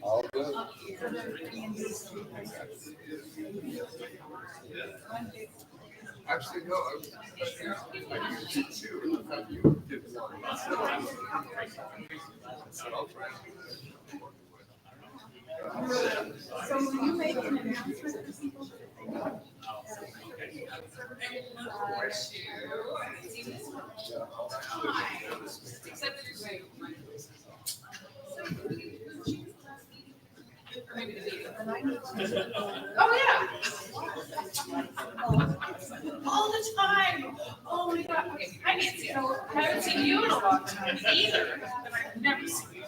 All good. Actually, no. I used two. You did one. I'll try. So will you make an announcement to people? Oh, yeah. All the time. Oh my God. Okay. Hi, Nancy. I haven't seen you in a long time either. And I've never seen you.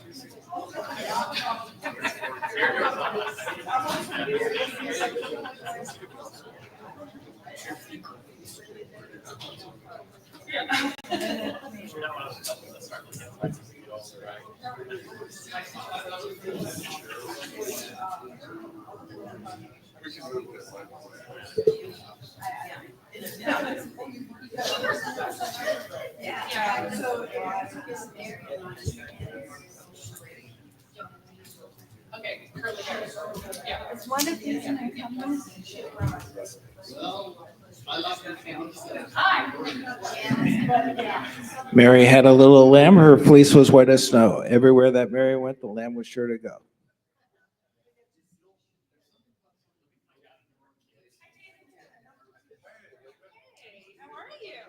Yeah. So, okay, curly hair. Yeah. Is one of these an incumbent? Hi. Mary had a little lamb. Her fleece was white as snow. Everywhere that Mary went, the lamb was sure to go. How are you?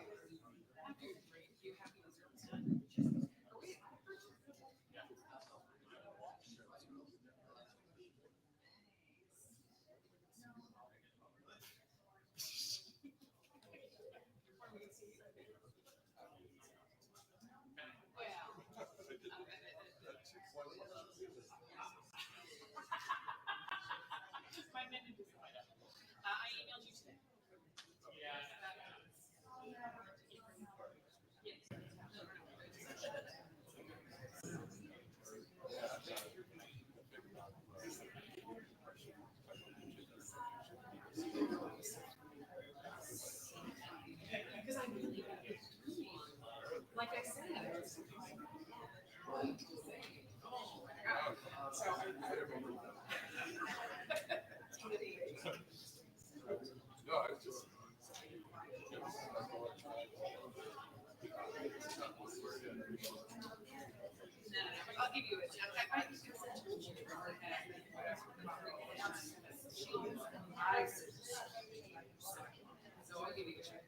My menu just went up. I emailed you today. Because I really, like I said, No, I just. I'll give you a. So I'll give you a check.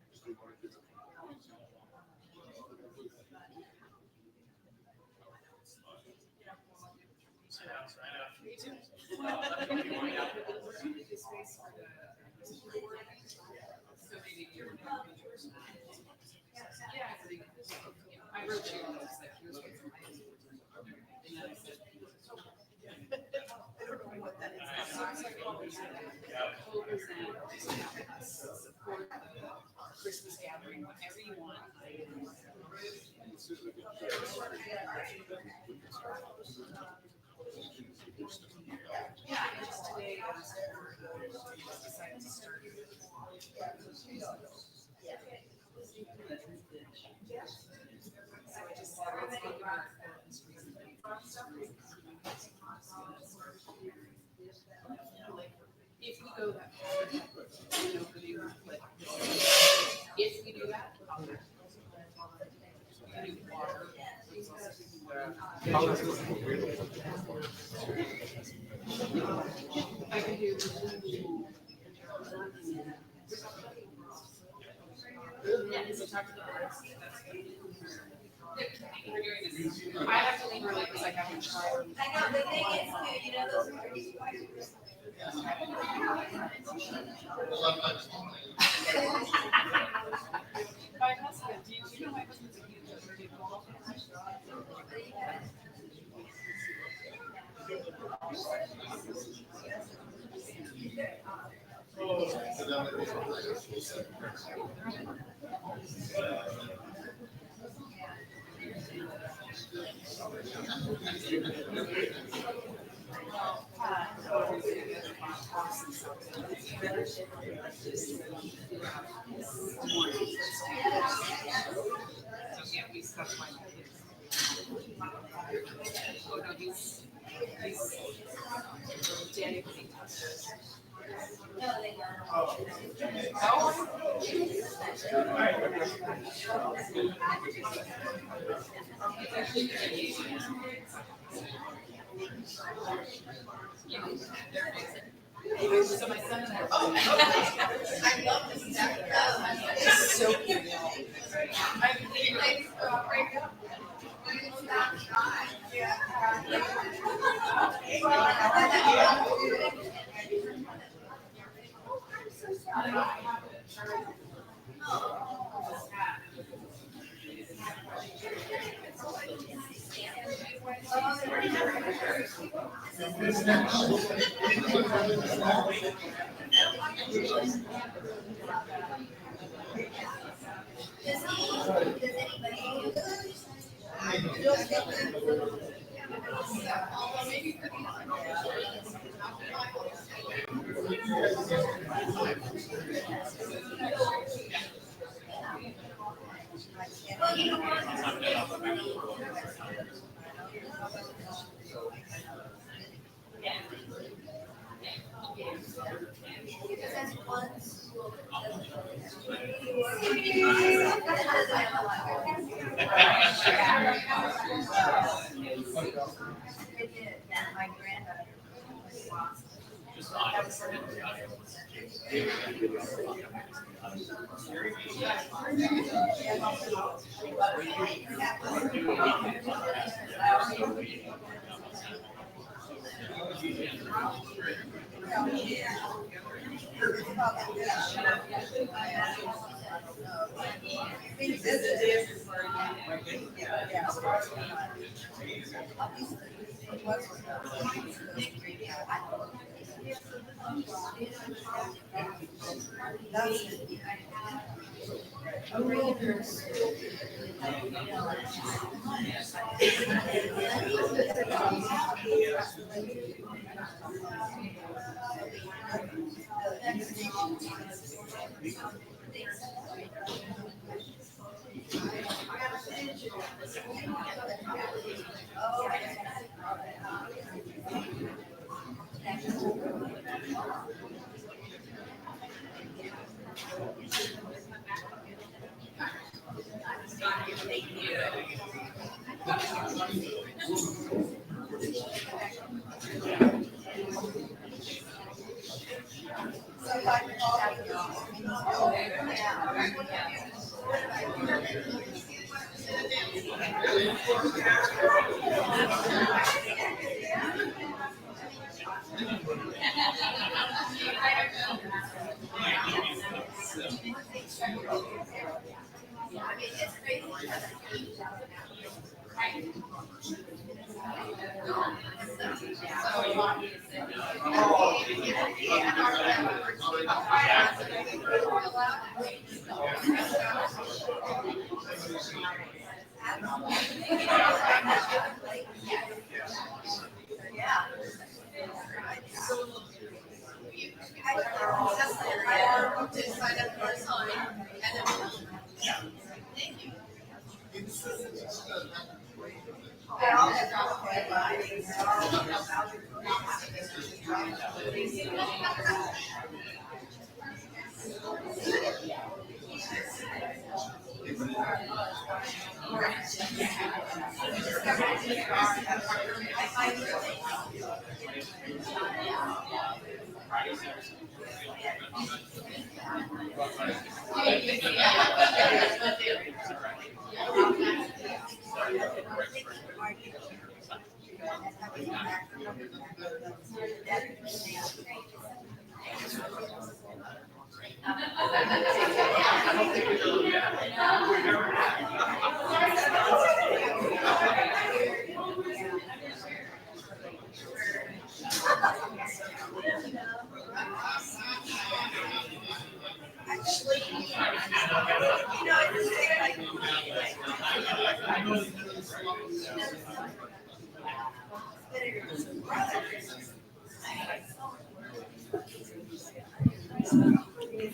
So maybe you're. Yeah, I wrote you on this, like, here's what's in my. I don't know what that is. Support the Christmas gathering, whatever you want. Yeah, just today, decided to start. So I just said, let's think about if we go that far, you know, if we do that, water. I can do. I have to leave early because I have to try. I know, the thing is too, you know, those are pretty spicy. My husband, do you know my husband's a huge golf fan?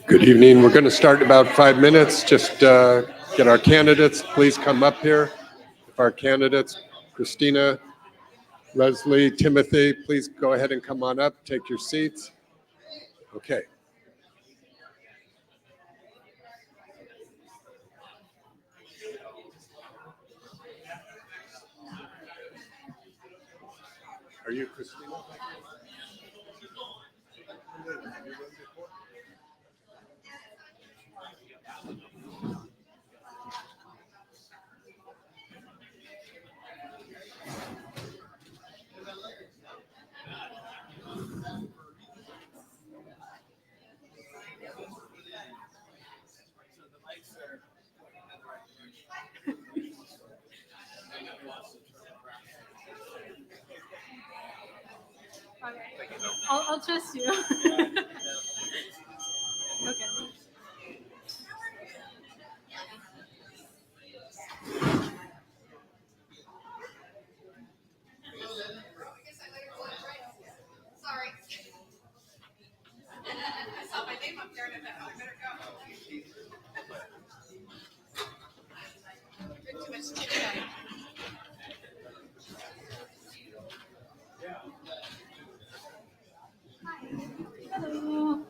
Good evening. We're going to start in about 5 minutes. Just get our candidates. Please come up here. If our candidates, Christina, Leslie, Timothy, please go ahead and come on up. Take your seats. Okay. Are you Christina? I'll trust you. Okay. Sorry. I saw my name up there and I thought, I better go. Too much chit-chatting. Hello.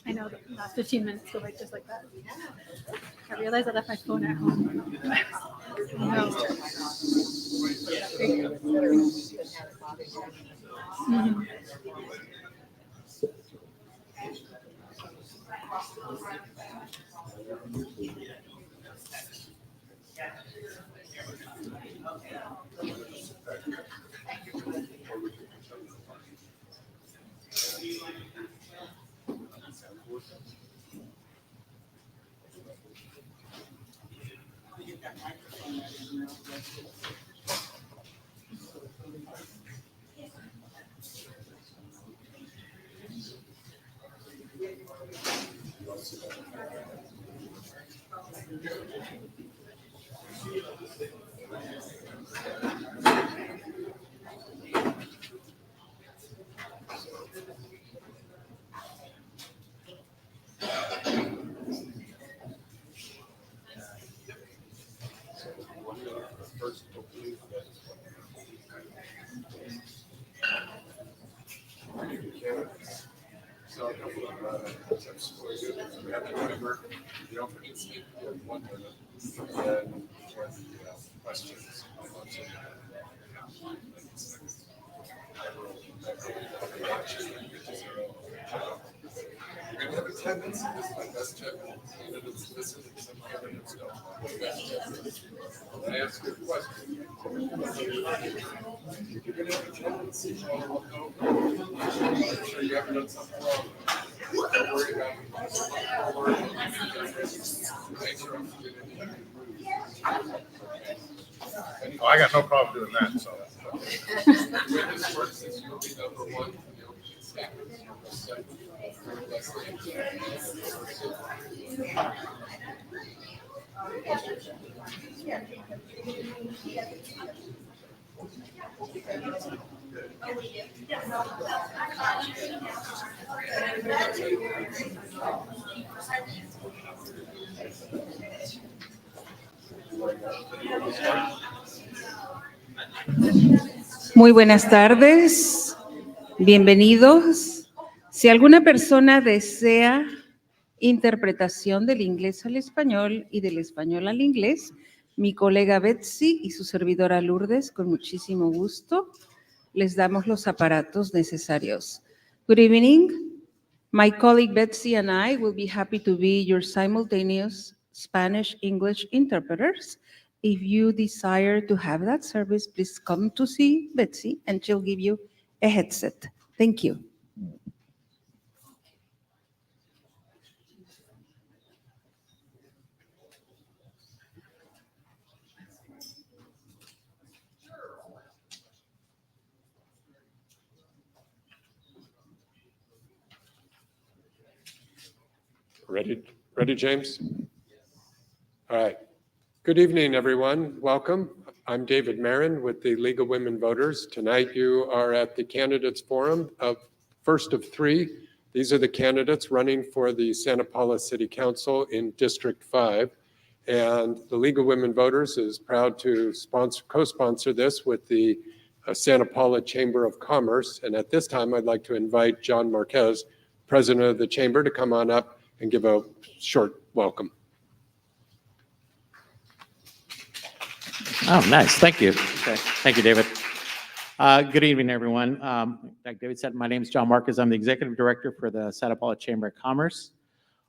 I know the last 15 minutes go by just like that. I realized I left my phone at home. No. Mhm. So a couple of tips for you. We have the timer. You don't forget to speak for 1 minute. And then for the questions, I'll let you know. We're going to have attendance. This is my best check. Candidates listen and some candidates don't. I ask you a question. You're going to have attendance. You all will know. I'm sure you haven't done something wrong. Don't worry about it. Make sure I'm getting it. Oh, I got no problem doing that, so. The way this works is you'll be number one for the opening statements. You'll go second, third, Muy buenas tardes, bienvenidos. Si alguna persona desea interpretación del inglés al español y del español al inglés, mi colega Betsy y su servidora Lourdes, con muchísimo gusto, les damos los aparatos necesarios. Good evening. My colleague Betsy and I will be happy to be your simultaneous Spanish-English interpreters. If you desire to have that service, please come to see Betsy and she'll give you a headset. Thank you. Ready, James? All right. Good evening, everyone. Welcome. I'm David Marin with the League of Women Voters. Tonight you are at the Candidates Forum of first of three. These are the candidates running for the Santa Paula City Council in District 5. And the League of Women Voters is proud to co-sponsor this with the Santa Paula Chamber of Commerce. And at this time, I'd like to invite John Marquez, President of the Chamber, to come on up and give a short welcome. Oh, nice. Thank you. Okay. Thank you, David. Good evening, everyone. Like David said, my name is John Marquez. I'm the Executive Director for the Santa Paula Chamber of Commerce.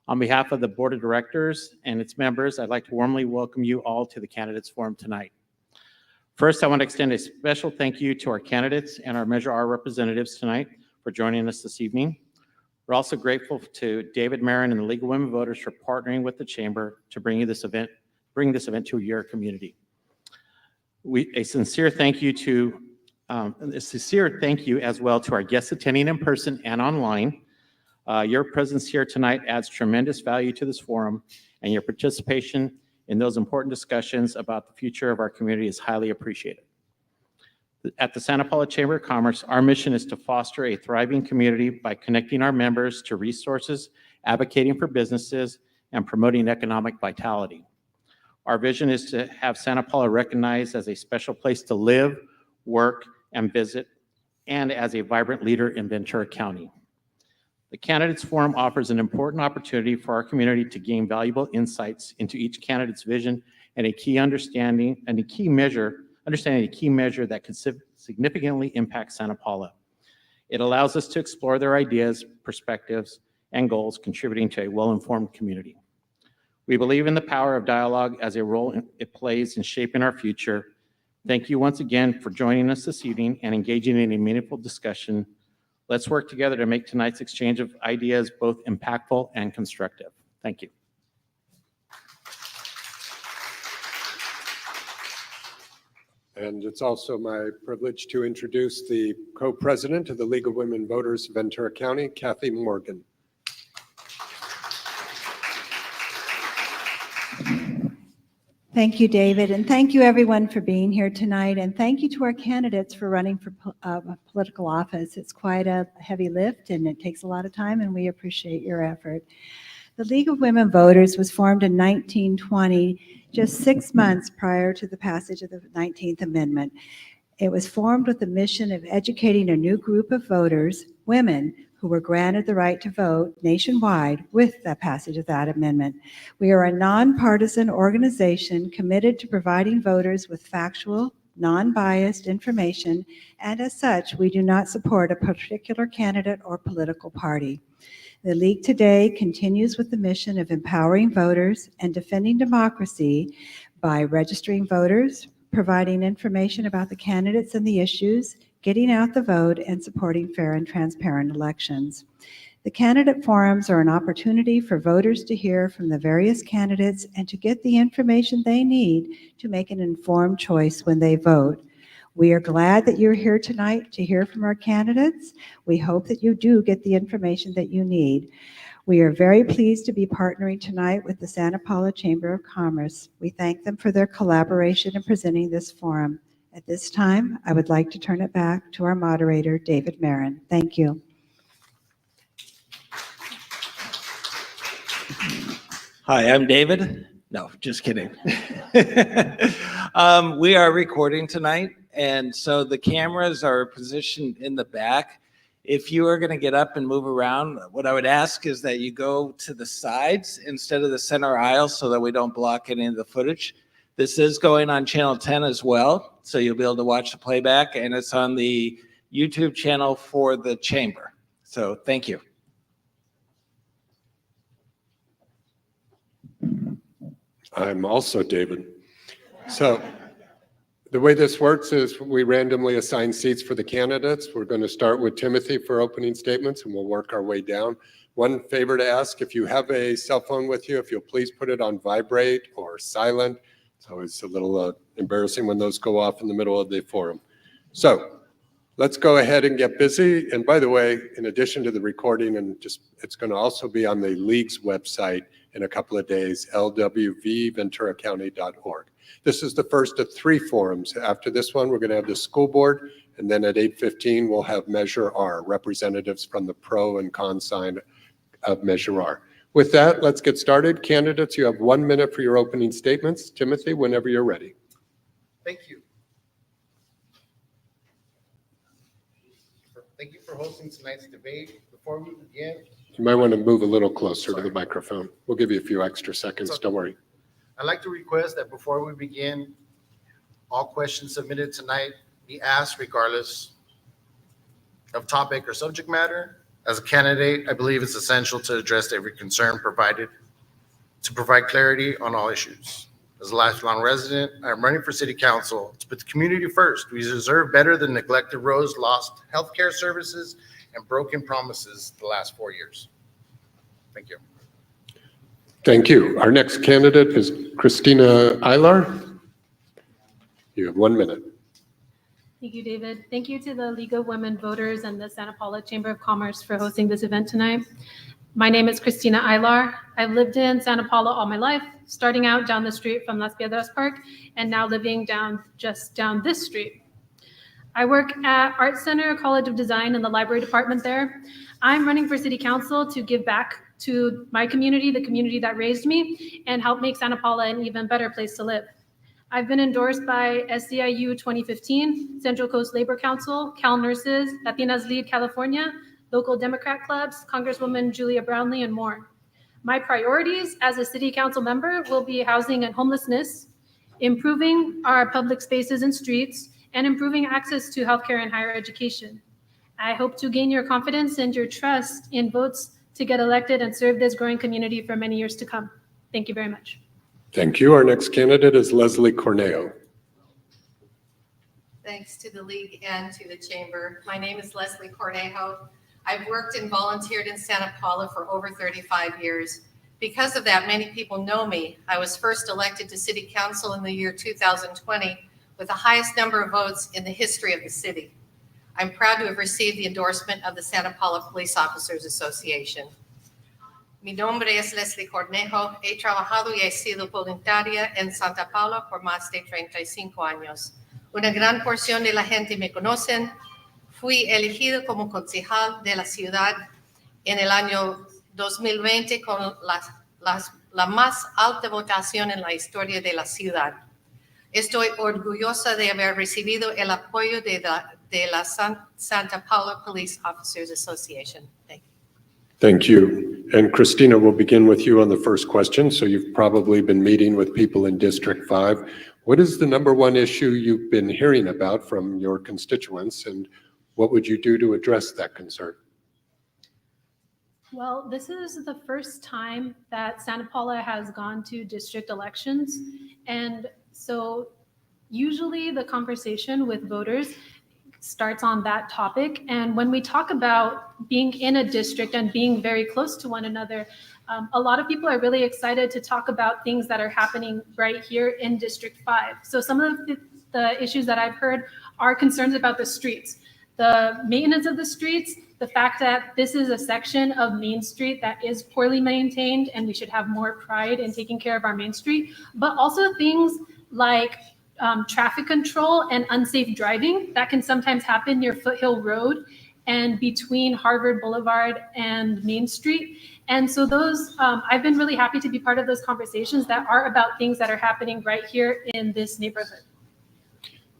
On behalf of the Board of Directors and its members, I'd like to warmly welcome you all to the Candidates Forum tonight. First, I want to extend a special thank you to our candidates and our Measure R representatives tonight for joining us this evening. We're also grateful to David Marin and the League of Women Voters for partnering with the Chamber to bring this event to your community. A sincere thank you as well to our guests attending in person and online. Your presence here tonight adds tremendous value to this forum, and your participation in those important discussions about the future of our community is highly appreciated. At the Santa Paula Chamber of Commerce, our mission is to foster a thriving community by connecting our members to resources, advocating for businesses, and promoting economic vitality. Our vision is to have Santa Paula recognized as a special place to live, work, and visit, and as a vibrant leader in Ventura County. The Candidates Forum offers an important opportunity for our community to gain valuable insights into each candidate's vision and a key measure that could significantly impact Santa Paula. It allows us to explore their ideas, perspectives, and goals, contributing to a well-informed community. We believe in the power of dialogue as a role it plays in shaping our future. Thank you once again for joining us this evening and engaging in a meaningful discussion. Let's work together to make tonight's exchange of ideas both impactful and constructive. Thank you. And it's also my privilege to introduce the co-president of the League of Women Voters, Ventura County, Kathy Morgan. Thank you, David, and thank you everyone for being here tonight, and thank you to our candidates for running for political office. It's quite a heavy lift and it takes a lot of time, and we appreciate your effort. The League of Women Voters was formed in 1920, just 6 months prior to the passage of the 19th Amendment. It was formed with the mission of educating a new group of voters, women, who were granted the right to vote nationwide with the passage of that amendment. We are a nonpartisan organization committed to providing voters with factual, non-biased information, and as such, we do not support a particular candidate or political party. The League today continues with the mission of empowering voters and defending democracy by registering voters, providing information about the candidates and the issues, getting out the vote, and supporting fair and transparent elections. The candidate forums are an opportunity for voters to hear from the various candidates and to get the information they need to make an informed choice when they vote. We are glad that you're here tonight to hear from our candidates. We hope that you do get the information that you need. We are very pleased to be partnering tonight with the Santa Paula Chamber of Commerce. We thank them for their collaboration in presenting this forum. At this time, I would like to turn it back to our moderator, David Marin. Thank you. Hi, I'm David. No, just kidding. We are recording tonight, and so the cameras are positioned in the back. If you are going to get up and move around, what I would ask is that you go to the sides instead of the center aisle so that we don't block any of the footage. This is going on Channel 10 as well, so you'll be able to watch the playback, and it's on the YouTube channel for the Chamber. So thank you. I'm also David. So the way this works is we randomly assign seats for the candidates. We're going to start with Timothy for opening statements, and we'll work our way down. One favor to ask, if you have a cell phone with you, if you'll please put it on vibrate or silent. It's always a little embarrassing when those go off in the middle of the forum. So let's go ahead and get busy. And by the way, in addition to the recording, and it's going to also be on the League's website, in a couple of days, lwvventuracounty.org. This is the first of 3 forums. After this one, we're going to have the school board, and then at 8:15, we'll have Measure R, representatives from the pro and con side of Measure R. With that, let's get started. Candidates, you have 1 minute for your opening statements. Timothy, whenever you're ready. Thank you. Thank you for hosting tonight's debate. Before we begin, You might want to move a little closer to the microphone. We'll give you a few extra seconds, don't worry. I'd like to request that before we begin, all questions submitted tonight be asked regardless of topic or subject matter. As a candidate, I believe it's essential to address every concern provided to provide clarity on all issues. As a lifelong resident, I'm running for city council to put the community first. We deserve better than neglected roads, lost healthcare services, and broken promises the last 4 years. Thank you. Thank you. Our next candidate is Christina Aguilar. You have 1 minute. Thank you, David. Thank you to the League of Women Voters and the Santa Paula Chamber of Commerce for hosting this event tonight. My name is Christina Aguilar. I've lived in Santa Paula all my life, starting out down the street from Las Piedras Park and now living just down this street. I work at Art Center College of Design in the library department there. I'm running for city council to give back to my community, the community that raised me, and help make Santa Paula an even better place to live. I've been endorsed by SCIU 2015, Central Coast Labor Council, Cal Nurses, Latinas Lead California, local Democrat clubs, Congresswoman Julia Brownlee, and more. My priorities as a city council member will be housing and homelessness, improving our public spaces and streets, and improving access to healthcare and higher education. I hope to gain your confidence and your trust in votes to get elected and serve this growing community for many years to come. Thank you very much. Thank you. Our next candidate is Leslie Corneo. Thanks to the league and to the chamber. My name is Leslie Cornejo. I've worked and volunteered in Santa Paula for over 35 years. Because of that, many people know me. I was first elected to city council in the year 2020 with the highest number of votes in the history of the city. I'm proud to have received the endorsement of the Santa Paula Police Officers Association. Mi nombre es Leslie Cornejo. He trabajado y he sido voluntaria en Santa Paula por más de 35 años. Una gran porción de la gente me conocen. Fui elegido como concejal de la ciudad en el año 2020 con la más alta votación en la historia de la ciudad. Estoy orgullosa de haber recibido el apoyo de la Santa Paula Police Officers Association. Thank you. Thank you. And Christina, we'll begin with you on the first question. So you've probably been meeting with people in District 5. What is the number one issue you've been hearing about from your constituents, and what would you do to address that concern? Well, this is the first time that Santa Paula has gone to district elections. And so usually the conversation with voters starts on that topic. And when we talk about being in a district and being very close to one another, a lot of people are really excited to talk about things that are happening right here in District 5. So some of the issues that I've heard are concerns about the streets, the maintenance of the streets, the fact that this is a section of Main Street that is poorly maintained and we should have more pride in taking care of our Main Street, but also things like traffic control and unsafe driving that can sometimes happen near Foothill Road and between Harvard Boulevard and Main Street. And so those, I've been really happy to be part of those conversations that are about things that are happening right here in this neighborhood.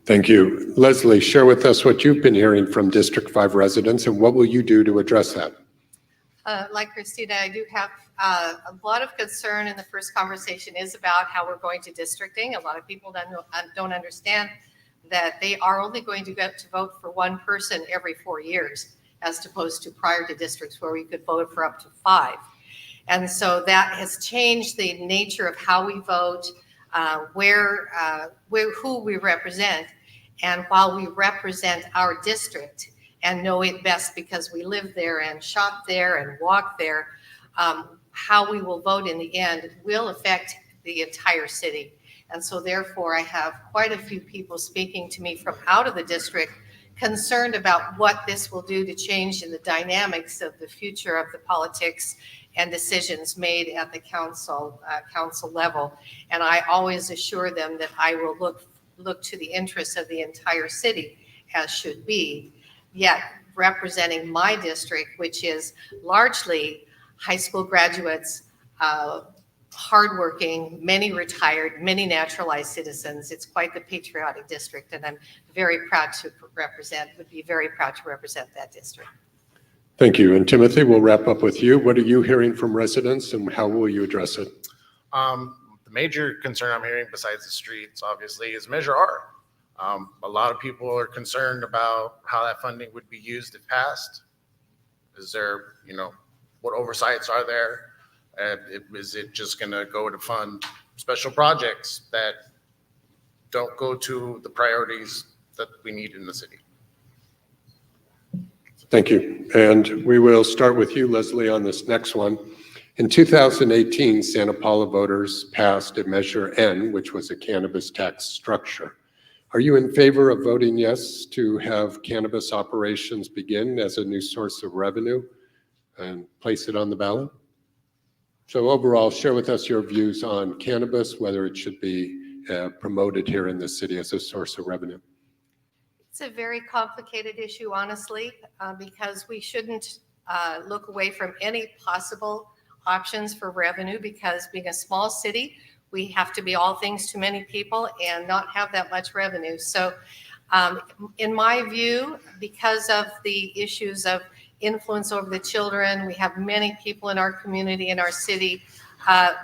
Thank you. Leslie, share with us what you've been hearing from District 5 residents, and what will you do to address that? Like Christina, I do have a lot of concern, and the first conversation is about how we're going to districting. A lot of people don't understand that they are only going to get to vote for one person every 4 years, as opposed to prior to districts where we could vote for up to 5. And so that has changed the nature of how we vote, who we represent. And while we represent our district and know it best because we live there and shop there and walk there, how we will vote in the end will affect the entire city. And so therefore, I have quite a few people speaking to me from out of the district concerned about what this will do to change in the dynamics of the future of the politics and decisions made at the council level. And I always assure them that I will look to the interests of the entire city, as should be, yet representing my district, which is largely high school graduates, hardworking, many retired, many naturalized citizens. It's quite the patriotic district, and I'm very proud to would be very proud to represent that district. Thank you. And Timothy, we'll wrap up with you. What are you hearing from residents and how will you address it? The major concern I'm hearing, besides the streets, obviously, is Measure R. A lot of people are concerned about how that funding would be used if passed. Is there, what oversights are there? Is it just going to go to fund special projects that don't go to the priorities that we need in the city? Thank you. And we will start with you, Leslie, on this next one. In 2018, Santa Paula voters passed a Measure N, which was a cannabis tax structure. Are you in favor of voting yes to have cannabis operations begin as a new source of revenue and place it on the ballot? So overall, share with us your views on cannabis, whether it should be promoted here in the city as a source of revenue. It's a very complicated issue, honestly, because we shouldn't look away from any possible options for revenue, because being a small city, we have to be all things to many people and not have that much revenue. So in my view, because of the issues of influence over the children, we have many people in our community, in our city,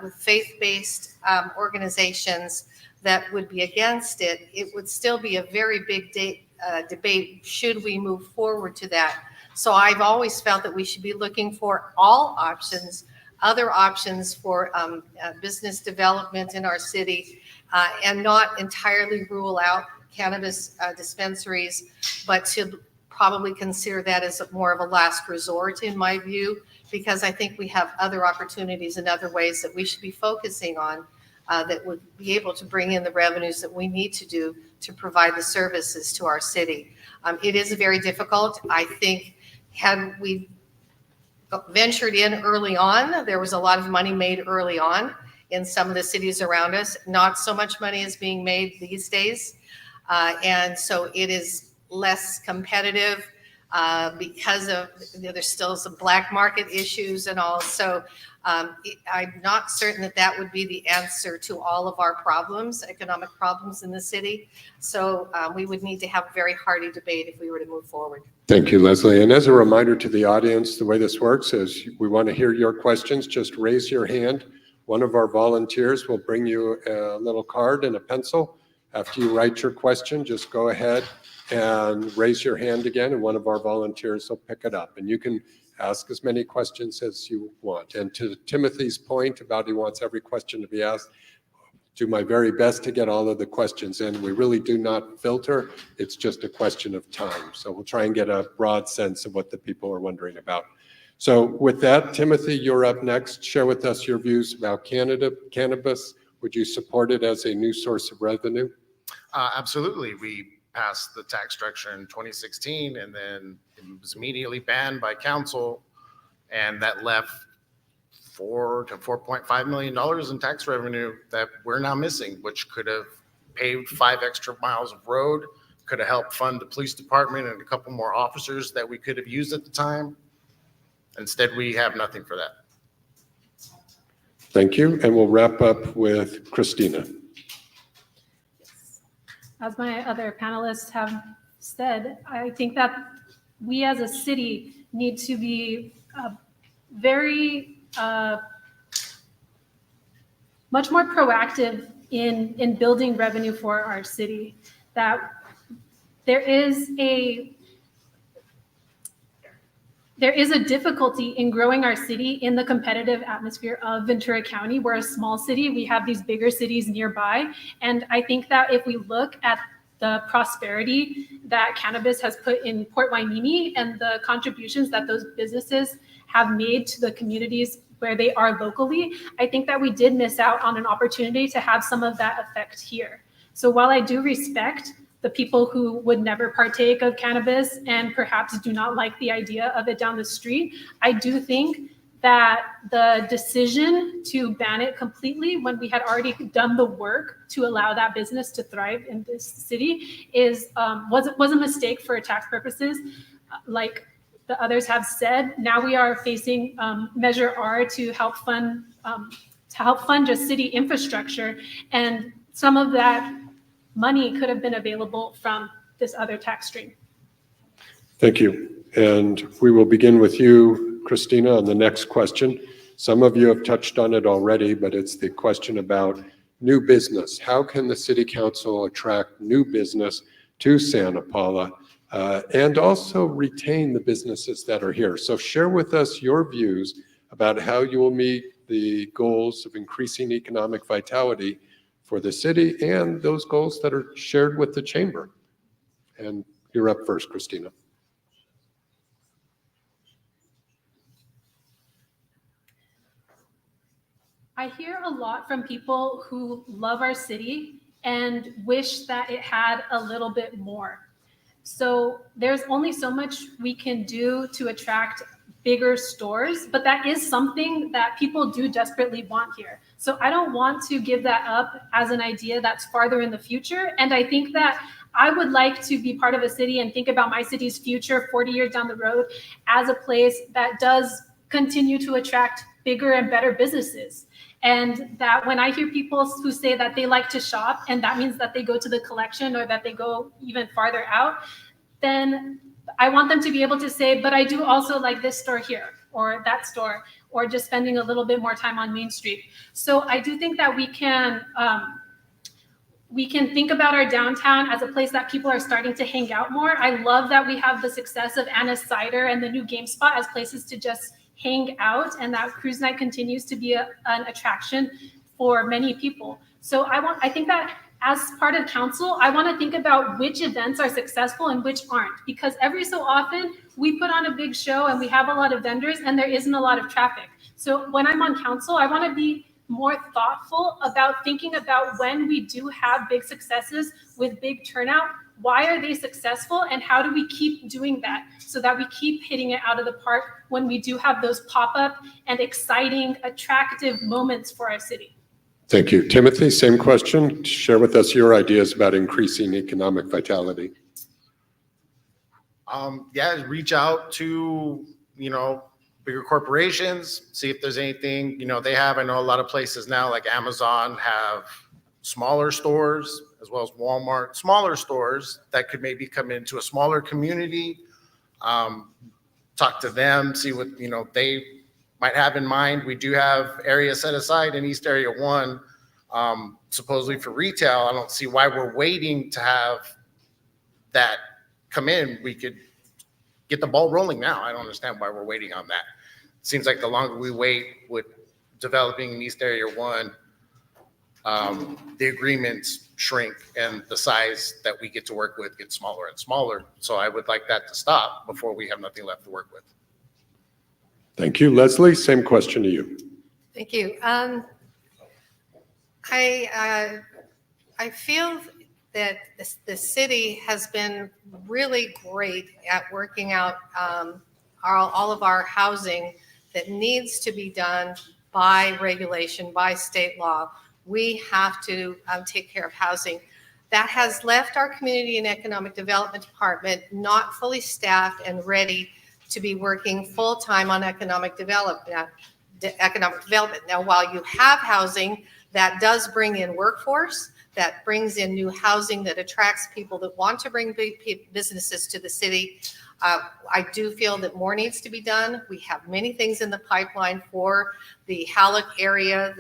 with faith-based organizations that would be against it. It would still be a very big debate, should we move forward to that. So I've always felt that we should be looking for all options, other options for business development in our city, and not entirely rule out cannabis dispensaries, but to probably consider that as more of a last resort, in my view, because I think we have other opportunities and other ways that we should be focusing on that would be able to bring in the revenues that we need to do to provide the services to our city. It is very difficult. I think had we ventured in early on, there was a lot of money made early on in some of the cities around us. Not so much money is being made these days. And so it is less competitive because of, there's still some black market issues and all. So I'm not certain that that would be the answer to all of our problems, economic problems in the city. So we would need to have a very hearty debate if we were to move forward. Thank you, Leslie. And as a reminder to the audience, the way this works is we want to hear your questions. Just raise your hand. One of our volunteers will bring you a little card and a pencil. After you write your question, just go ahead and raise your hand again, and one of our volunteers will pick it up. And you can ask as many questions as you want. And to Timothy's point about he wants every question to be asked, do my very best to get all of the questions in. We really do not filter. It's just a question of time. So we'll try and get a broad sense of what the people are wondering about. So with that, Timothy, you're up next. Share with us your views about cannabis. Would you support it as a new source of revenue? Absolutely. We passed the tax structure in 2016, and then it was immediately banned by council, and that left $4 to $4.5 million in tax revenue that we're now missing, which could have paved 5 extra miles of road, could have helped fund the police department and a couple more officers that we could have used at the time. Instead, we have nothing for that. Thank you. And we'll wrap up with Christina. As my other panelists have said, I think that we as a city need to be very much more proactive in building revenue for our city. That there is a difficulty in growing our city in the competitive atmosphere of Ventura County. We're a small city. We have these bigger cities nearby. And I think that if we look at the prosperity that cannabis has put in Port Hueneme and the contributions that those businesses have made to the communities where they are locally, I think that we did miss out on an opportunity to have some of that effect here. So while I do respect the people who would never partake of cannabis and perhaps do not like the idea of it down the street, I do think that the decision to ban it completely when we had already done the work to allow that business to thrive in this city was a mistake for tax purposes. Like the others have said, now we are facing Measure R to help fund just city infrastructure, and some of that money could have been available from this other tax stream. Thank you. And we will begin with you, Christina, on the next question. Some of you have touched on it already, but it's the question about new business. How can the city council attract new business to Santa Paula and also retain the businesses that are here? So share with us your views about how you will meet the goals of increasing economic vitality for the city and those goals that are shared with the chamber. And you're up first, Christina. I hear a lot from people who love our city and wish that it had a little bit more. So there's only so much we can do to attract bigger stores, but that is something that people do desperately want here. So I don't want to give that up as an idea that's farther in the future. And I think that I would like to be part of a city and think about my city's future 40 years down the road as a place that does continue to attract bigger and better businesses. And that when I hear people who say that they like to shop, and that means that they go to the collection or that they go even farther out, then I want them to be able to say, but I do also like this store here or that store, or just spending a little bit more time on Main Street. So I do think that we can think about our downtown as a place that people are starting to hang out more. I love that we have the success of Anna's Cider and the new GameSpot as places to just hang out, and that cruise night continues to be an attraction for many people. So I think that as part of council, I want to think about which events are successful and which aren't, because every so often we put on a big show and we have a lot of vendors and there isn't a lot of traffic. So when I'm on council, I want to be more thoughtful about thinking about when we do have big successes with big turnout, why are they successful and how do we keep doing that so that we keep hitting it out of the park when we do have those pop-up and exciting, attractive moments for our city. Thank you. Timothy, same question. Share with us your ideas about increasing economic vitality. Yeah, reach out to, bigger corporations, see if there's anything, they have. I know a lot of places now like Amazon have smaller stores as well as Walmart, smaller stores that could maybe come into a smaller community. Talk to them, see what, they might have in mind. We do have areas set aside in East Area 1, supposedly for retail. I don't see why we're waiting to have that come in. We could get the ball rolling now. I don't understand why we're waiting on that. It seems like the longer we wait with developing in East Area 1, the agreements shrink and the size that we get to work with gets smaller and smaller. So I would like that to stop before we have nothing left to work with. Thank you. Leslie, same question to you. Thank you. I feel that the city has been really great at working out all of our housing that needs to be done by regulation, by state law. We have to take care of housing. That has left our Community and Economic Development Department not fully staffed and ready to be working full-time on economic development. Now, while you have housing that does bring in workforce, that brings in new housing that attracts people that want to bring big businesses to the city, I do feel that more needs to be done. We have many things in the pipeline for the Halleck area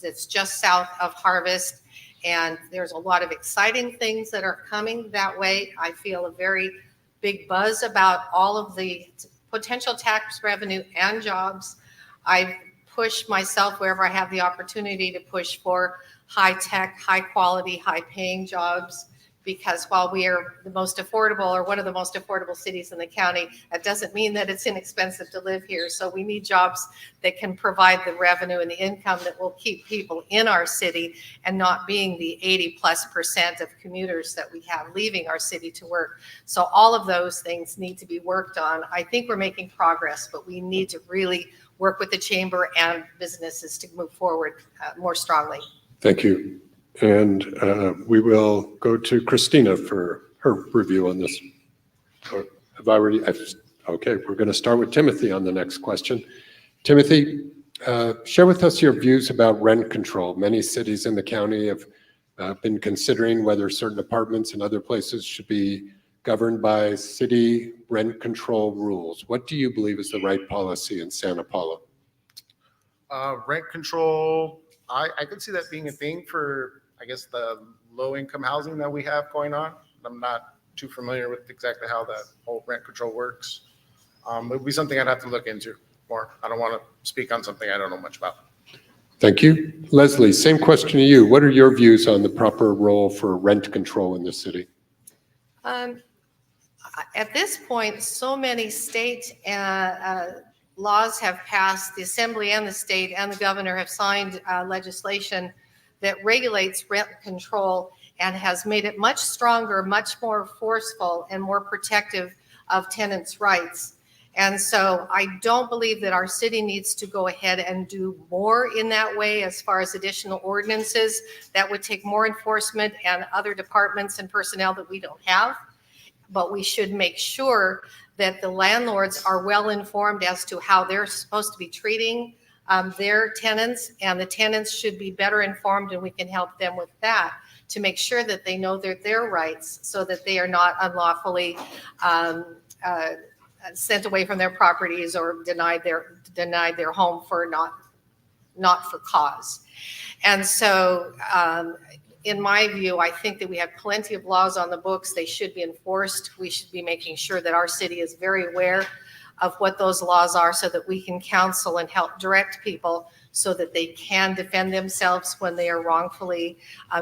that's just south of Harvest, and there's a lot of exciting things that are coming that way. I feel a very big buzz about all of the potential tax revenue and jobs. I push myself wherever I have the opportunity to push for high tech, high quality, high paying jobs, because while we are the most affordable or one of the most affordable cities in the county, that doesn't mean that it's inexpensive to live here. So we need jobs that can provide the revenue and the income that will keep people in our city and not being the 80+% of commuters that we have leaving our city to work. So all of those things need to be worked on. I think we're making progress, but we need to really work with the chamber and businesses to move forward more strongly. Thank you. And we will go to Christina for her review on this. Or have I already? Okay, we're going to start with Timothy on the next question. Timothy, share with us your views about rent control. Many cities in the county have been considering whether certain apartments and other places should be governed by city rent control rules. What do you believe is the right policy in Santa Paula? Rent control, I could see that being a thing for, I guess, the low-income housing that we have going on. I'm not too familiar with exactly how that whole rent control works. It would be something I'd have to look into more. I don't want to speak on something I don't know much about. Thank you. Leslie, same question to you. What are your views on the proper role for rent control in the city? At this point, so many state laws have passed, the assembly and the state and the governor have signed legislation that regulates rent control and has made it much stronger, much more forceful, and more protective of tenants' rights. And so I don't believe that our city needs to go ahead and do more in that way as far as additional ordinances. That would take more enforcement and other departments and personnel that we don't have. But we should make sure that the landlords are well informed as to how they're supposed to be treating their tenants, and the tenants should be better informed, and we can help them with that to make sure that they know their rights so that they are not unlawfully sent away from their properties or denied their home for not for cause. And so in my view, I think that we have plenty of laws on the books. They should be enforced. We should be making sure that our city is very aware of what those laws are so that we can counsel and help direct people so that they can defend themselves when they are wrongfully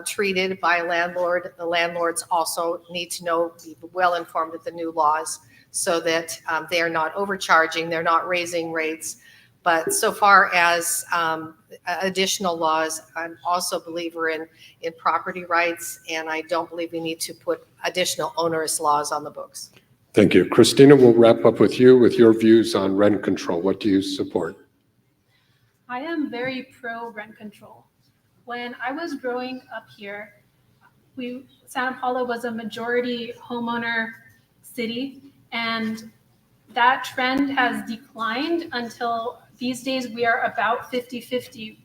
treated by a landlord. The landlords also need to be well informed of the new laws so that they are not overcharging, they're not raising rates. But so far as additional laws, I'm also a believer in property rights, and I don't believe we need to put additional onerous laws on the books. Thank you. Christina, we'll wrap up with you with your views on rent control. What do you support? I am very pro rent control. When I was growing up here, Santa Paula was a majority homeowner city, and that trend has declined until these days we are about 50-50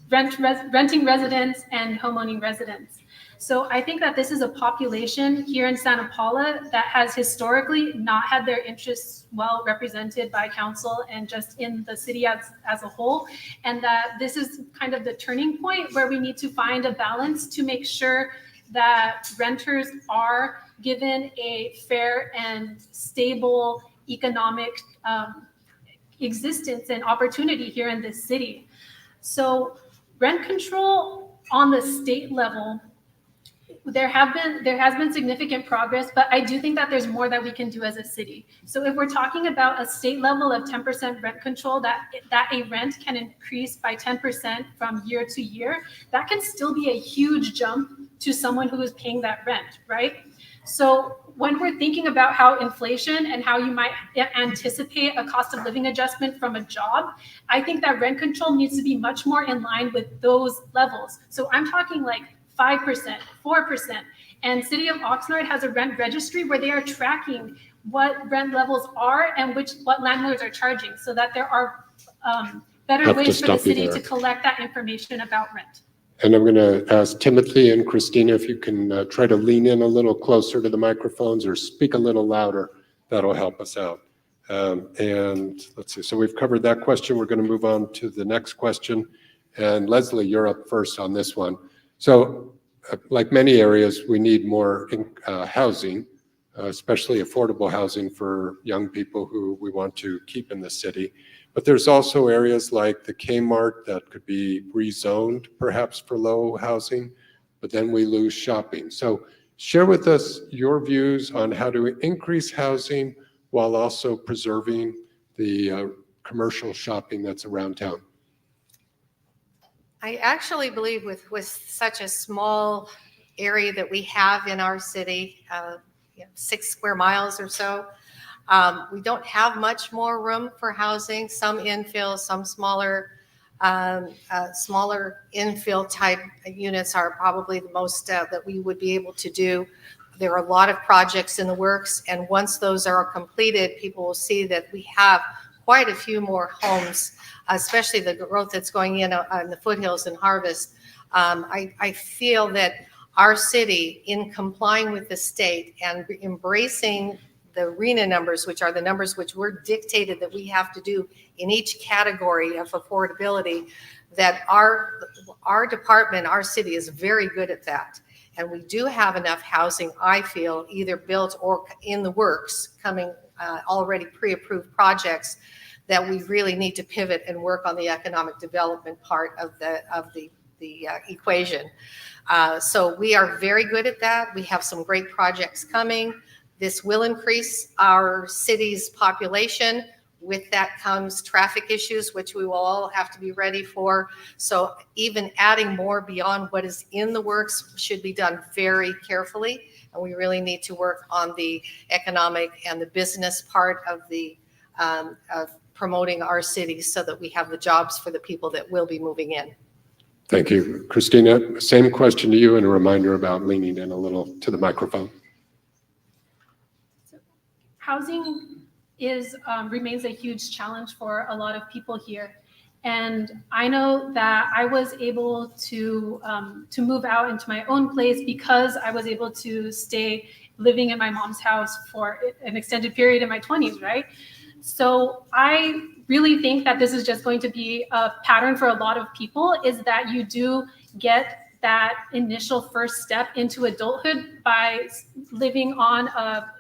renting residents and homeowning residents. So I think that this is a population here in Santa Paula that has historically not had their interests well represented by council and just in the city as a whole. And that this is kind of the turning point where we need to find a balance to make sure that renters are given a fair and stable economic existence and opportunity here in this city. So rent control on the state level, there has been significant progress, but I do think that there's more that we can do as a city. So if we're talking about a state level of 10% rent control, that a rent can increase by 10% from year to year, that can still be a huge jump to someone who is paying that rent, right? So when we're thinking about how inflation and how you might anticipate a cost of living adjustment from a job, I think that rent control needs to be much more in line with those levels. So I'm talking like 5%, 4%. And City of Oxnard has a rent registry where they are tracking what rent levels are and what landlords are charging so that there are better ways for the city to collect that information about rent. And I'm going to ask Timothy and Christina if you can try to lean in a little closer to the microphones or speak a little louder. That'll help us out. And let's see. So we've covered that question. We're going to move on to the next question. And Leslie, you're up first on this one. So like many areas, we need more housing, especially affordable housing for young people who we want to keep in the city. But there's also areas like the Kmart that could be rezoned perhaps for low housing, but then we lose shopping. So share with us your views on how to increase housing while also preserving the commercial shopping that's around town. I actually believe with such a small area that we have in our city, 6 square miles or so, We don't have much more room for housing, some infill, some smaller infill type units are probably the most that we would be able to do. There are a lot of projects in the works, and once those are completed, people will see that we have quite a few more homes, especially the growth that's going in on the foothills and Harvest. I feel that our city, in complying with the state and embracing the RENA numbers, which are the numbers which were dictated that we have to do in each category of affordability, that our department, our city is very good at that. And we do have enough housing, I feel, either built or in the works, coming already pre-approved projects, that we really need to pivot and work on the economic development part of the equation. So we are very good at that. We have some great projects coming. This will increase our city's population. With that comes traffic issues, which we will all have to be ready for. So even adding more beyond what is in the works should be done very carefully. And we really need to work on the economic and the business part of of promoting our city so that we have the jobs for the people that will be moving in. Thank you. Christina, same question to you and a reminder about leaning in a little to the microphone. Housing remains a huge challenge for a lot of people here. And I know that I was able to move out into my own place because I was able to stay living in my mom's house for an extended period in my 20s, right? So I really think that this is just going to be a pattern for a lot of people, is that you do get that initial first step into adulthood by living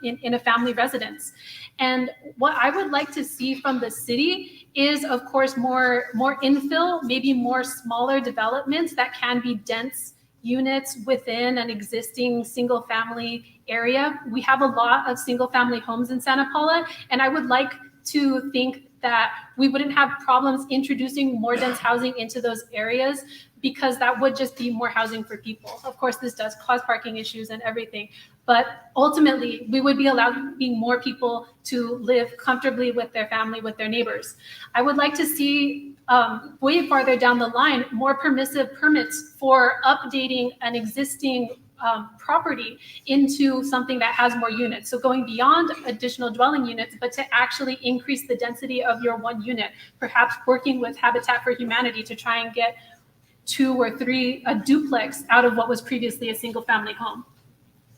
in a family residence. And what I would like to see from the city is, of course, more infill, maybe more smaller developments that can be dense units within an existing single family area. We have a lot of single family homes in Santa Paula, and I would like to think that we wouldn't have problems introducing more dense housing into those areas, because that would just be more housing for people. Of course, this does cause parking issues and everything, but ultimately we would be allowing more people to live comfortably with their family, with their neighbors. I would like to see way farther down the line, more permissive permits for updating an existing property into something that has more units. So going beyond additional dwelling units, but to actually increase the density of your one unit, perhaps working with Habitat for Humanity to try and get 2 or 3, a duplex out of what was previously a single family home.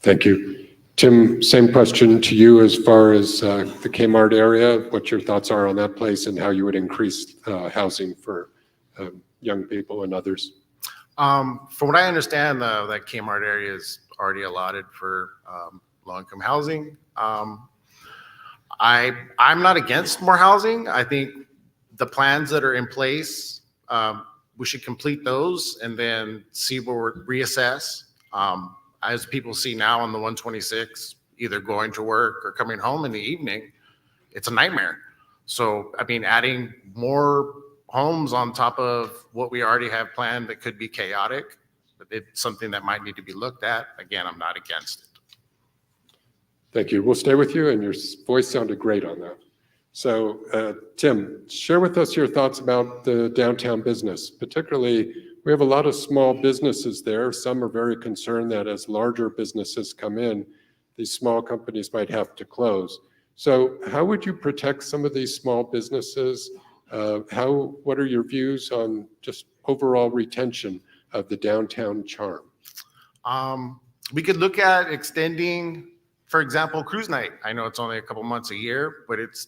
Thank you. Tim, same question to you as far as the Kmart area, what your thoughts are on that place and how you would increase housing for young people and others. From what I understand, that Kmart area is already allotted for low-income housing. I'm not against more housing. I think the plans that are in place, we should complete those and then see where we're reassess. As people see now on the 126, either going to work or coming home in the evening, it's a nightmare. So, I mean, adding more homes on top of what we already have planned that could be chaotic, but it's something that might need to be looked at. Again, I'm not against it. Thank you. We'll stay with you, and your voice sounded great on that. So, Tim, share with us your thoughts about the downtown business. Particularly, we have a lot of small businesses there. Some are very concerned that as larger businesses come in, these small companies might have to close. So how would you protect some of these small businesses? What are your views on just overall retention of the downtown charm? We could look at extending, for example, cruise night. I know it's only a couple months a year, but it's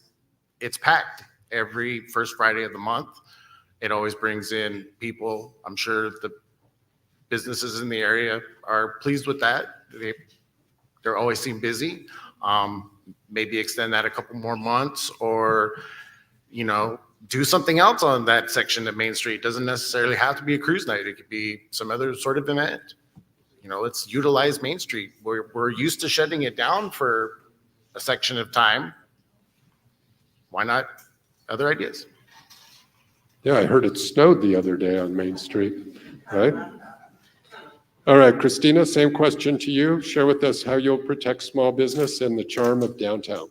packed every first Friday of the month. It always brings in people. I'm sure the businesses in the area are pleased with that. They always seem busy. Maybe extend that a couple more months, or, you know, do something else on that section of Main Street. It doesn't necessarily have to be a cruise night. It could be some other sort of event. You know, let's utilize Main Street. We're used to shutting it down for a section of time. Why not other ideas? Yeah, I heard it snowed the other day on Main Street, right? All right, Christina, same question to you. Share with us how you'll protect small business and the charm of downtown.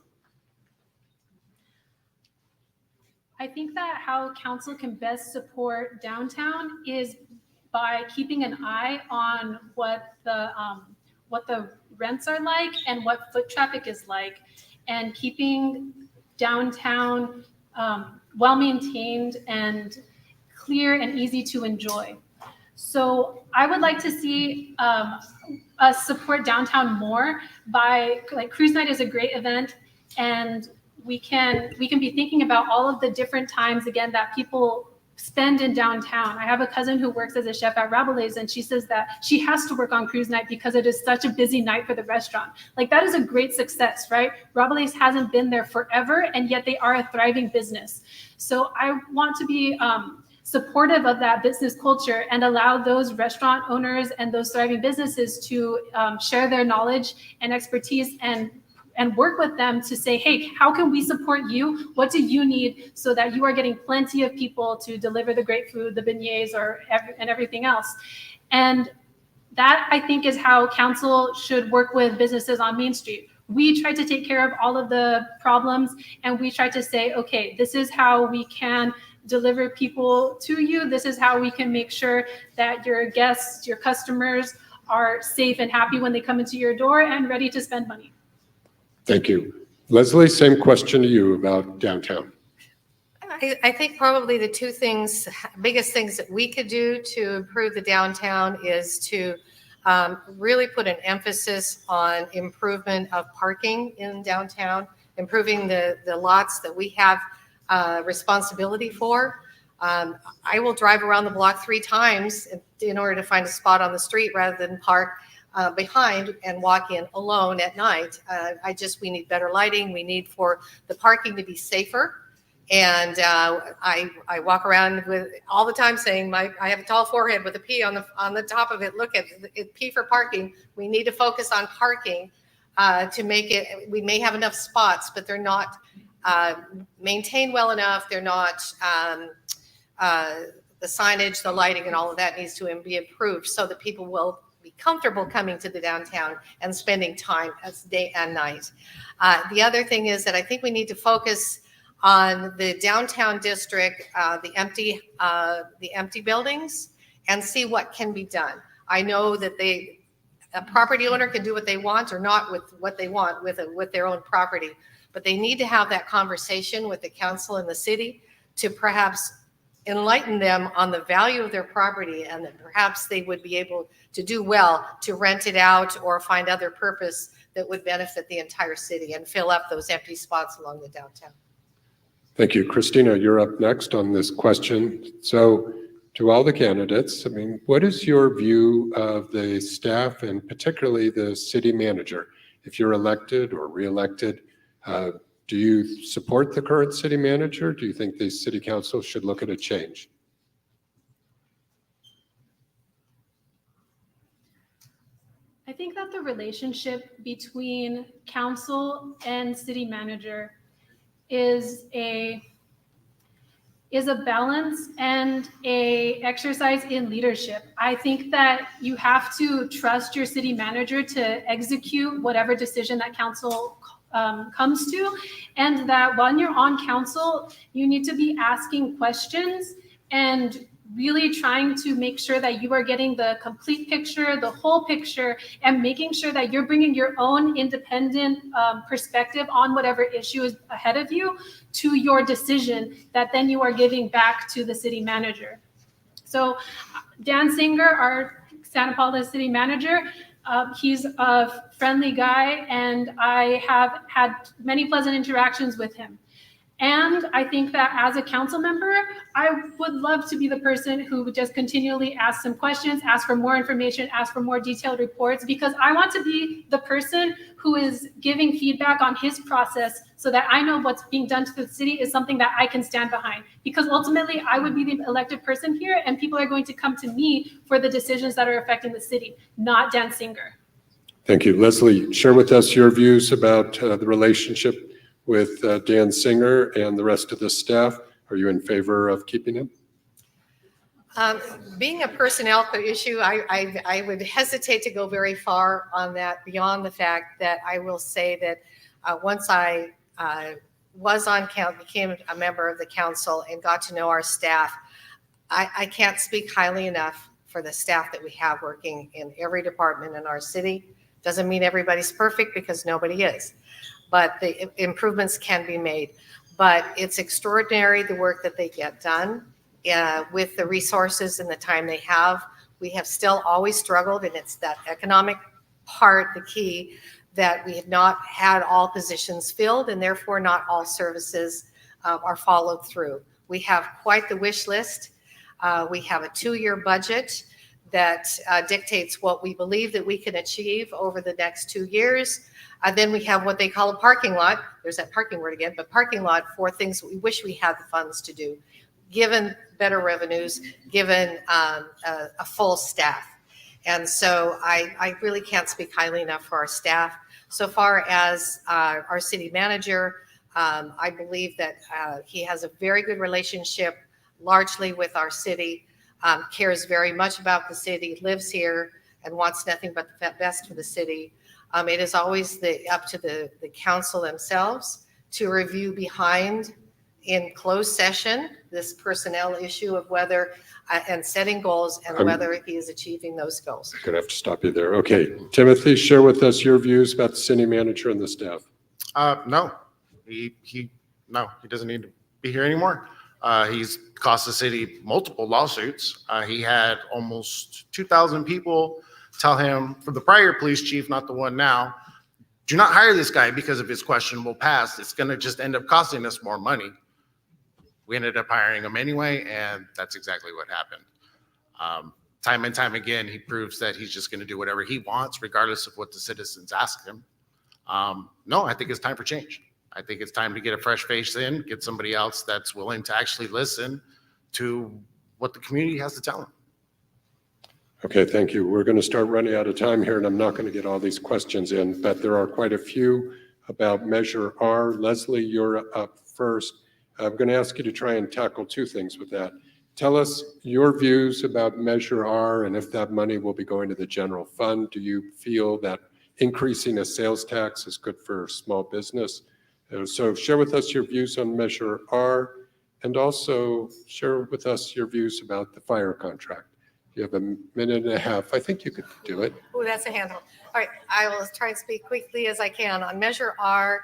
I think that how council can best support downtown is by keeping an eye on what the rents are like and what foot traffic is like, and keeping downtown well-maintained and clear and easy to enjoy. So I would like to see us support downtown more by, like, Cruise Night is a great event, and we can be thinking about all of the different times again that people spend in downtown. I have a cousin who works as a chef at Rabelais, and she says that she has to work on Cruise Night because it is such a busy night for the restaurant. Like, that is a great success, right? Rabelais hasn't been there forever, and yet they are a thriving business. So I want to be supportive of that business culture and allow those restaurant owners and those thriving businesses to share their knowledge and expertise and work with them to say, hey, how can we support you? What do you need so that you are getting plenty of people to deliver the great food, the beignets, and everything else? And that, I think, is how council should work with businesses on Main Street. We try to take care of all of the problems, and we try to say, okay, this is how we can deliver people to you. This is how we can make sure that your guests, your customers, are safe and happy when they come into your door and ready to spend money. Thank you. Leslie, same question to you about downtown. I think probably the two biggest things that we could do to improve the downtown is to really put an emphasis on improvement of parking in downtown, improving the lots that we have responsibility for. I will drive around the block 3 times in order to find a spot on the street rather than park behind and walk in alone at night. We need better lighting. We need for the parking to be safer. And I walk around with all the time saying I have a tall forehead with a P on the top of it. Look at it, P for parking. We need to focus on parking to make it. We may have enough spots, but they're not maintained well enough. They're not the signage, the lighting, and all of that needs to be improved so that people will be comfortable coming to the downtown and spending time as day and night. The other thing is that I think we need to focus on the downtown district, the empty buildings, and see what can be done. I know that a property owner can do what they want or not with what they want with their own property, but they need to have that conversation with the council and the city to perhaps enlighten them on the value of their property, and that perhaps they would be able to do well to rent it out or find other purpose that would benefit the entire city and fill up those empty spots along the downtown. Thank you. Christina, you're up next on this question. So to all the candidates, what is your view of the staff and particularly the city manager? If you're elected or reelected, do you support the current city manager? Do you think the city council should look at a change? I think that the relationship between council and city manager is a balance and a exercise in leadership. I think that you have to trust your city manager to execute whatever decision that council comes to, and that when you're on council, you need to be asking questions and really trying to make sure that you are getting the complete picture, the whole picture, and making sure that you're bringing your own independent perspective on whatever issue is ahead of you to your decision that then you are giving back to the city manager. So Dan Singer, our Santa Paula city manager, he's a friendly guy, and I have had many pleasant interactions with him. And I think that as a council member, I would love to be the person who would just continually ask some questions, ask for more information, ask for more detailed reports, because I want to be the person who is giving feedback on his process so that I know what's being done to the city is something that I can stand behind. Because ultimately, I would be the elected person here, and people are going to come to me for the decisions that are affecting the city, not Dan Singer. Thank you. Leslie, share with us your views about the relationship with Dan Singer and the rest of the staff. Are you in favor of keeping him? Being a personnel issue, I would hesitate to go very far on that, beyond the fact that I will say that once I was on council, became a member of the council and got to know our staff, I can't speak highly enough for the staff that we have working in every department in our city. Doesn't mean everybody's perfect because nobody is, but the improvements can be made. But it's extraordinary the work that they get done with the resources and the time they have. We have still always struggled, and it's that economic part, the key, that we have not had all positions filled, and therefore not all services are followed through. We have quite the wish list. We have a 2-year budget that dictates what we believe that we can achieve over the next 2 years. Then we have what they call a parking lot. There's that parking word again, but parking lot for things that we wish we had the funds to do, given better revenues, given a full staff. And so I really can't speak highly enough for our staff. So far as our city manager, I believe that he has a very good relationship largely with our city, cares very much about the city, lives here, and wants nothing but the best for the city. It is always up to the council themselves to review behind in closed session this personnel issue of whether and setting goals and whether he is achieving those goals. I'm going to have to stop you there. Okay, Timothy, share with us your views about the city manager and the staff. No, he doesn't need to be here anymore. He's cost the city multiple lawsuits. He had almost 2,000 people tell him, from the prior police chief, not the one now, do not hire this guy because of his questionable past. It's going to just end up costing us more money. We ended up hiring him anyway, and that's exactly what happened. Time and time again, he proves that he's just going to do whatever he wants, regardless of what the citizens ask him. No, I think it's time for change. I think it's time to get a fresh face in, get somebody else that's willing to actually listen to what the community has to tell them. Okay, thank you. We're going to start running out of time here, and I'm not going to get all these questions in, but there are quite a few about Measure R. Leslie, you're up first. I'm going to ask you to try and tackle 2 things with that. Tell us your views about Measure R and if that money will be going to the general fund. Do you feel that increasing a sales tax is good for small business? So share with us your views on Measure R, and also share with us your views about the fire contract. You have a minute and a half. I think you could do it. Oh, that's a handle. All right, I will try and speak quickly as I can. On Measure R,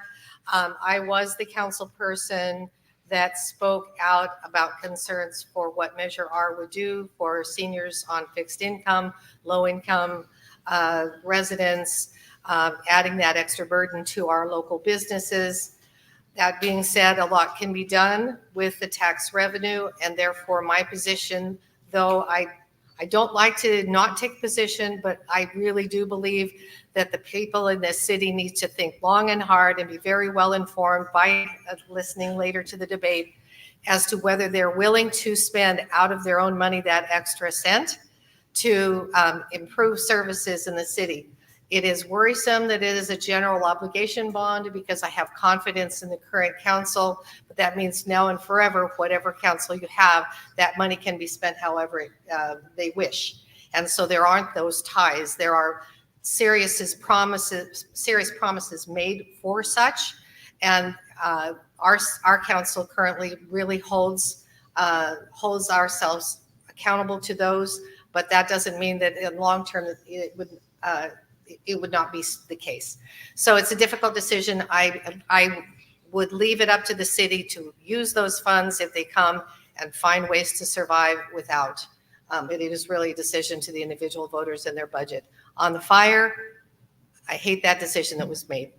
I was the council person that spoke out about concerns for what Measure R would do for seniors on fixed income, low income residents, adding that extra burden to our local businesses. That being said, a lot can be done with the tax revenue, and therefore my position, though I don't like to not take position, but I really do believe that the people in this city need to think long and hard and be very well informed by listening later to the debate as to whether they're willing to spend out of their own money that extra cent to improve services in the city. It is worrisome that it is a general obligation bond because I have confidence in the current council, but that means now and forever, whatever council you have, that money can be spent however they wish. And so there aren't those ties. There are serious promises made for such, and our council currently really holds ourselves accountable to those, but that doesn't mean that in long term it would not be the case. So it's a difficult decision. I would leave it up to the city to use those funds if they come and find ways to survive without. It is really a decision to the individual voters and their budget. On the fire, I hate that decision that was made.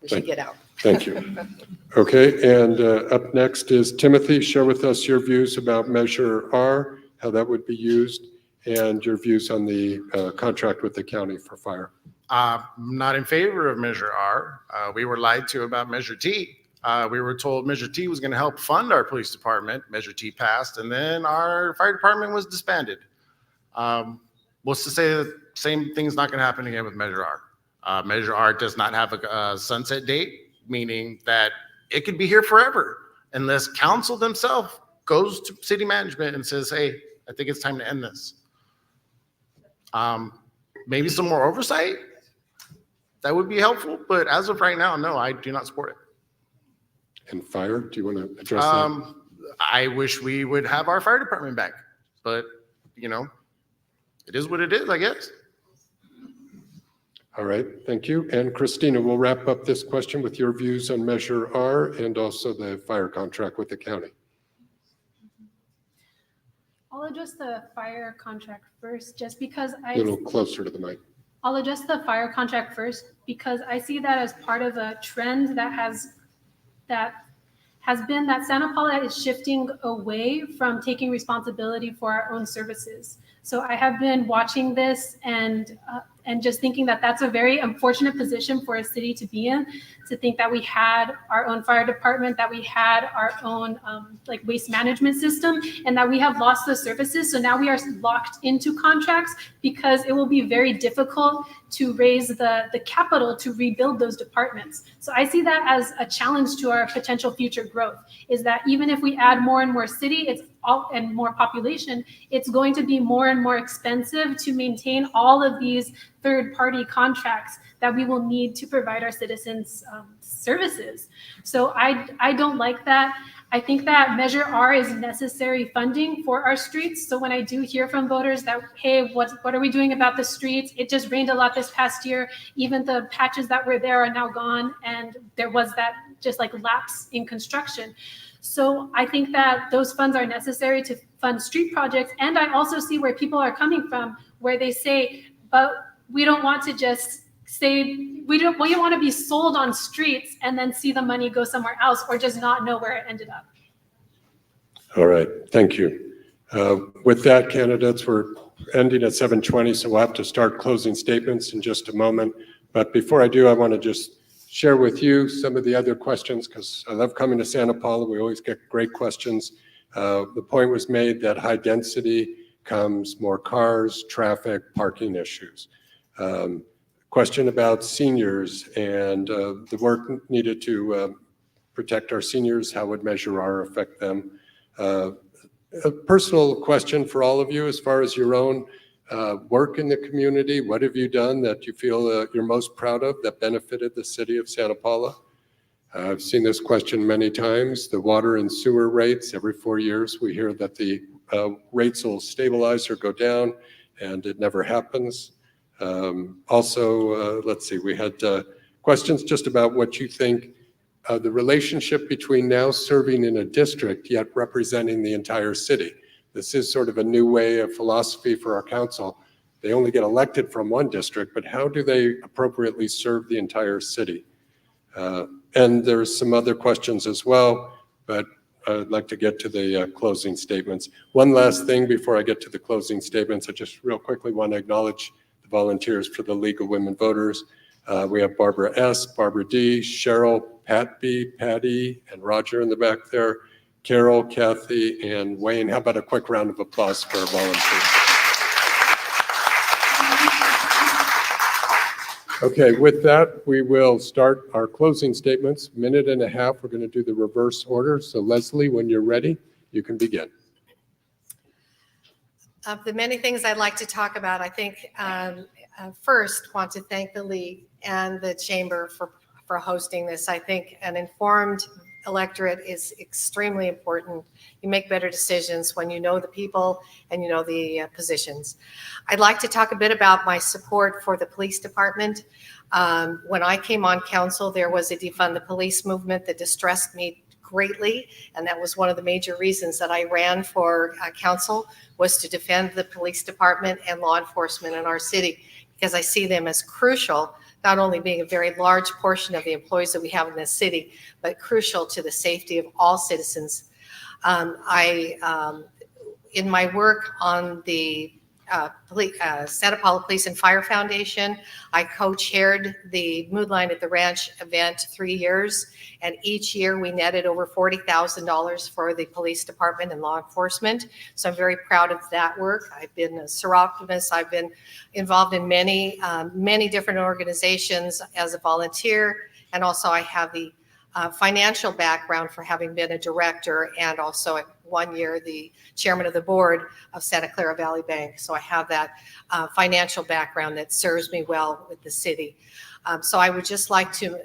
We should get out. Thank you. Okay, and up next is Timothy. Share with us your views about Measure R, how that would be used, and your views on the contract with the county for fire. I'm not in favor of Measure R. We were lied to about Measure T. We were told Measure T was going to help fund our police department. Measure T passed, and then our fire department was disbanded. What's to say that same thing's not going to happen again with Measure R? Measure R does not have a sunset date, meaning that it could be here forever unless council themselves goes to city management and says, hey, I think it's time to end this. Maybe some more oversight, that would be helpful, but as of right now, no, I do not support it. and fire. Do you want to address that? I wish we would have our fire department back, but it is what it is, I guess. All right, thank you. And Christina, we'll wrap up this question with your views on Measure R and also the fire contract with the county. I'll address the fire contract first, just because A little closer to the mic. I'll address the fire contract first because I see that as part of a trend that has been that Santa Paula is shifting away from taking responsibility for our own services. So I have been watching this and just thinking that that's a very unfortunate position for a city to be in, to think that we had our own fire department, that we had our own waste management system, and that we have lost those services. So now we are locked into contracts because it will be very difficult to raise the capital to rebuild those departments. So I see that as a challenge to our potential future growth, is that even if we add more and more city, and more population, it's going to be more and more expensive to maintain all of these third-party contracts that we will need to provide our citizens services. So I don't like that. I think that Measure R is necessary funding for our streets. So when I do hear from voters that, hey, what are we doing about the streets? It just rained a lot this past year. Even the patches that were there are now gone. And there was that just lapse in construction. So I think that those funds are necessary to fund street projects. And I also see where people are coming from, where they say, but we don't want to just say, we want to be sold on streets and then see the money go somewhere else or just not know where it ended up. All right, thank you. With that, candidates, we're ending at 7:20, so we'll have to start closing statements in just a moment. But before I do, I want to just share with you some of the other questions, because I love coming to Santa Paula. We always get great questions. The point was made that high density comes more cars, traffic, parking issues. Question about seniors and the work needed to protect our seniors. How would Measure R affect them? A personal question for all of you as far as your own work in the community. What have you done that you feel you're most proud of that benefited the city of Santa Paula? I've seen this question many times. The water and sewer rates, every 4 years, we hear that the rates will stabilize or go down, and it never happens. Let's see, we had questions just about what you think the relationship between now serving in a district yet representing the entire city. This is sort of a new way of philosophy for our council. They only get elected from one district, but how do they appropriately serve the entire city? And there's some other questions as well, but I'd like to get to the closing statements. One last thing before I get to the closing statements, I just real quickly want to acknowledge the volunteers for the League of Women Voters. We have Barbara S., Barbara D., Cheryl, Pat B., Patty, and Roger in the back there, Carol, Kathy, and Wayne. How about a quick round of applause for our volunteers? Okay, with that, we will start our closing statements. Minute and a half, we're going to do the reverse order. So Leslie, when you're ready, you can begin. Of the many things I'd like to talk about, I think first want to thank the League and the Chamber for hosting this. I think an informed electorate is extremely important. You make better decisions when you know the people and you know the positions. I'd like to talk a bit about my support for the police department. When I came on council, there was a defund the police movement that distressed me greatly, and that was one of the major reasons that I ran for council, was to defend the police department and law enforcement in our city, because I see them as crucial, not only being a very large portion of the employees that we have in this city, but crucial to the safety of all citizens. In my work on the Santa Paula Police and Fire Foundation, I co-chaired the Mood Line at the Ranch event 3 years, and each year we netted over $40,000 for the police department and law enforcement. So I'm very proud of that work. I've been a seroptimist. I've been involved in many different organizations as a volunteer, and also I have the financial background for having been a director and also at 1 year the chairman of the board of Santa Clara Valley Bank. So I have that financial background that serves me well with the city. So I would just like to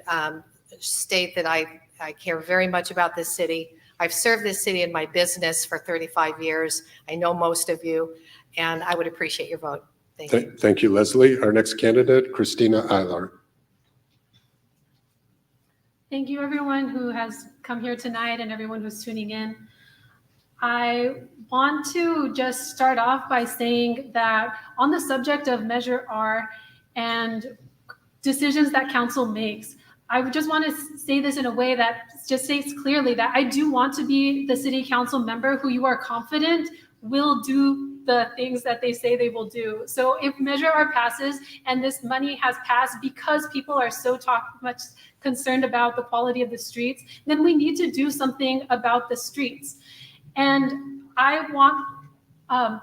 state that I I care very much about this city. I've served this city in my business for 35 years. I know most of you, and I would appreciate your vote. Thank you. Thank you, Leslie. Our next candidate, Christina Eilar. Thank you, everyone who has come here tonight and everyone who's tuning in. I want to just start off by saying that on the subject of Measure R and decisions that council makes, I would just want to say this in a way that just states clearly that I do want to be the city council member who you are confident will do the things that they say they will do. So if Measure R passes and this money has passed because people are so much concerned about the quality of the streets, then we need to do something about the streets. And I want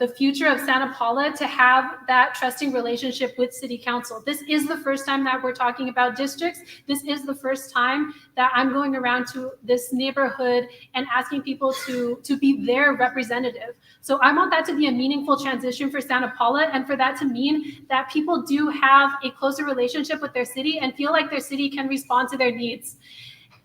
the future of Santa Paula to have that trusting relationship with City Council. This is the first time that we're talking about districts. This is the first time that I'm going around to this neighborhood and asking people to be their representative. So I want that to be a meaningful transition for Santa Paula, and for that to mean that people do have a closer relationship with their city and feel like their city can respond to their needs.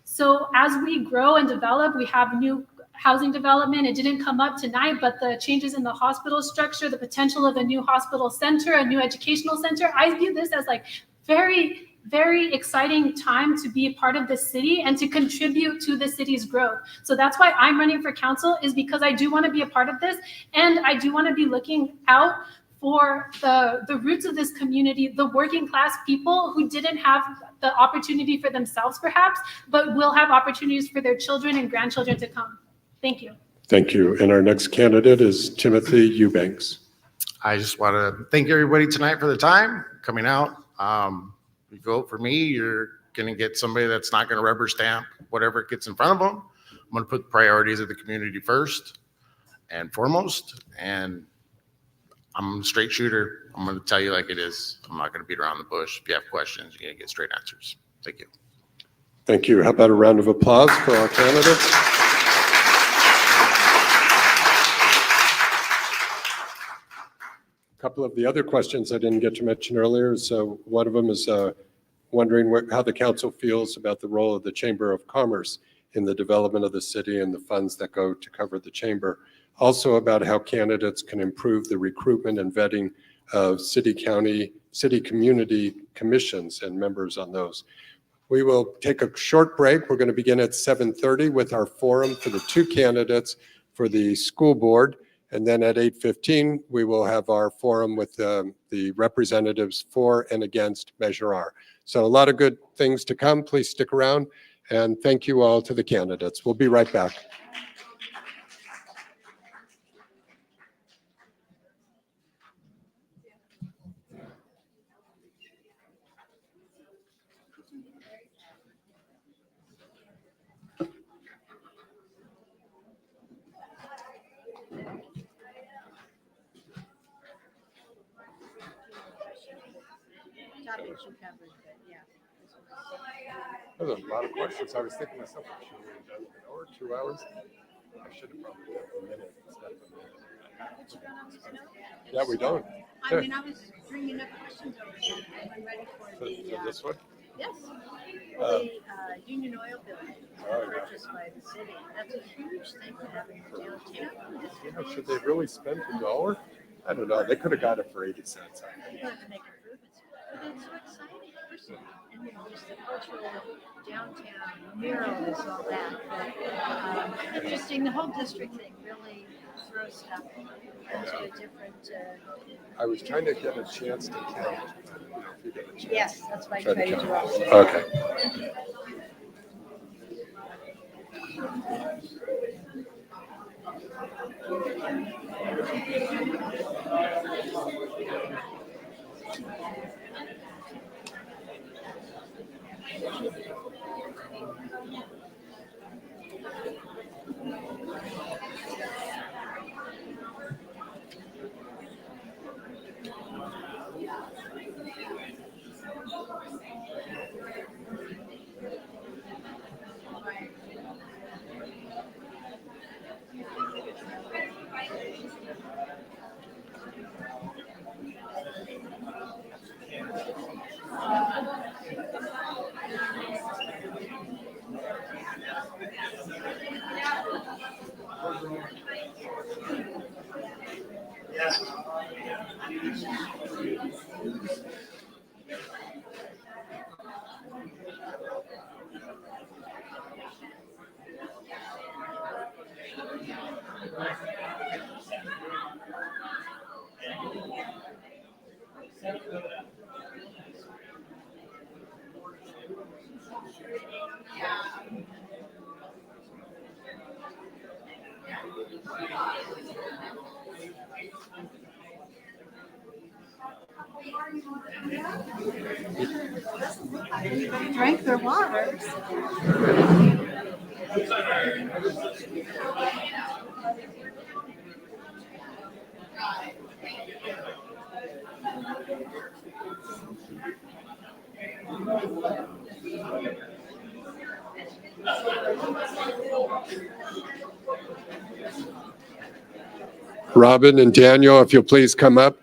So as we grow and develop, we have new housing development. It didn't come up tonight, but the changes in the hospital structure, the potential of a new hospital center, a new educational center, I view this as like very, very exciting time to be a part of the city and to contribute to the city's growth. So that's why I'm running for council, is because I do want to be a part of this, and I do want to be looking out for the roots of this community, the working class people who didn't have the opportunity for themselves perhaps, but will have opportunities for their children and grandchildren to come. Thank you. Thank you. And our next candidate is Timothy Eubanks. I just want to thank everybody tonight for the time coming out. If you vote for me, you're going to get somebody that's not going to rubber stamp whatever gets in front of them. I'm going to put the priorities of the community first and foremost. And I'm a straight shooter. I'm going to tell you like it is. I'm not going to beat around the bush. If you have questions, you're going to get straight answers. Thank you. Thank you. How about a round of applause for our candidates? A couple of the other questions I didn't get to mention earlier. So one of them is wondering how the council feels about the role of the Chamber of Commerce in the development of the city and the funds that go to cover the chamber. Also about how candidates can improve the recruitment and vetting of city community commissions and members on those. We will take a short break. We're going to begin at 7:30 with our forum for the two candidates for the school board. And then at 8:15, we will have our forum with the representatives for and against Measure R. So a lot of good things to come. Please stick around. And thank you all to the candidates. We'll be right back. There's a lot of questions. I was thinking to myself, should we have done an hour, 2 hours? I should have probably done a minute instead of a minute. Yeah, we don't. I mean, I was bringing up questions over here. I'm ready for the. So this one? Yes. For the Union Oil building Oh, yeah. purchased by the city. That's a huge thing to have in downtown. Yeah, should they really spend $1? I don't know. They could have got it for 80 cents. People have to make improvements. But it's so exciting personally. And you know, just the cultural downtown murals, all that. But interesting, the whole district thing really throws stuff into a different. I was trying to get a chance to count. I don't know if you get a chance. Yes, that's why I Try tried to to count. draw. Okay. Drank their water. Robin and Daniel, if you'll please come up.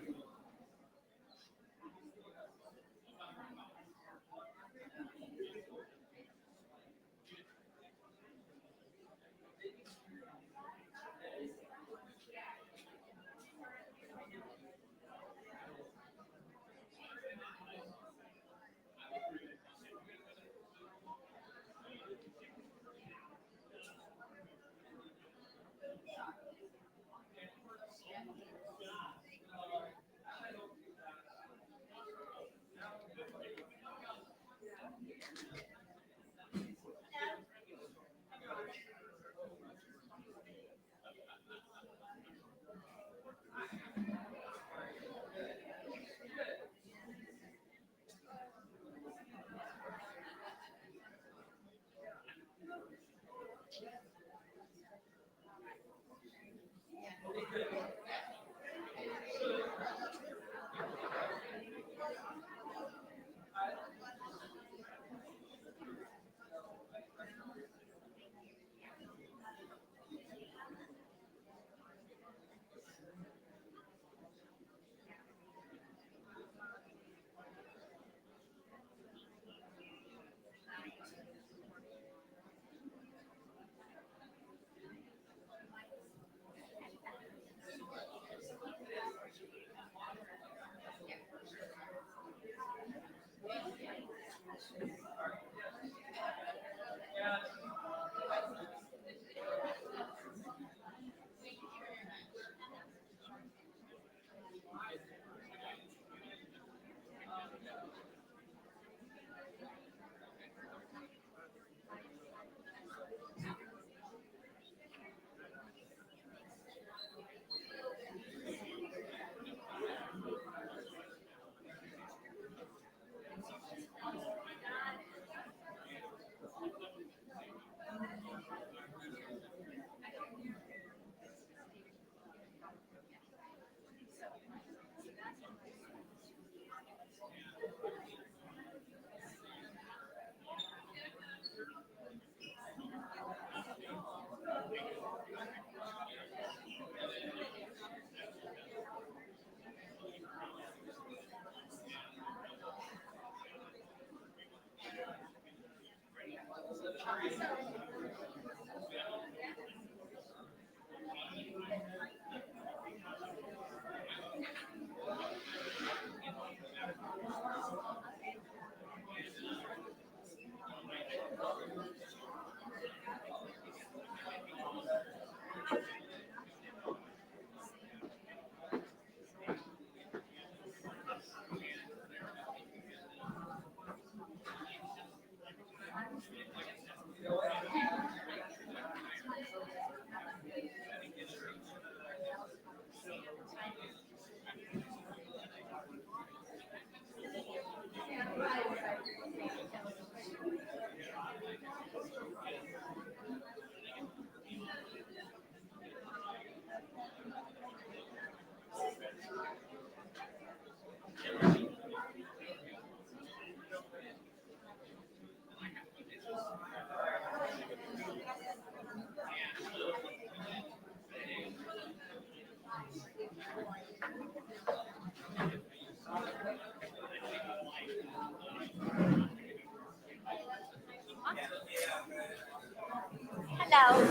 Hello.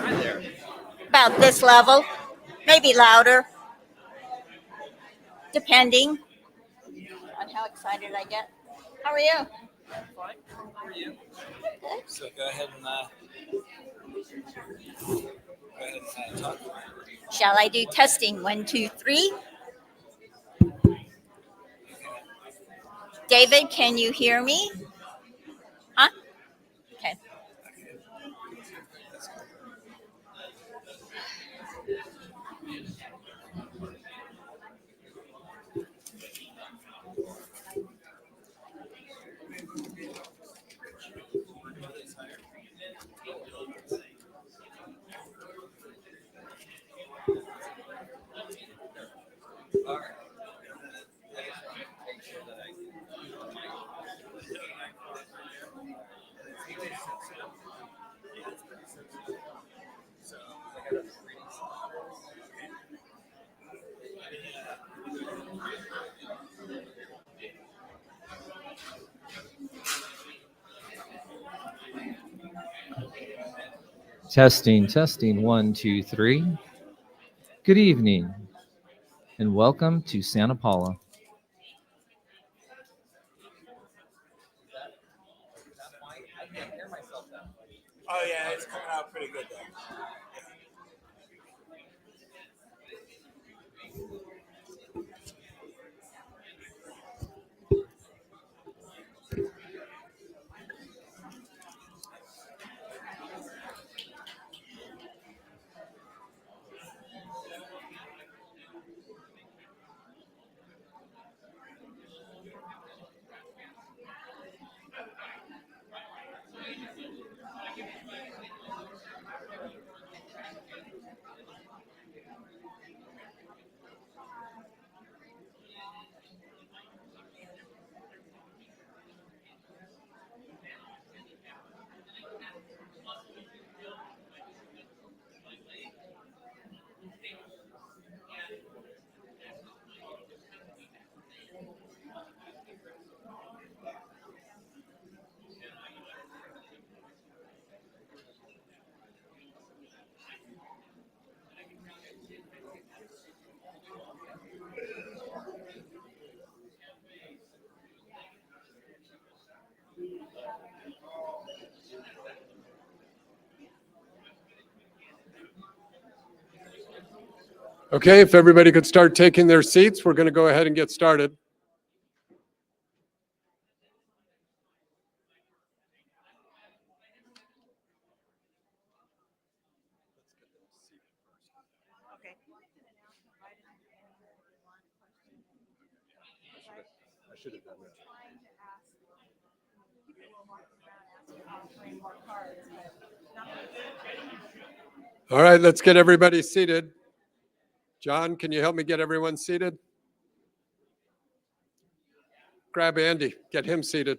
About this level, maybe louder, depending. how excited I get. How are you? Fine. How are you? Good. So go ahead and talk. Shall I do testing? 1, 2, 3. David, can you hear me? Huh? Okay. Testing, testing, 1, 2, 3. Good evening and welcome to Santa Paula. Oh yeah, it's coming out pretty good though. Okay, if everybody could start taking their seats, we're going to go ahead and get started. I should have done that. All right, let's get everybody seated. John, can you help me get everyone seated? Grab Andy, get him seated.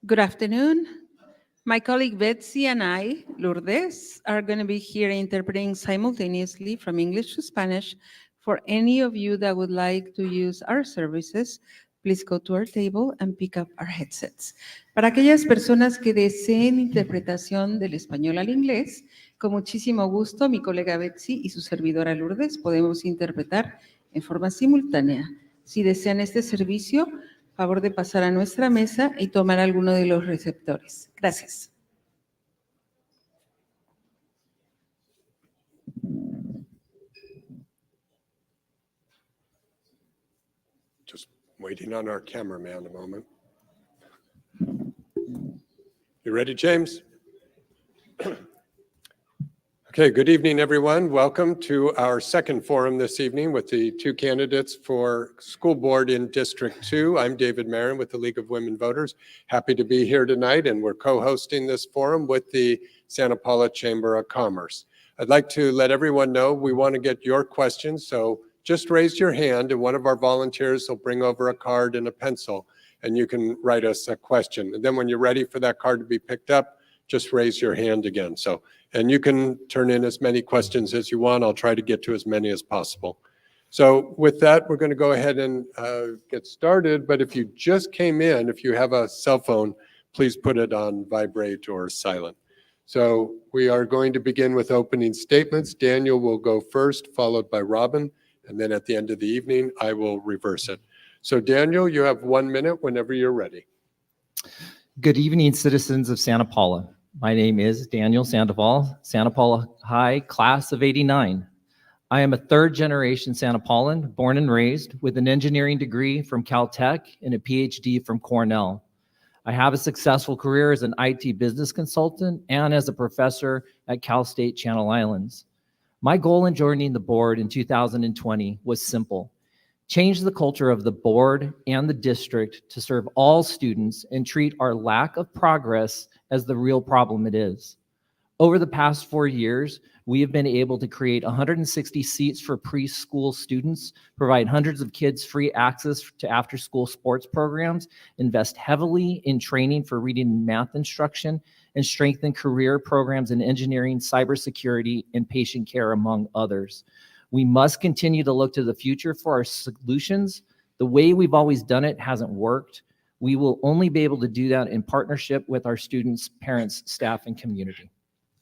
Good afternoon. My colleague Betsy and I, Lourdes, are going to be here interpreting simultaneously from English to Spanish. For any of you that would like to use our services, please go to our table and pick up our headsets. Para aquellas personas que deseen interpretación del español al inglés, con muchísimo gusto, mi colega Betsy y su servidora Lourdes podemos interpretar en forma simultánea. Si desean este servicio, favor de pasar a nuestra mesa y tomar alguno de los receptores. Gracias. Just waiting on our cameraman a moment. You ready, James? Okay, good evening, everyone. Welcome to our second forum this evening with the two candidates for school board in District 2. I'm David Marin with the League of Women Voters. Happy to be here tonight, and we're co-hosting this forum with the Santa Paula Chamber of Commerce. I'd like to let everyone know we want to get your questions, so just raise your hand and one of our volunteers will bring over a card and a pencil, and you can write us a question. And then when you're ready for that card to be picked up, just raise your hand again. So, and you can turn in as many questions as you want. I'll try to get to as many as possible. So with that, we're going to go ahead and get started. But if you just came in, if you have a cell phone, please put it on vibrate or silent. So we are going to begin with opening statements. Daniel will go first, followed by Robin, and then at the end of the evening, I will reverse it. So Daniel, you have 1 minute whenever you're ready. Good evening, citizens of Santa Paula. My name is Daniel Sandoval, Santa Paula High, class of '89. I am a third-generation Santa Paulan, born and raised, with an engineering degree from Caltech and a PhD from Cornell. I have a successful career as an IT business consultant and as a professor at Cal State Channel Islands. My goal in joining the board in 2020 was simple: change the culture of the board and the district to serve all students and treat our lack of progress as the real problem it is. Over the past 4 years, we have been able to create 160 seats for preschool students, provide hundreds of kids free access to after-school sports programs, invest heavily in training for reading and math instruction, and strengthen career programs in engineering, cybersecurity, and patient care, among others. We must continue to look to the future for our solutions. The way we've always done it hasn't worked. We will only be able to do that in partnership with our students, parents, staff, and community.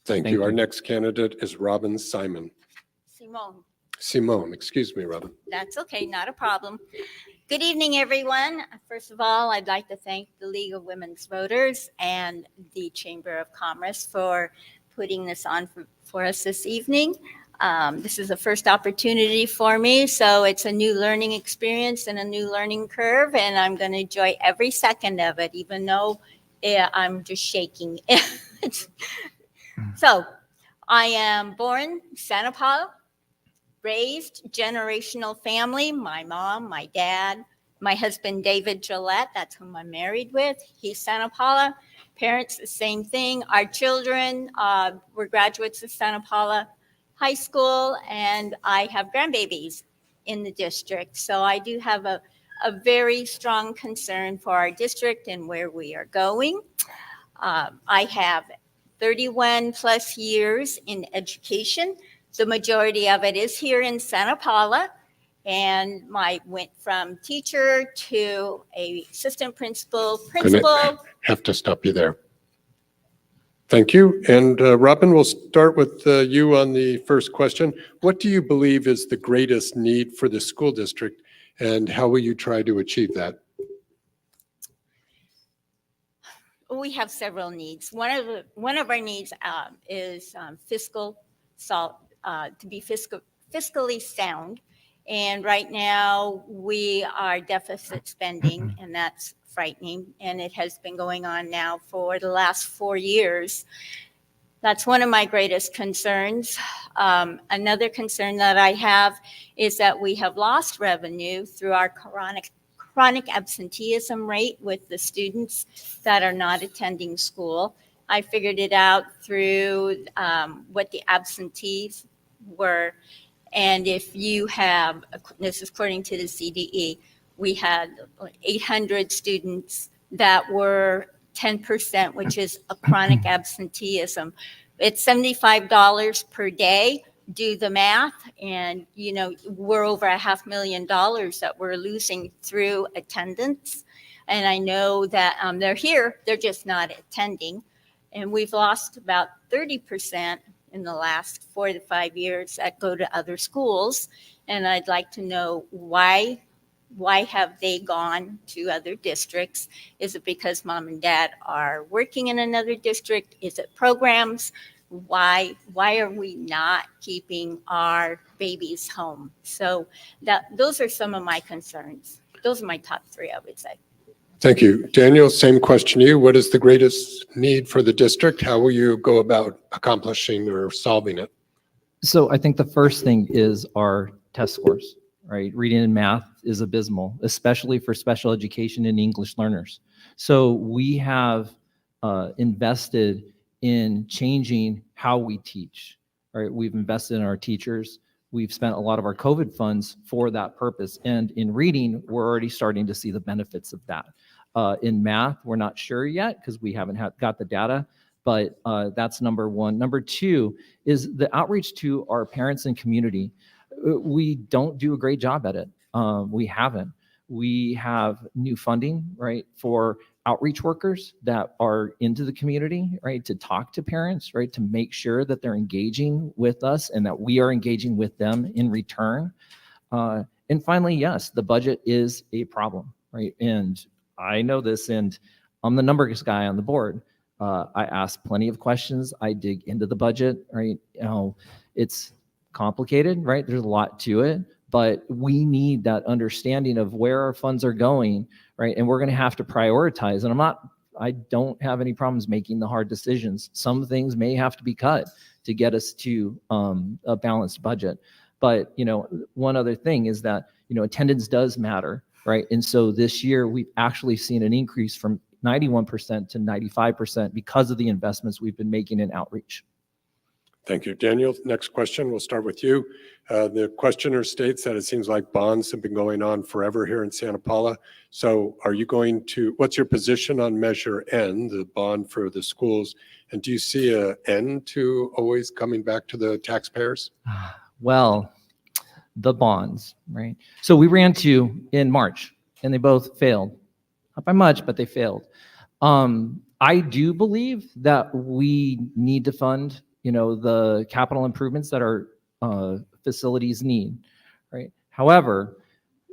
Thank you. Our next candidate is Robin Simon. Simone, excuse me, Robin. That's okay, not a problem. Good evening, everyone. First of all, I'd like to thank the League of Women's Voters and the Chamber of Commerce for putting this on for us this evening. This is the first opportunity for me, so it's a new learning experience and a new learning curve, and I'm going to enjoy every second of it, even though I'm just shaking. So, I am born Santa Paula, raised generational family, my mom, my dad, my husband David Gillette, that's whom I'm married with. He's Santa Paula. Parents, the same thing. Our children were graduates of Santa Paula High School, and I have grandbabies in the district. So I do have a very strong concern for our district and where we are going. I have 31 plus years in education. The majority of it is here in Santa Paula, and I went from teacher to a assistant principal. Have to stop you there. Thank you. And Robin, we'll start with you on the first question. What do you believe is the greatest need for the school district, and how will you try to achieve that? We have several needs. One of our needs is to be fiscally sound. And right now we are deficit spending, and that's frightening. And it has been going on now for the last 4 years. That's one of my greatest concerns. Another concern that I have is that we have lost revenue through our chronic absenteeism rate with the students that are not attending school. I figured it out through what the absentees were. And if you have, this is according to the CDE, we had 800 students that were 10%, which is a chronic absenteeism. It's $75 per day. Do the math, and we're over $500,000 that we're losing through attendance. And I know that they're here, they're just not attending. And we've lost about 30% in the last 4 to 5 years that go to other schools. And I'd like to know why have they gone to other districts? Is it because mom and dad are working in another district? Is it programs? Why are we not keeping our babies home? So those are some of my concerns. Those are my top 3, I would say. Thank you. Daniel, same question to you. What is the greatest need for the district? How will you go about accomplishing or solving it? So I think the first thing is our test scores, right? Reading and math is abysmal, especially for special education and English learners. So we have invested in changing how we teach, right? We've invested in our teachers. We've spent a lot of our COVID funds for that purpose. And in reading, we're already starting to see the benefits of that. In math, we're not sure yet because we haven't got the data, but that's number one. Number two is the outreach to our parents and community. We don't do a great job at it. We haven't. We have new funding, right, for outreach workers that are into the community, right, to talk to parents, right, to make sure that they're engaging with us and that we are engaging with them in return. And finally, yes, the budget is a problem, right? And I know this, and I'm the numbers guy on the board. I ask plenty of questions. I dig into the budget, right? You know, it's complicated, right? There's a lot to it, but we need that understanding of where our funds are going, right? And we're going to have to prioritize. And I don't have any problems making the hard decisions. Some things may have to be cut to get us to a balanced budget. But, you know, one other thing is that, you know, attendance does matter, right? And so this year we've actually seen an increase from 91% to 95% because of the investments we've been making in outreach. Thank you, Daniel. Next question, we'll start with you. The questioner states that it seems like bonds have been going on forever here in Santa Paula. So are you going to, what's your position on Measure N, the bond for the schools? And do you see an end to always coming back to the taxpayers? Well, the bonds, right? So we ran two in March and they both failed. Not by much, but they failed. I do believe that we need to fund, you know, the capital improvements that our facilities need, right? However,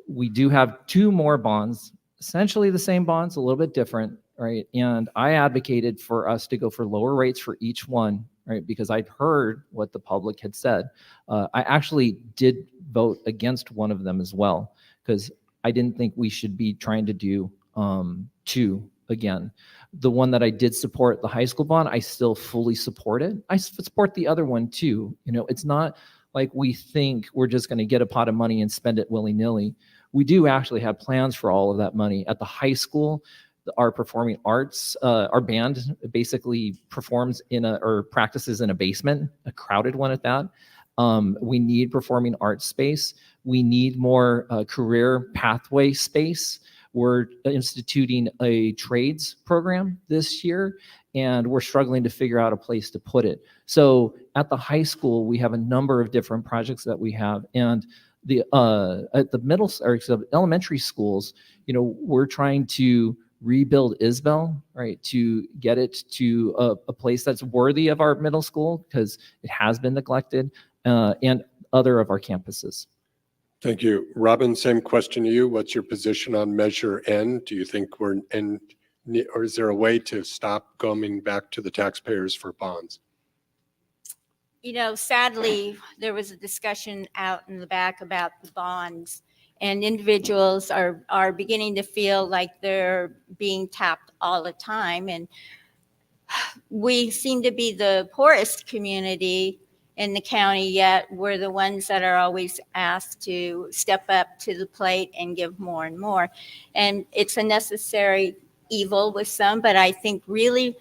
we do have two more bonds, essentially the same bonds, a little bit different, right? And I advocated for us to go for lower rates for each one, right? Because I'd heard what the public had said. I actually did vote against one of them as well, because I didn't think we should be trying to do two again. The one that I did support, the high school bond, I still fully support it. I support the other one too. You know, it's not like we think we're just going to get a pot of money and spend it willy-nilly. We do actually have plans for all of that money. At the high school, our performing arts, our band basically performs or practices in a basement, a crowded one at that. We need performing arts space. We need more career pathway space. We're instituting a trades program this year, and we're struggling to figure out a place to put it. So at the high school, we have a number of different projects that we have. And at the middle or elementary schools, you know, we're trying to rebuild Isbell, right, to get it to a place that's worthy of our middle school because it has been neglected, and other of our campuses. Thank you. Robin, same question to you. What's your position on Measure N? Do you think we're in, or is there a way to stop coming back to the taxpayers for bonds? You know, sadly, there was a discussion out in the back about the bonds, and individuals are beginning to feel like they're being tapped all the time. And we seem to be the poorest community in the county, yet we're the ones that are always asked to step up to the plate and give more and more. And it's a necessary evil with some, but I think really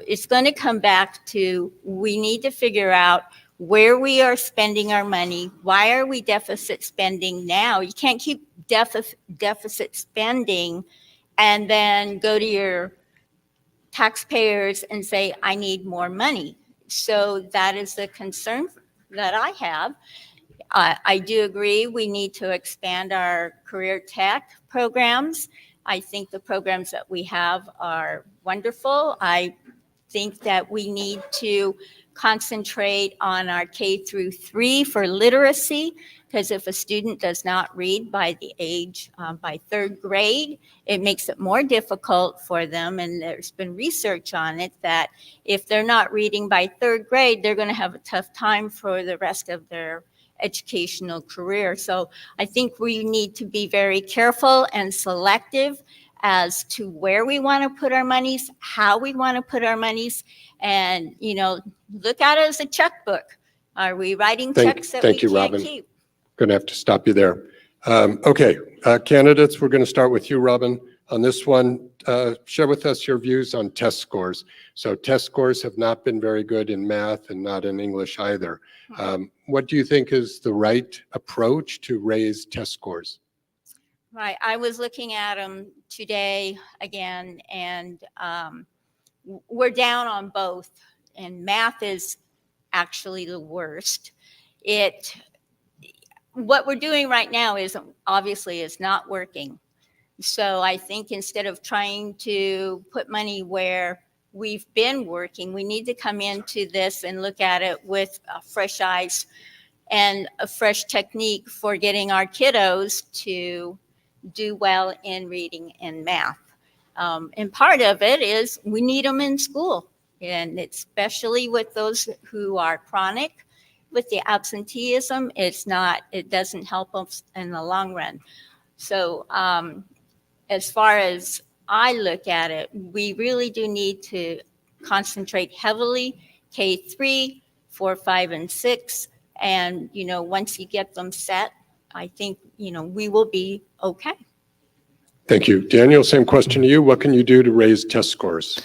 it's going to come back to, we need to figure out where we are spending our money. Why are we deficit spending now? You can't keep deficit spending and then go to your taxpayers and say, I need more money. So that is the concern that I have. I do agree we need to expand our career tech programs. I think the programs that we have are wonderful. I think that we need to concentrate on our K-3 for literacy, because if a student does not read by the age, by third grade, it makes it more difficult for them. And there's been research on it that if they're not reading by third grade, they're going to have a tough time for the rest of their educational career. So I think we need to be very careful and selective as to where we want to put our monies, how we want to put our monies, and, you know, look at it as a checkbook. Are we writing checks that we can't keep? Going to have to stop you there. Okay, candidates, we're going to start with you, Robin. On this one, share with us your views on test scores. So test scores have not been very good in math and not in English either. What do you think is the right approach to raise test scores? Right, I was looking at them today again, and we're down on both, and math is actually the worst. What we're doing right now is obviously is not working. So I think instead of trying to put money where we've been working, we need to come into this and look at it with fresh eyes and a fresh technique for getting our kiddos to do well in reading and math. And part of it is we need them in school, and especially with those who are chronic. With the absenteeism, it doesn't help us in the long run. So as far as I look at it, we really do need to concentrate heavily K-3, 4, 5, and 6. And, once you get them set, I think, we will be okay. Thank you. Daniel, same question to you. What can you do to raise test scores?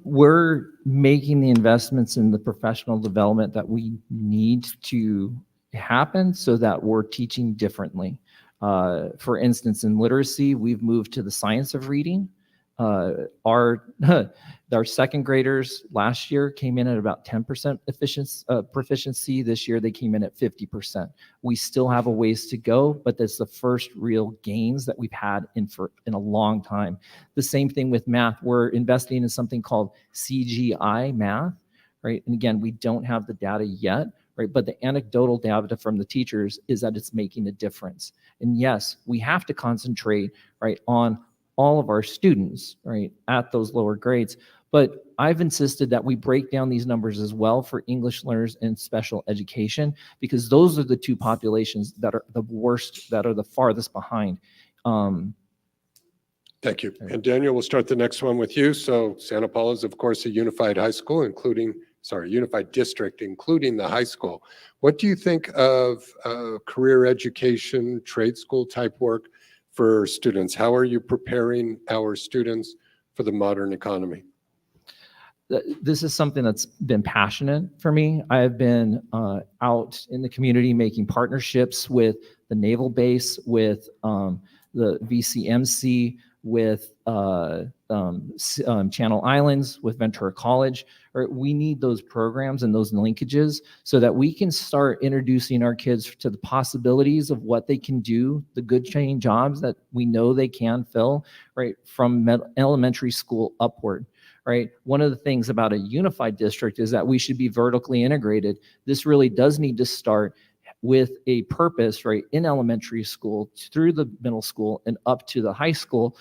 We're making the investments in the professional development that we need to happen so that we're teaching differently. For instance, in literacy, we've moved to the science of reading. Our second graders last year came in at about 10% proficiency. This year, they came in at 50%. We still have a ways to go, but that's the first real gains that we've had in a long time. The same thing with math. We're investing in something called CGI math, right? And again, we don't have the data yet, right? But the anecdotal data from the teachers is that it's making a difference. And yes, we have to concentrate, right, on all of our students, right, at those lower grades. But I've insisted that we break down these numbers as well for English learners and special education, because those are the two populations that are the worst, that are the farthest behind. Thank you. And Daniel, we'll start the next one with you. So Santa Paula is, of course, a unified high school, unified district, including the high school. What do you think of career education, trade school type work for students? How are you preparing our students for the modern economy? This is something that's been passionate for me. I have been out in the community making partnerships with the Naval Base, with the VCMC, with Channel Islands, with Ventura College. We need those programs and those linkages so that we can start introducing our kids to the possibilities of what they can do, the good paying jobs that we know they can fill, right, from elementary school upward. Right. One of the things about a unified district is that we should be vertically integrated. This really does need to start with a purpose, right, in elementary school, through the middle school, and up to the high school,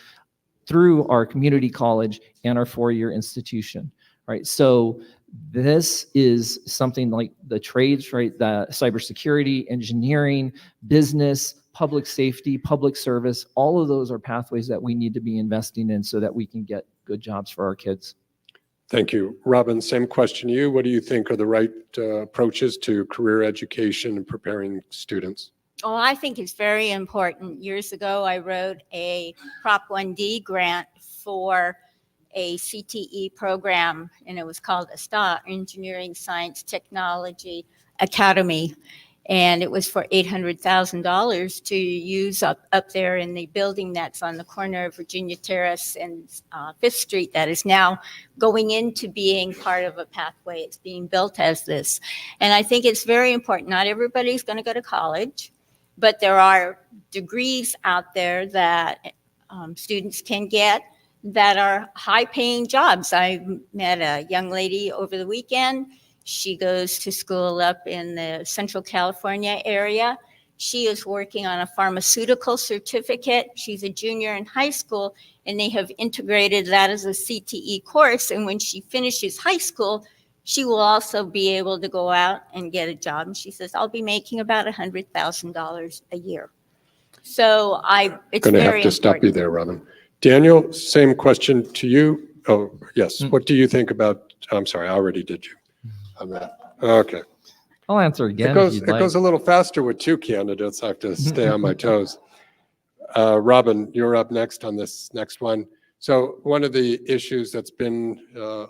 through our community college and our four-year institution. Right. So this is something like the trades, right, the cybersecurity, engineering, business, public safety, public service. All of those are pathways that we need to be investing in so that we can get good jobs for our kids. Thank you. Robin, same question to you. What do you think are the right approaches to career education and preparing students? Oh, I think it's very important. Years ago, I wrote a Prop 1D grant for a CTE program, and it was called ASTA, Engineering Science Technology Academy. And it was for $800,000 to use up there in the building that's on the corner of Virginia Terrace and 5th Street that is now going into being part of a pathway. It's being built as this. And I think it's very important. Not everybody's going to go to college, but there are degrees out there that students can get that are high-paying jobs. I met a young lady over the weekend. She goes to school up in the Central California area. She is working on a pharmaceutical certificate. She's a junior in high school, and they have integrated that as a CTE course. And when she finishes high school, she will also be able to go out and get a job. And she says, I'll be making about $100,000 a year. So it's going to very have to stop you important. there, Robin. Daniel, same question to you. Oh, yes. What do you think about, I'm sorry, I already did you on that. Okay. I'll answer again. It goes a little faster with two candidates. I have to stay on my toes. Robin, you're up next on this next one. So one of the issues that's been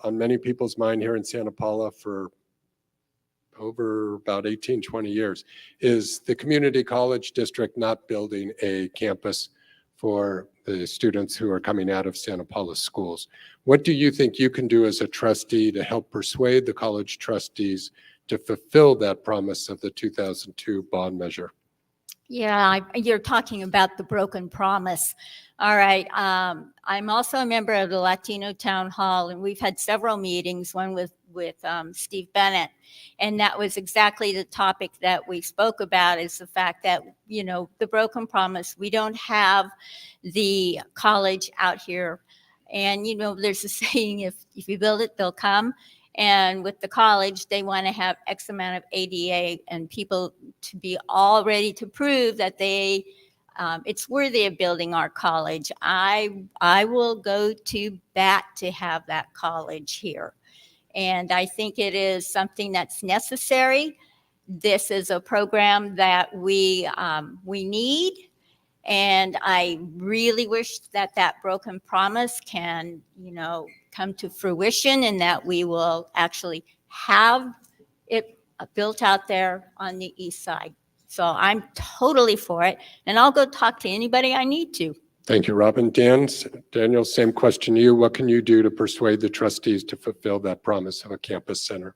on many people's mind here in Santa Paula for over about 18, 20 years is the community college district not building a campus for the students who are coming out of Santa Paula schools. What do you think you can do as a trustee to help persuade the college trustees to fulfill that promise of the 2002 bond measure? Yeah, you're talking about the broken promise. All right. I'm also a member of the Latino Town Hall, and we've had several meetings, one with Steve Bennett. And that was exactly the topic that we spoke about, is the fact that, the broken promise, we don't have the college out here. And, there's a saying, if you build it, they'll come. And with the college, they want to have X amount of ADA and people to be all ready to prove that it's worthy of building our college. I will go to bat to have that college here. And I think it is something that's necessary. This is a program that we need. And I really wish that broken promise can, come to fruition, and that we will actually have it built out there on the east side. So I'm totally for it, and I'll go talk to anybody I need to. Thank you, Robin. Daniel, same question to you. What can you do to persuade the trustees to fulfill that promise of a campus center?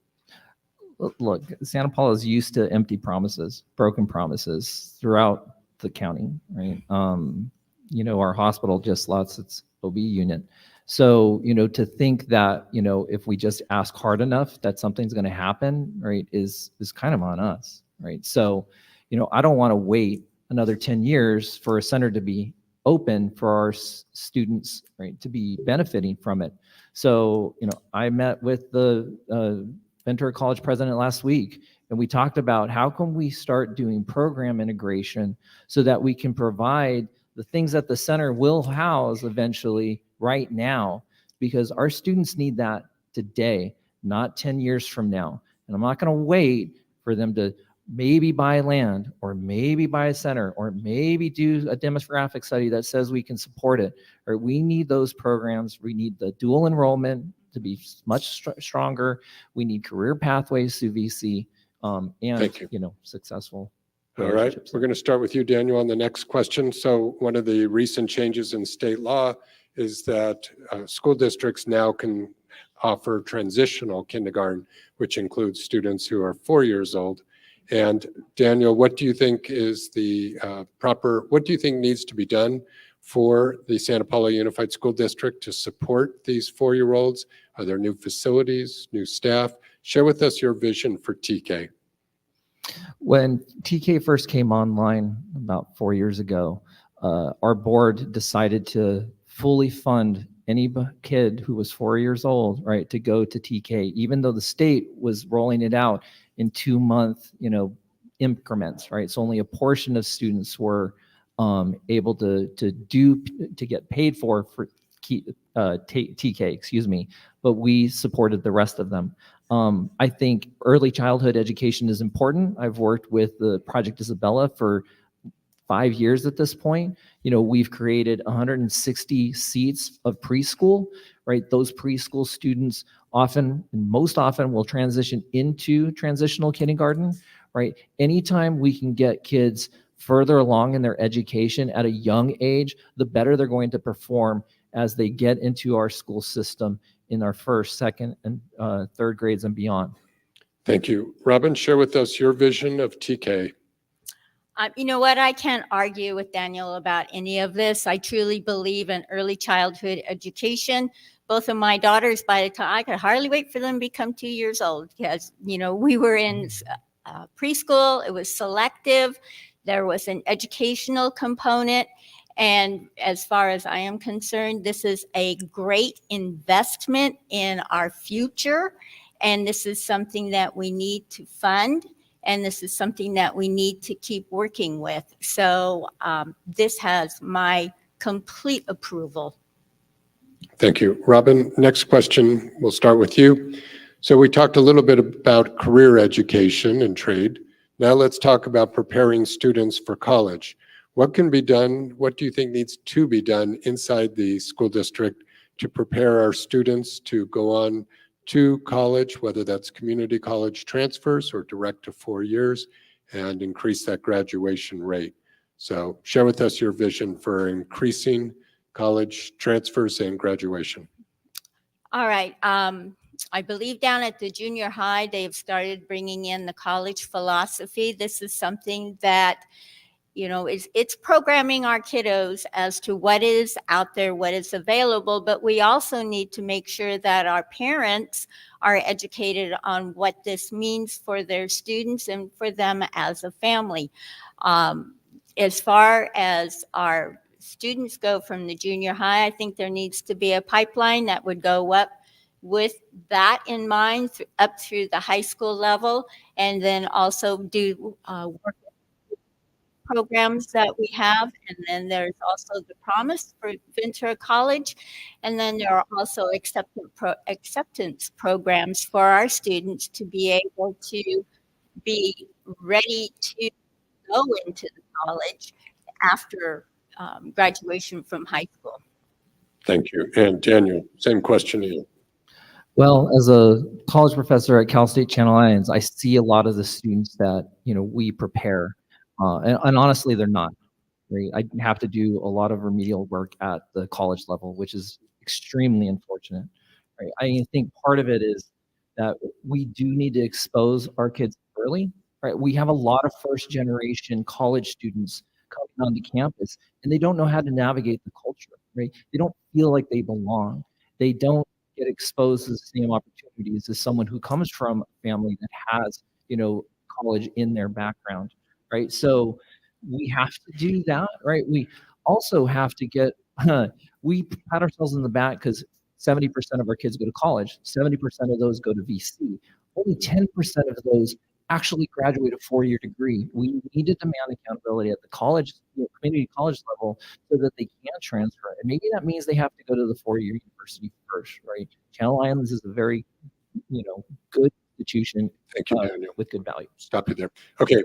Look, Santa Paula is used to empty promises, broken promises throughout the county, right? Our hospital just lost its OB unit. So, to think that, if we just ask hard enough that something's going to happen, right, is kind of on us, right? So, I don't want to wait another 10 years for a center to be open for our students, right, to be benefiting from it. So, I met with the Ventura College president last week, and we talked about how can we start doing program integration so that we can provide the things that the center will house eventually right now, because our students need that today, not 10 years from now. And I'm not going to wait for them to maybe buy land or maybe buy a center or maybe do a demographic study that says we can support it. Or we need those programs. We need the dual enrollment to be much stronger. We need career pathways through VC and successful. All right, we're going to start with you, Daniel, on the next question. So one of the recent changes in state law is that school districts now can offer transitional kindergarten, which includes students who are 4 years old. And Daniel, what do you think is the what do you think needs to be done for the Santa Paula Unified School District to support these 4-year-olds? Are there new facilities, new staff? Share with us your vision for TK. When TK first came online about 4 years ago, our board decided to fully fund any kid who was 4 years old, right, to go to TK, even though the state was rolling it out in 2-month, increments, right? So only a portion of students were able to get paid for TK, excuse me, but we supported the rest of them. I think early childhood education is important. I've worked with the Project Isabella for 5 years at this point. We've created 160 seats of preschool, right? Those preschool students most often will transition into transitional kindergarten, right? Anytime we can get kids further along in their education at a young age, the better they're going to perform as they get into our school system in our first, second, and third grades and beyond. Thank you. Robin, share with us your vision of TK. You know what? I can't argue with Daniel about any of this. I truly believe in early childhood education. Both of my daughters, by the time I could hardly wait for them to become 2 years old, because, we were in preschool. It was selective. There was an educational component. And as far as I am concerned, this is a great investment in our future. And this is something that we need to fund. And this is something that we need to keep working with. So this has my complete approval. Thank you. Robin, next question, we'll start with you. So we talked a little bit about career education and trade. Now let's talk about preparing students for college. What can be done? What do you think needs to be done inside the school district to prepare our students to go on to college, whether that's community college transfers or direct to 4 years, and increase that graduation rate? So share with us your vision for increasing college transfers and graduation. All right. I believe down at the junior high, they've started bringing in the college philosophy. This is something that, you know, it's programming our kiddos as to what is out there, what is available, but we also need to make sure that our parents are educated on what this means for their students and for them as a family. As far as our students go from the junior high, I think there needs to be a pipeline that would go up with that in mind up through the high school level, and then also do work programs that we have. And then there's also the Promise for Ventura College. And then there are also acceptance programs for our students to be able to be ready to go into the college after graduation from high school. Thank you. And Daniel, same question to you. Well, as a college professor at Cal State Channel Islands, I see a lot of the students that, you know, we prepare, and honestly, they're not. Right? I have to do a lot of remedial work at the college level, which is extremely unfortunate. Right? I think part of it is that we do need to expose our kids early. Right? We have a lot of first generation college students coming onto campus, and they don't know how to navigate the culture. Right? They don't feel like they belong. They don't get exposed to the same opportunities as someone who comes from a family that has, you know, college in their background, right? So we have to do that, right? We also have to get, we pat ourselves in the back because 70% of our kids go to college, 70% of those go to VC. Only 10% of those actually graduate a four-year degree. We need to demand accountability at the college, you know, community college level, so that they can transfer. And maybe that means they have to go to the four-year university first, right? Channel Islands is a very, you know, good institution. Thank you, Daniel. With good value. Stop you there. Okay,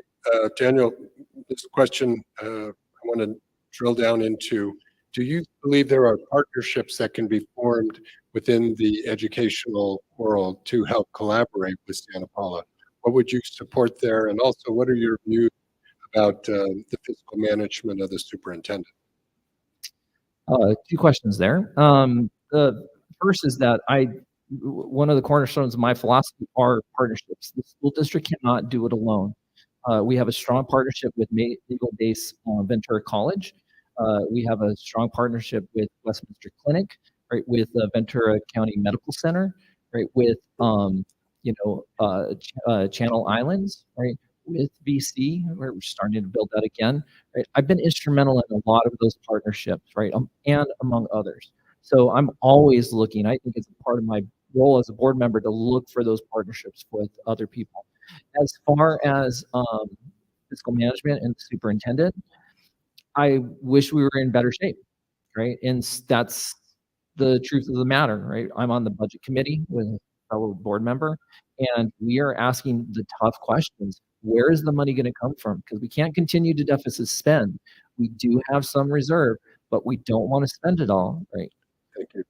Daniel, this question I want to drill down into. Do you believe there are partnerships that can be formed within the educational world to help collaborate with Santa Paula? What would you support there? And also, what are your views about the fiscal management of the superintendent? Two questions there. The first is that one of the cornerstones of my philosophy are partnerships. The school district cannot do it alone. We have a strong partnership with Legal Base Ventura College. We have a strong partnership with Westminster Clinic, right, with Ventura County Medical Center, right, with Channel Islands, right, with VC, where we're starting to build that again. Right? I've been instrumental in a lot of those partnerships, right, and among others. So I'm always looking. I think it's a part of my role as a board member to look for those partnerships with other people. As far as fiscal management and superintendent, I wish we were in better shape, right? And that's the truth of the matter, right? I'm on the budget committee with a fellow board member, and we are asking the tough questions. Where is the money going to come from? Because we can't continue to deficit spend. We do have some reserve, but we don't want to spend it all, right? Thank you.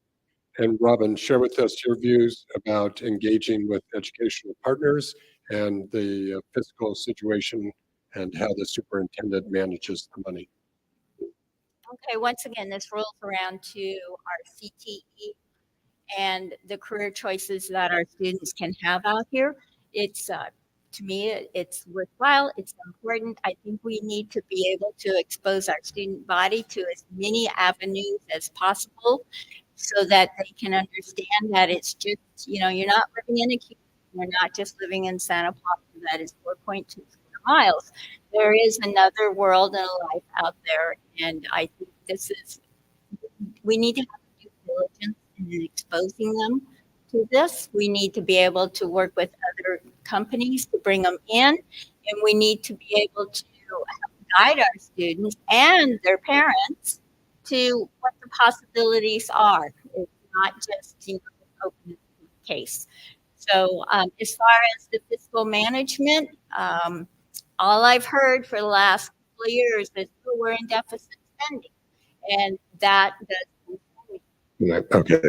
And Robin, share with us your views about engaging with educational partners and the fiscal situation and how the superintendent manages the money. Okay, once again, this rolls around to our CTE and the career choices that our students can have out here. It's, to me, it's worthwhile, it's important. I think we need to be able to expose our student body to as many avenues as possible so that they can understand that it's just, you know, you're not living in a community, you're not just living in Santa Paula that is 4.2 square miles. There is another world and a life out there, and I think we need to have due diligence in exposing them to this. We need to be able to work with other companies to bring them in, and we need to be able to guide our students and their parents to what the possibilities are. It's not just, you know, open case. So as far as the fiscal management, all I've heard for the last couple of years is we're in deficit spending, and that does. Okay.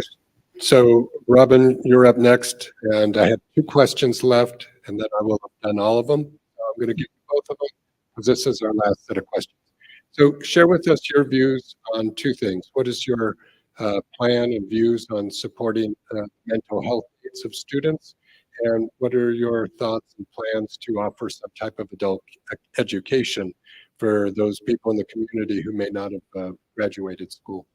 So Robin, you're up next, and I have two questions left, and then I will have done all of them. I'm going to give you both of them because this is our last set of questions. So share with us your views on two things. What is your plan and views on supporting mental health needs of students? And what are your thoughts and plans to offer some type of adult education for those people in the community who may not have graduated school?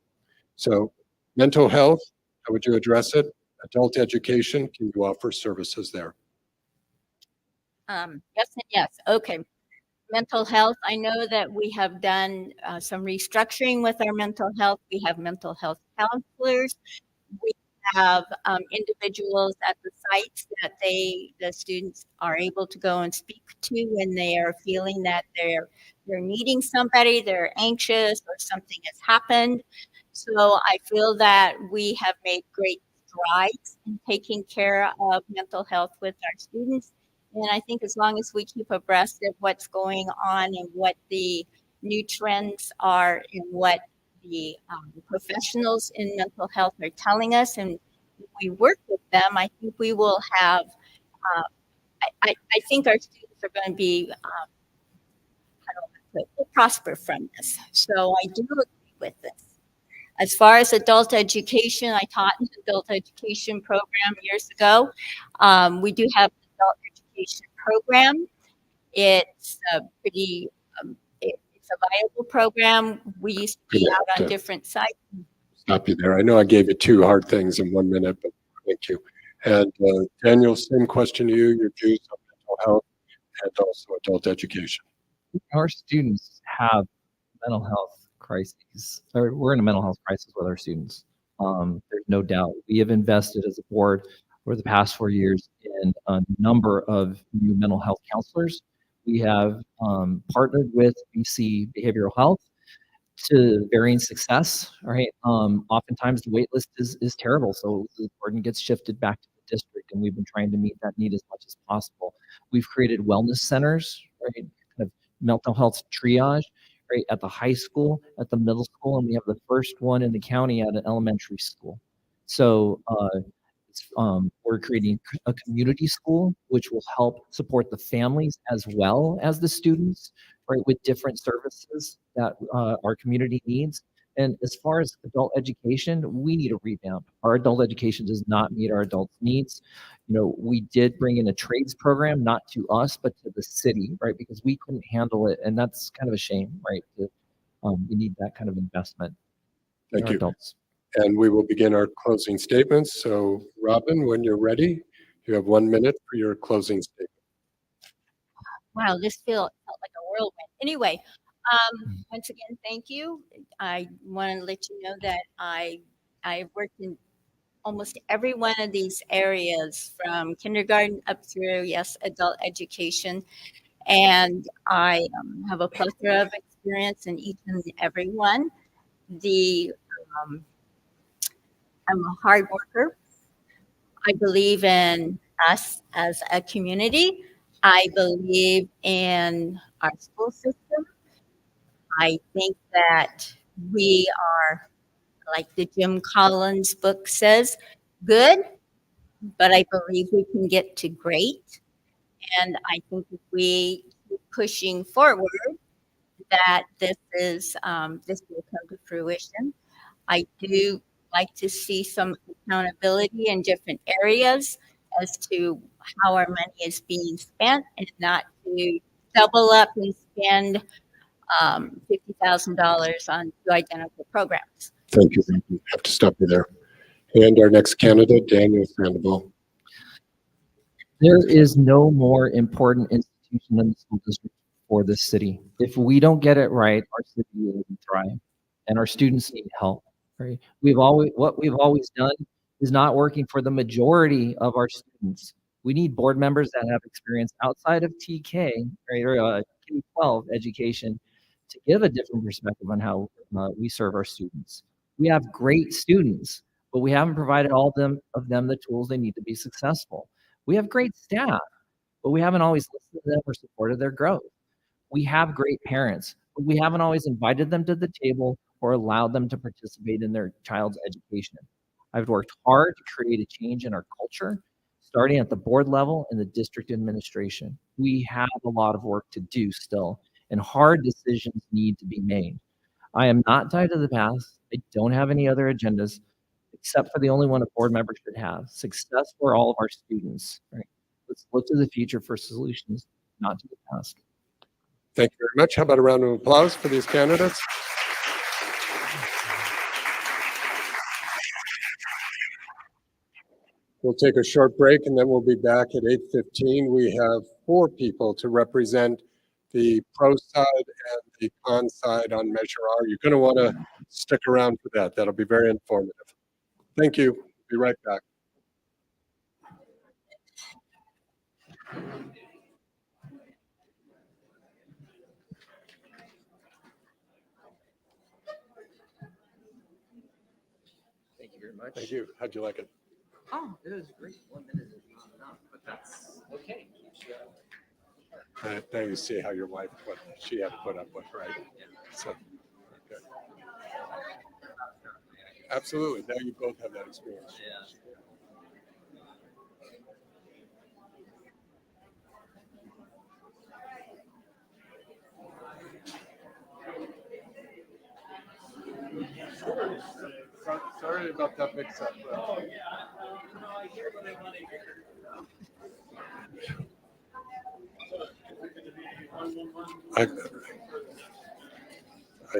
So mental health, how would you address it? Adult education, can you offer services there? Yes and yes. Okay. Mental health. I know that we have done some restructuring with our mental health. We have mental health counselors. We have individuals at the sites that the students are able to go and speak to when they are feeling that they're needing somebody, they're anxious or something has happened. So I feel that we have made great strides in taking care of mental health with our students. And I think as long as we keep abreast of what's going on and what the new trends are and what the professionals in mental health are telling us, and we work with them, I think we will have, I think our students are going to be, will prosper from this. So I do agree with this. As far as adult education, I taught an adult education program years ago. We do have an adult education program. It's a pretty, it's a viable program. We used to be out on different sites. Stop you there. I know I gave you two hard things in 1 minute, but thank you. And Daniel, same question to you, your views on mental health and also adult education. Our students have mental health crises, or we're in a mental health crisis with our students. There's no doubt. We have invested as a board over the past 4 years in a number of new mental health counselors. We have partnered with BC Behavioral Health to varying success. All right. Oftentimes the wait list is terrible, so the burden gets shifted back to the district, and we've been trying to meet that need as much as possible. We've created wellness centers, right? Kind of mental health triage, right, at the high school, at the middle school, and we have the first one in the county at an elementary school. So we're creating a community school, which will help support the families as well as the students, right, with different services that our community needs. And as far as adult education, we need a revamp. Our adult education does not meet our adults' needs. You know, we did bring in a trades program, not to us, but to the city, right, because we couldn't handle it. And that's kind of a shame, right? We need that kind of investment in Thank our you. adults. And we will begin our closing statements. So Robin, when you're ready, you have 1 minute for your closing statement. Wow, this felt like a whirlwind. Anyway, once again, thank you. I want to let you know that I've worked in almost every one of these areas from kindergarten up through, yes, adult education. And I have a plethora of experience in each and every one. Um, I'm a hard worker. I believe in us as a community. I believe in our school system. I think that we are, like the Jim Collins book says, good, but I believe we can get to great. And I think if we keep pushing forward, that this will come to fruition. I do like to see some accountability in different areas as to how our money is being spent, and not to double up and spend $50,000 on two identical programs. Thank you. I have to stop you there. And our next candidate, Daniel Sandoval. There is no more important institution than the school district for this city. If we don't get it right, our city will thrive, and our students need help. Right? What we've always done is not working for the majority of our students. We need board members that have experience outside of TK, right, or K-12 education, to give a different perspective on how we serve our students. We have great students, but we haven't provided all of them the tools they need to be successful. We have great staff, but we haven't always listened to them or supported their growth. We have great parents, but we haven't always invited them to the table or allowed them to participate in their child's education. I've worked hard to create a change in our culture, starting at the board level and the district administration. We have a lot of work to do still, and hard decisions need to be made. I am not tied to the past. I don't have any other agendas except for the only one a board member should have: success for all of our students. Right? Let's look to the future for solutions, not to the past. Thank you very much. How about a round of applause for these candidates? We'll take a short break and then we'll be back at 8:15. We have 4 people to represent the pro side and the con side on Measure R. You're going to want to stick around for that. That'll be very informative. Thank you. Be right back. Thank you very much. Thank you. How'd you like it? Oh, it was great. 1 minute is not enough, but that's okay. Now you see how your wife, what she had to put up with, right? So, okay. Absolutely. Now you both have that experience. Sorry about that mix-up. I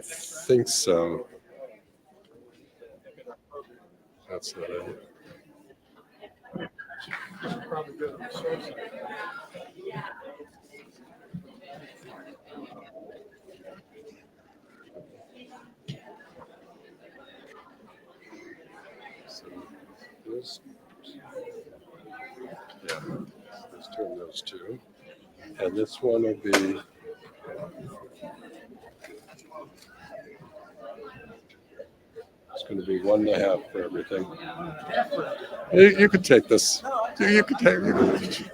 think so. That's not it. So this, yeah, let's turn those two. And this one will be it's going to be 1.5 for everything. You could take this. You could take it.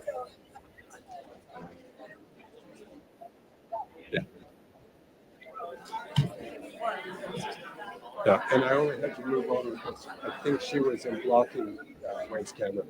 Yeah. Yeah, and I only had to move over because I think she was in blocking Wayne's camera.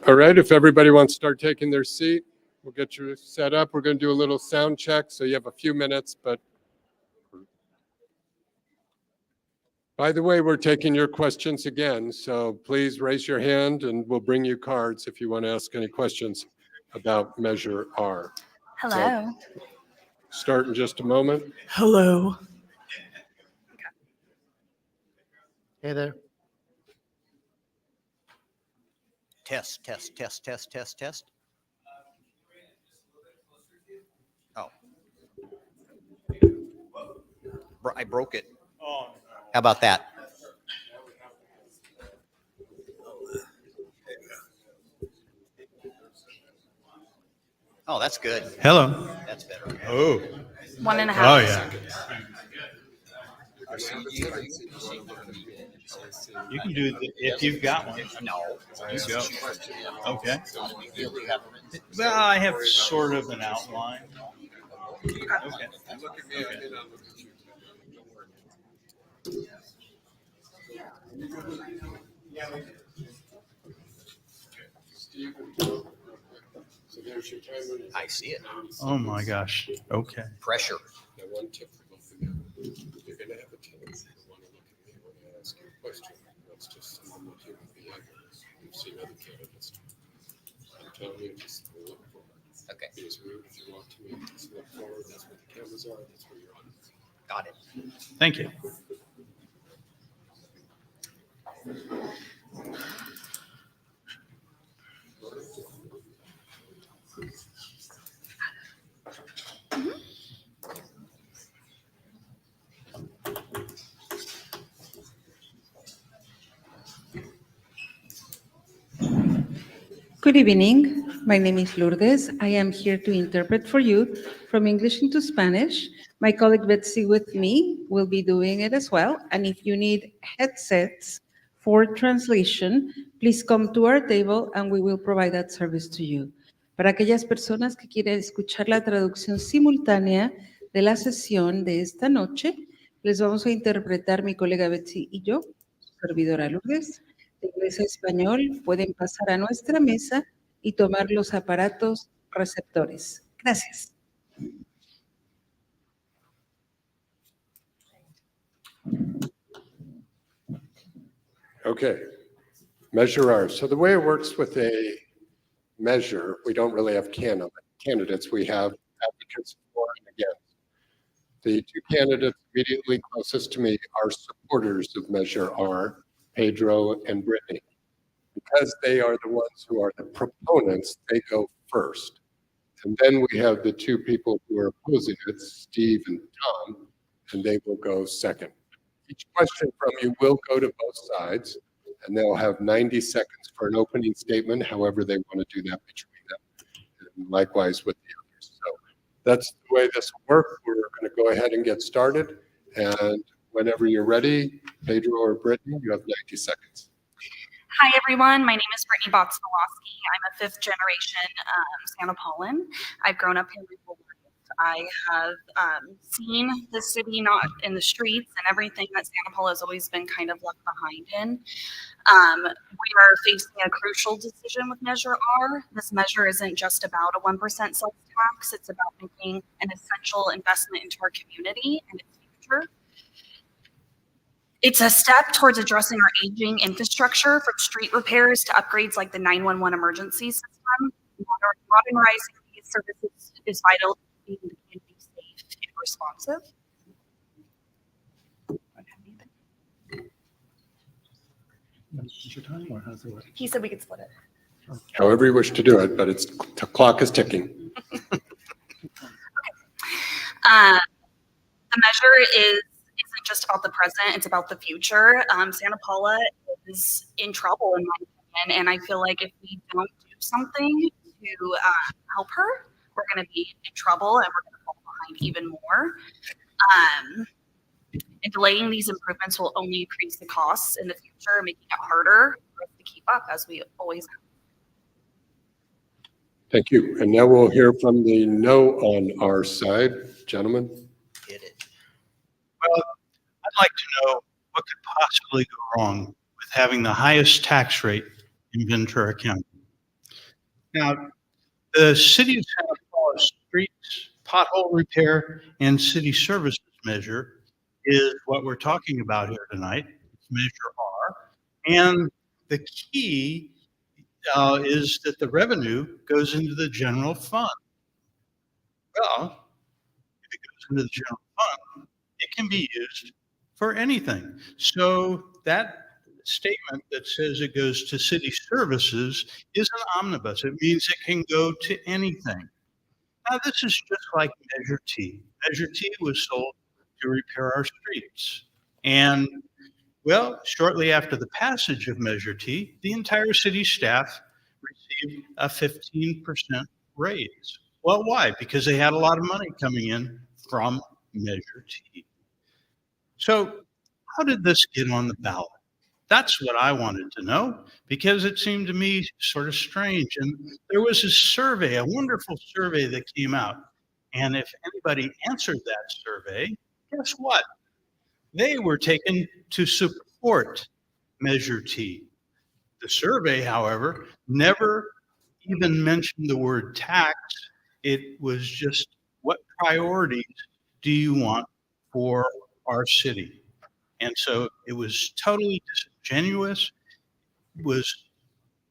All right, if everybody wants to start taking their seat, we'll get you set up. We're going to do a little sound check, so you have a few minutes, but by the way, we're taking your questions again, so please raise your hand and we'll bring you cards if you want to ask any questions about Measure R. Hello. Start in just a moment. Hello. Hey there. Test, test, test, test, test, test. Oh. I broke it. How about that? Oh, that's good. Hello. That's better. Oh. 1.5 Oh, yeah. You can do it if you've got one. No. You go. Okay. Well, I have sort of an outline. Okay. Okay. I see it. Oh my gosh. Okay. Pressure. Now, one tip for both of you. You're going to have a tendency to want to look at me when I ask you a question. That's just someone that you would be evidence. You've seen other candidates. I'm telling you, just look forward. Okay. Be as rude if you want to me. Just look forward. That's where the cameras are. That's where you're on. Got it. Thank you. Good evening. My name is Lourdes. I am here to interpret for you from English into Spanish. My colleague Betsy with me will be doing it as well. And if you need headsets for translation, please come to our table and we will provide that service to you. Para aquellas personas que quieren escuchar la traducción simultánea de la sesión de esta noche, les vamos a interpretar mi colega Betsy y yo, su servidora Lourdes. De inglés a español, pueden pasar a nuestra mesa y tomar los aparatos receptores. Gracias. Okay, Measure R. So the way it works with a measure, we don't really have candidates. We have advocates for and against. The two candidates immediately closest to me are supporters of Measure R, Pedro and Brittany. Because they are the ones who are the proponents, they go first. And then we have the two people who are opposing it, Steve and Tom, and they will go second. Each question from you will go to both sides, and they'll have 90 seconds for an opening statement, however they want to do that between them, and likewise with the others. So that's the way this will work. We're going to go ahead and get started, and whenever you're ready, Pedro or Brittany, you have 90 seconds. Hi, everyone. My name is Brittany Boxmolowski. I'm a fifth generation Santa Paulan. I've grown up in Newport. I have seen the city not in the streets and everything that Santa Paula has always been kind of left behind in. We are facing a crucial decision with Measure R. This measure isn't just about a 1% sales tax, it's about making an essential investment into our community and its future. It's a step towards addressing our aging infrastructure, from street repairs to upgrades like the 911 emergency system. Modernizing these services is vital to keeping the community safe and responsive. Is your time or how's it work? He said we could split it. However you wish to do it, but the clock is ticking. The measure isn't just about the present, it's about the future. Santa Paula is in trouble, in my opinion, and I feel like if we don't do something to help her, we're going to be in trouble and we're going to fall behind even more. And delaying these improvements will only increase the costs in the future, making it harder for us to keep up, as we always have. Thank you. And now we'll hear from the no on our side. Gentlemen. Well, I'd like to know what could possibly go wrong with having the highest tax rate in Ventura County. Now, the city of Santa Paula streets, pothole repair, and city services measure is what we're talking about here tonight. It's Measure R. And the key is that the revenue goes into the general fund. Well, if it goes into the general fund, it can be used for anything. So that statement that says it goes to city services is an omnibus. It means it can go to anything. Now, this is just like Measure T. Measure T was sold to repair our streets. And, well, shortly after the passage of Measure T, the entire city staff received a 15% raise. Well, why? Because they had a lot of money coming in from Measure T. So how did this get on the ballot? That's what I wanted to know, because it seemed to me sort of strange. And there was a survey, a wonderful survey that came out. And if anybody answered that survey, guess what? They were taken to support Measure T. The survey, however, never even mentioned the word tax. It was just, what priorities do you want for our city? And so it was totally disingenuous, was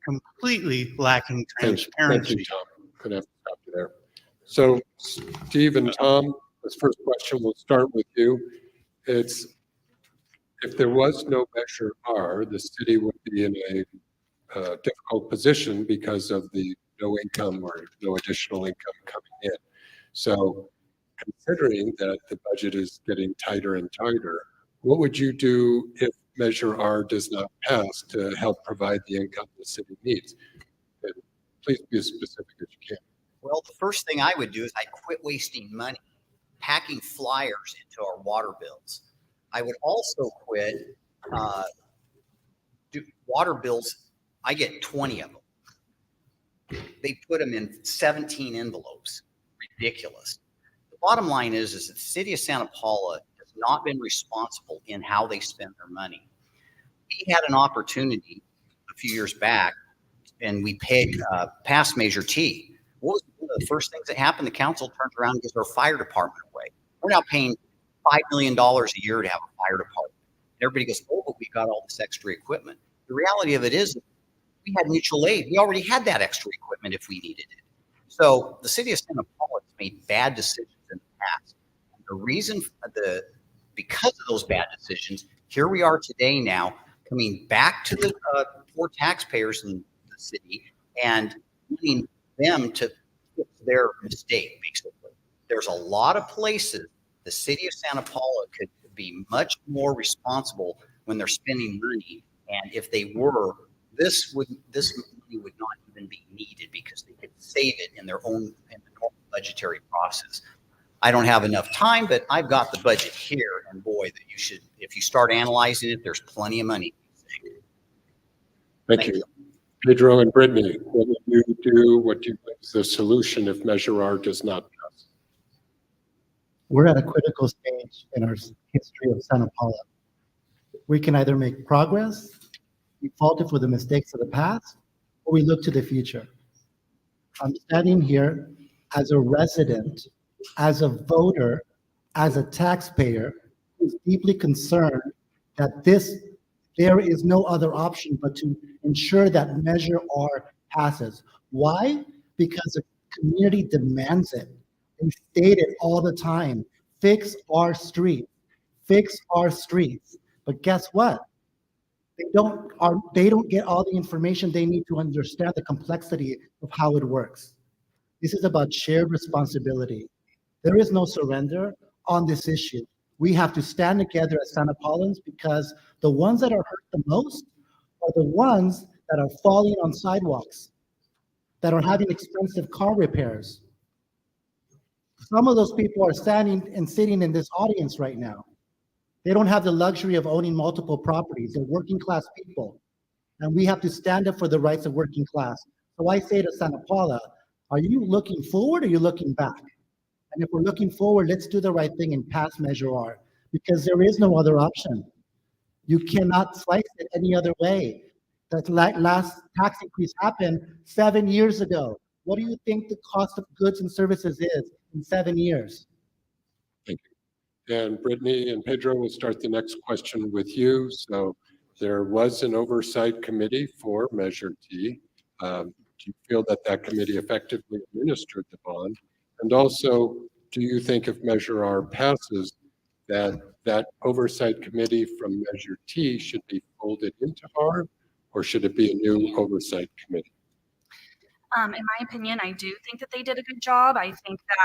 completely lacking transparency. Thank you, Tom. Gonna have to stop you there. So Steve and Tom, this first question, we'll start with you. It's, if there was no Measure R, the city would be in a difficult position because of the no income or no additional income coming in. So considering that the budget is getting tighter and tighter, what would you do if Measure R does not pass to help provide the income the city needs? And please be as specific as you can. Well, the first thing I would do is I'd quit wasting money packing flyers into our water bills. I would also quit water bills. I get 20 of them. They put them in 17 envelopes. Ridiculous. The bottom line is that the city of Santa Paula has not been responsible in how they spend their money. We had an opportunity a few years back, and we paid past Measure T. What was one of the first things that happened? The council turned around and gives our fire department away. We're now paying $5 million a year to have a fire department. And everybody goes, oh, but we got all this extra equipment. The reality of it is we had mutual aid. We already had that extra equipment if we needed it. So the city of Santa Paula has made bad decisions in the past. And the reason, because of those bad decisions, here we are today now coming back to the poor taxpayers in the city and needing them to fix their mistake, basically. There's a lot of places the city of Santa Paula could be much more responsible when they're spending money. And if they were, this money would not even be needed because they could save it in their own in the normal budgetary process. I don't have enough time, but I've got the budget here, and boy, that you should, if you start analyzing it, there's plenty of money. Thank you. Pedro and Brittany, what would you do? What do you think is the solution if Measure R does not pass? we're at a critical stage in our history of Santa Paula. We can either make progress, be faulted for the mistakes of the past, or we look to the future. I'm standing here as a resident, as a voter, as a taxpayer who's deeply concerned that there is no other option but to ensure that Measure R passes. Why? Because the community demands it. They state it all the time. Fix our streets. Fix our streets. But guess what? They don't get all the information they need to understand the complexity of how it works. This is about shared responsibility. There is no surrender on this issue. We have to stand together as Santa Paulans because the ones that are hurt the most are the ones that are falling on sidewalks, that are having expensive car repairs. Some of those people are standing and sitting in this audience right now. They don't have the luxury of owning multiple properties. They're working class people. And we have to stand up for the rights of working class. So I say to Santa Paula, are you looking forward or are you looking back? And if we're looking forward, let's do the right thing and pass Measure R, because there is no other option. You cannot slice it any other way. That last tax increase happened 7 years ago. What do you think the cost of goods and services is in 7 years? Thank you. And Brittany and Pedro will start the next question with you. So there was an oversight committee for Measure T. Do you feel that that committee effectively administered the bond? And also, do you think if Measure R passes, that that oversight committee from Measure T should be folded into R, or should it be a new oversight committee? In my opinion, I do think that they did a good job. I think that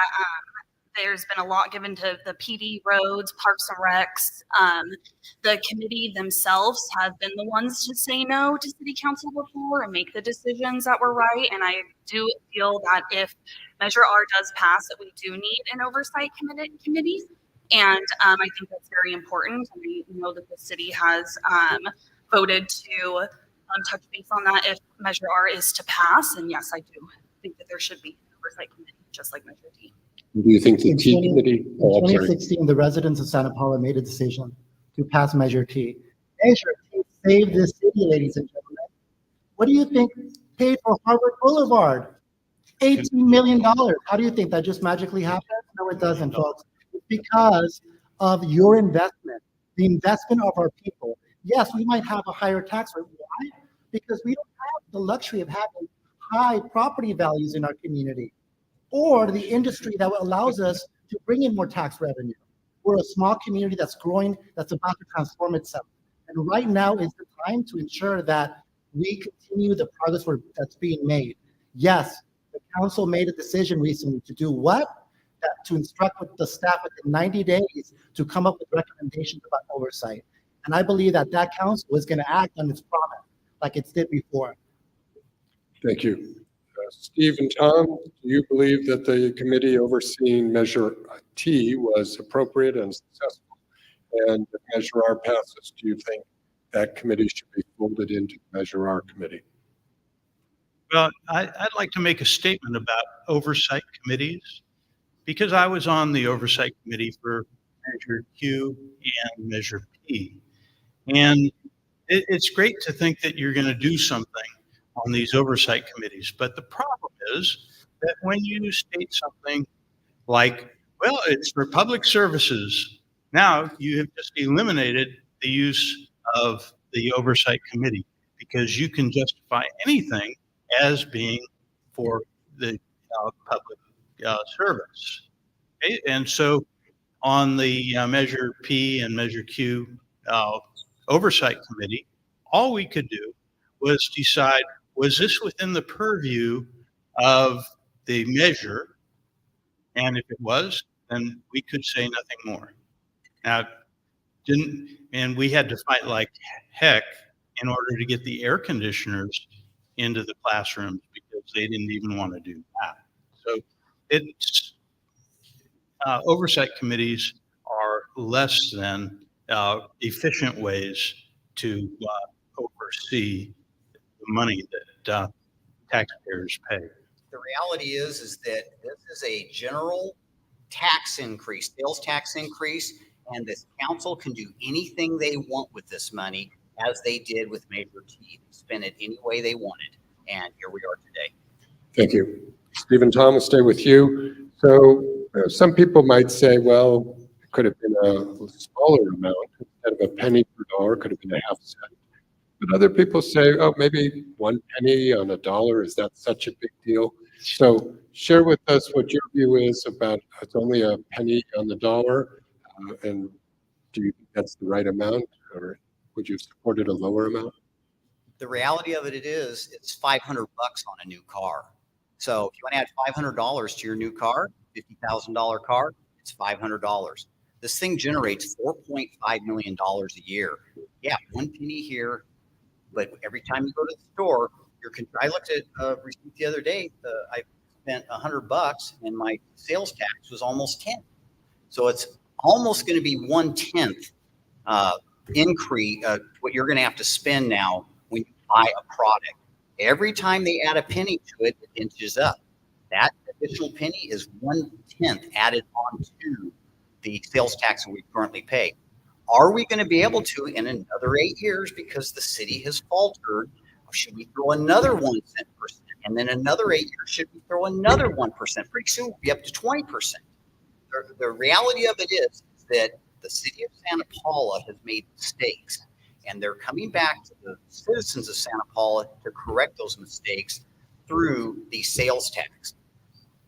there's been a lot given to the PD roads, parks and recs. The committee themselves have been the ones to say no to city council before and make the decisions that were right. And I do feel that if Measure R does pass, that we do need an oversight committee. And I think that's very important. And I know that the city has voted to touch base on that if Measure R is to pass. And yes, I do think that there should be an oversight committee, just like Measure T. Do you think the T committee? In 2016, the residents of Santa Paula made a decision to pass Measure T. Measure T saved this city, ladies and gentlemen. What do you think paid for Harvard Boulevard? $18 million. How do you think that just magically happened? No, it doesn't, folks. It's because of your investment, the investment of our people. Yes, we might have a higher tax rate. Why? Because we don't have the luxury of having high property values in our community, or the industry that allows us to bring in more tax revenue. We're a small community that's growing, that's about to transform itself. And right now is the time to ensure that we continue the progress that's being made. Yes, the council made a decision recently to do what? To instruct with the staff within 90 days to come up with recommendations about oversight. And I believe that that council is going to act on its promise like it did before. Thank you. Steve and Tom, do you believe that the committee overseeing Measure T was appropriate and successful? And if Measure R passes, do you think that committee should be folded into the Measure R committee? Well, I'd like to make a statement about oversight committees, because I was on the oversight committee for Measure Q and Measure P. And it's great to think that you're going to do something on these oversight committees. But the problem is that when you state something like, well, it's for public services, now you have just eliminated the use of the oversight committee, because you can justify anything as being for the public service. Okay? And so on the Measure P and Measure Q oversight committee, all we could do was decide, was this within the purview of the measure? And if it was, then we could say nothing more. Now, and we had to fight like heck in order to get the air conditioners into the classrooms, because they didn't even want to do that. So it's oversight committees are less than efficient ways to oversee the money that taxpayers pay. The reality is that this is a general tax increase, sales tax increase, and this council can do anything they want with this money, as they did with Measure T. Spend it any way they wanted, and here we are today. Thank you. Stephen Tom, will stay with you. So some people might say, well, it could have been a smaller amount. Instead of a penny per dollar, could have been a half cent. But other people say, oh, maybe 1 penny on $1, is that such a big deal? So share with us what your view is about it's only a penny on the dollar, and do you think that's the right amount, or would you have supported a lower amount? The reality of it is, it's $500 on a new car. So if you want to add $500 to your new car, $50,000 car, it's $500. This thing generates $4.5 million a year. Yeah, 1 penny here, but every time you go to the store, I looked at a receipt the other day. I spent $100 and my sales tax was almost 10. So it's almost going to be 1/10 increase. What you're going to have to spend now when you buy a product. Every time they add a penny to it, it inches up. That additional penny is 1/10 added on to the sales tax that we currently pay. Are we going to be able to in another 8 years, because the city has faltered? Or should we throw another 1 cent percent? And then another 8 years, should we throw another 1%? Pretty soon we'll be up to 20%. The reality of it is that the city of Santa Paula has made mistakes, and they're coming back to the citizens of Santa Paula to correct those mistakes through the sales tax.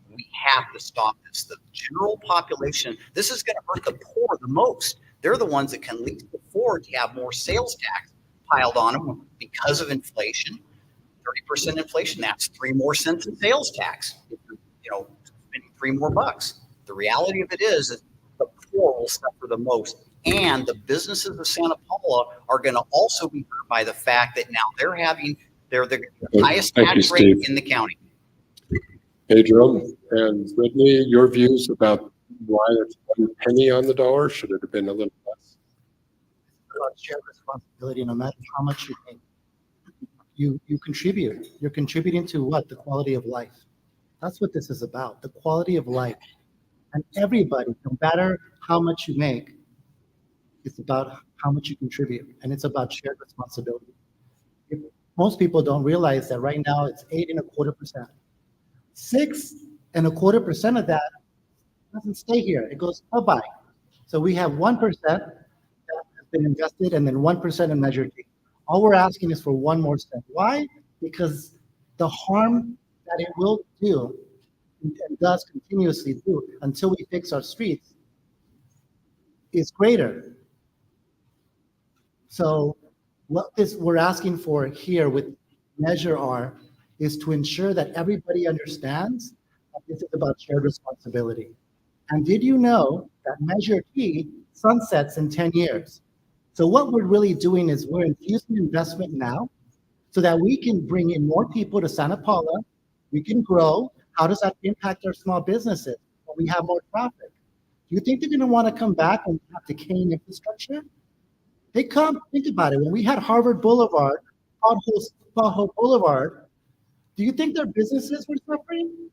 We have to stop this. The general population, this is going to hurt the poor the most. They're the ones that can least afford to have more sales tax piled on them because of inflation. 30% inflation, that's 3 more cents in sales tax. If you're, spending 3 more bucks. The reality of it is that the poor will suffer the most. And the businesses of Santa Paula are going to also be hurt by the fact that now they're the highest tax rate in the county. Pedro and Brittany, your views about why it's 1 penny on the dollar? Should it have been a little less? About shared responsibility. No matter how much you make, you contribute. You're contributing to what? The quality of life. That's what this is about, the quality of life. And everybody, no matter how much you make, it's about how much you contribute, and it's about shared responsibility. Most people don't realize that right now it's 8.25%. 6.25% of that doesn't stay here. It goes bye-bye. So we have 1% that has been invested, and then 1% in Measure T. All we're asking is for 1 more cent. Why? Because the harm that it will do and does continuously do until we fix our streets is greater. So what we're asking for here with Measure R is to ensure that everybody understands that this is about shared responsibility. And did you know that Measure T sunsets in 10 years? So what we're really doing is we're infusing investment now so that we can bring in more people to Santa Paula. We can grow. How does that impact our small businesses when we have more traffic? Do you think they're going to want to come back when we have decaying infrastructure? They come. Think about it. When we had Harvard Boulevard, Pothole Boulevard, do you think their businesses were suffering?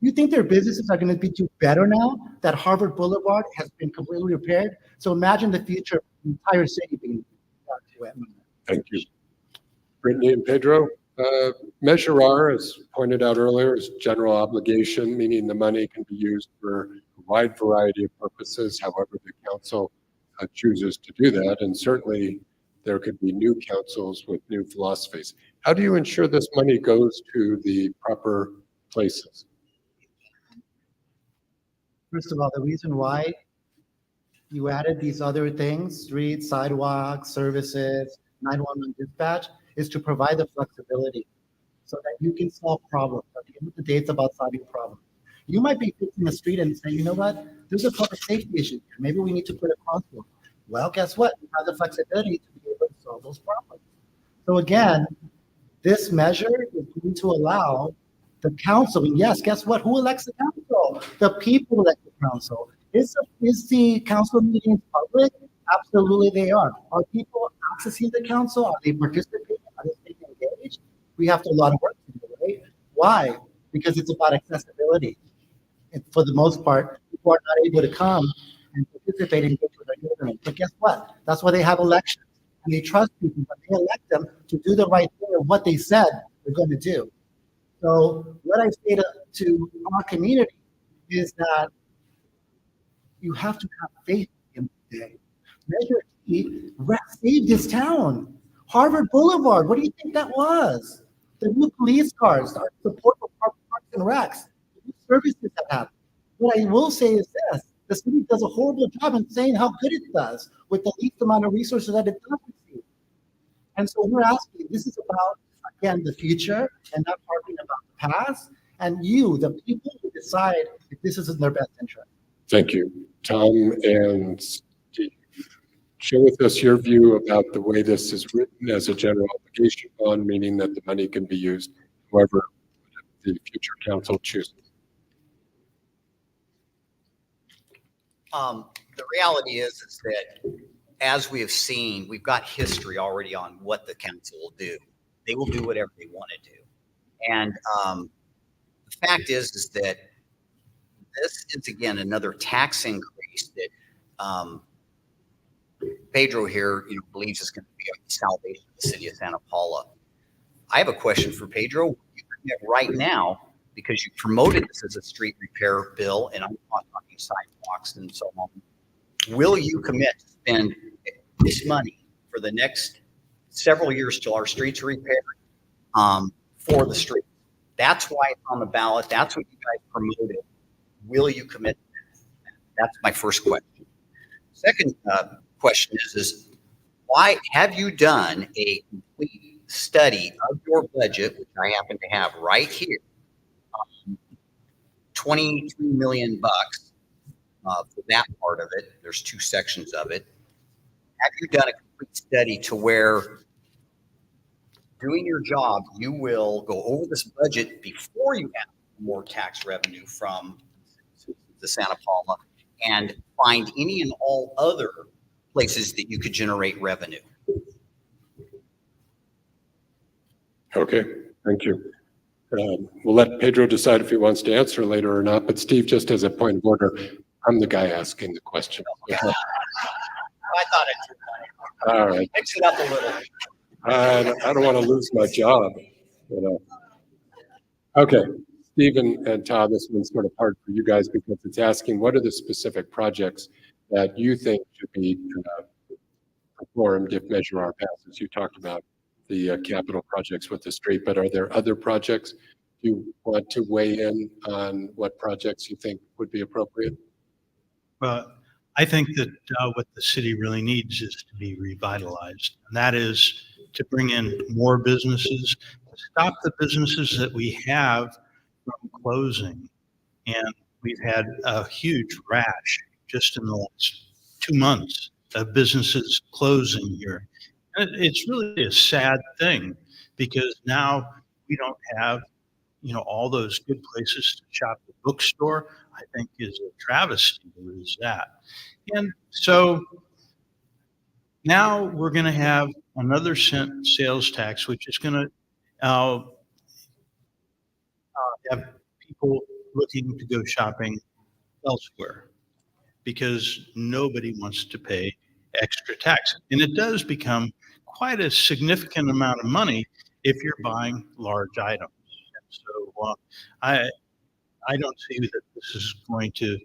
You think their businesses are going to do better now that Harvard Boulevard has been completely repaired? So imagine the future of the entire city being back to it. Thank you. Brittany and Pedro, Measure R, as pointed out earlier, is general obligation, meaning the money can be used for a wide variety of purposes, however the council chooses to do that. And certainly there could be new councils with new philosophies. How do you ensure this money goes to the proper places? First of all, the reason why you added these other things, streets, sidewalks, services, 911 dispatch, is to provide the flexibility so that you can solve problems. At the end of the day, it's about solving problems. You might be fixing the street and say, you know what, there's a public safety issue here. Maybe we need to put a crosswalk. Well, guess what? You have the flexibility to be able to solve those problems. So again, this measure is going to allow the council, and yes, guess what? Who elects the council? The people elect the council. Is the council meetings public? Absolutely they are. Are people accessing the council? Are they participating? Are they staying engaged? We have a lot of work to do, right? Why? Because it's about accessibility. And for the most part, people who are not able to come and participate in their government. But guess what? That's why they have elections. And they trust people, but they elect them to do the right thing and what they said they're going to do. So what I say to our community is that you have to have faith in the day. Measure T saved this town. Harvard Boulevard, what do you think that was? The new police cars, our support for parks and recs, the new services that happen. What I will say is this, the city does a horrible job in saying how good it does with the least amount of resources that it does receive. And so we're asking, this is about, again, the future and not talking about the past. And you, the people who decide if this is in their best interest. Thank you. Tom and Steve, share with us your view about the way this is written as a general obligation bond, meaning that the money can be used however the future council chooses. The reality is that as we have seen, we've got history already on what the council will do. They will do whatever they want to do. And the fact is that this is, again, another tax increase that Pedro here, believes is going to be a salvation of the city of Santa Paula. I have a question for Pedro. You commit right now, because you promoted this as a street repair bill, and I'm not talking sidewalks and so on. Will you commit to spend this money for the next several years till our streets are repaired for the streets? That's why it's on the ballot. That's what you guys promoted. Will you commit to that? That's my first question. Second question is why have you done a complete study of your budget, which I happen to have right here, $22 million for that part of it. There's two sections of it. Have you done a complete study to where doing your job, you will go over this budget before you have more tax revenue from the Santa Paula and find any and all other places that you could generate revenue? Okay, thank you. We'll let Pedro decide if he wants to answer later or not, but Steve, just as a point of order, I'm the guy asking the question. I thought it. All right. Mix it up a little. I don't want to lose my job. Okay, Steve and Todd, this one's sort of hard for you guys because it's asking what are the specific projects that you think should be performed if Measure R passes? You talked about the capital projects with the street, but are there other projects you want to weigh in on what projects you think would be appropriate? Well, I think that what the city really needs is to be revitalized. And that is to bring in more businesses, to stop the businesses that we have from closing. And we've had a huge rash just in the last 2 months of businesses closing here. And it's really a sad thing because now we don't have, all those good places to shop. The bookstore, I think, is a travesty to lose that. And so now we're going to have another sales tax, which is going to have people looking to go shopping elsewhere because nobody wants to pay extra tax. And it does become quite a significant amount of money if you're buying large items. And so I don't see that this is going to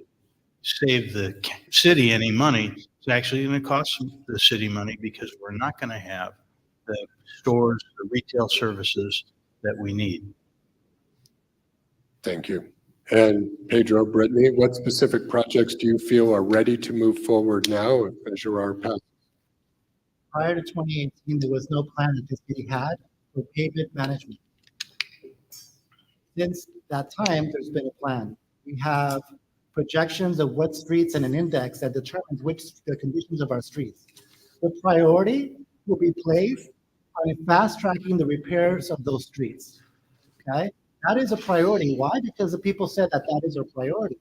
save the city any money. It's actually going to cost the city money because we're not going to have the stores, the retail services that we need. Thank you. And Pedro, Brittany, what specific projects do you feel are ready to move forward now if Measure R passes? Prior to 2018, there was no plan that the city had for pavement management. Since that time, there's been a plan. We have projections of what streets and an index that determines the conditions of our streets. The priority will be placed on fast tracking the repairs of those streets. Okay, that is a priority. Why? Because the people said that is our priority,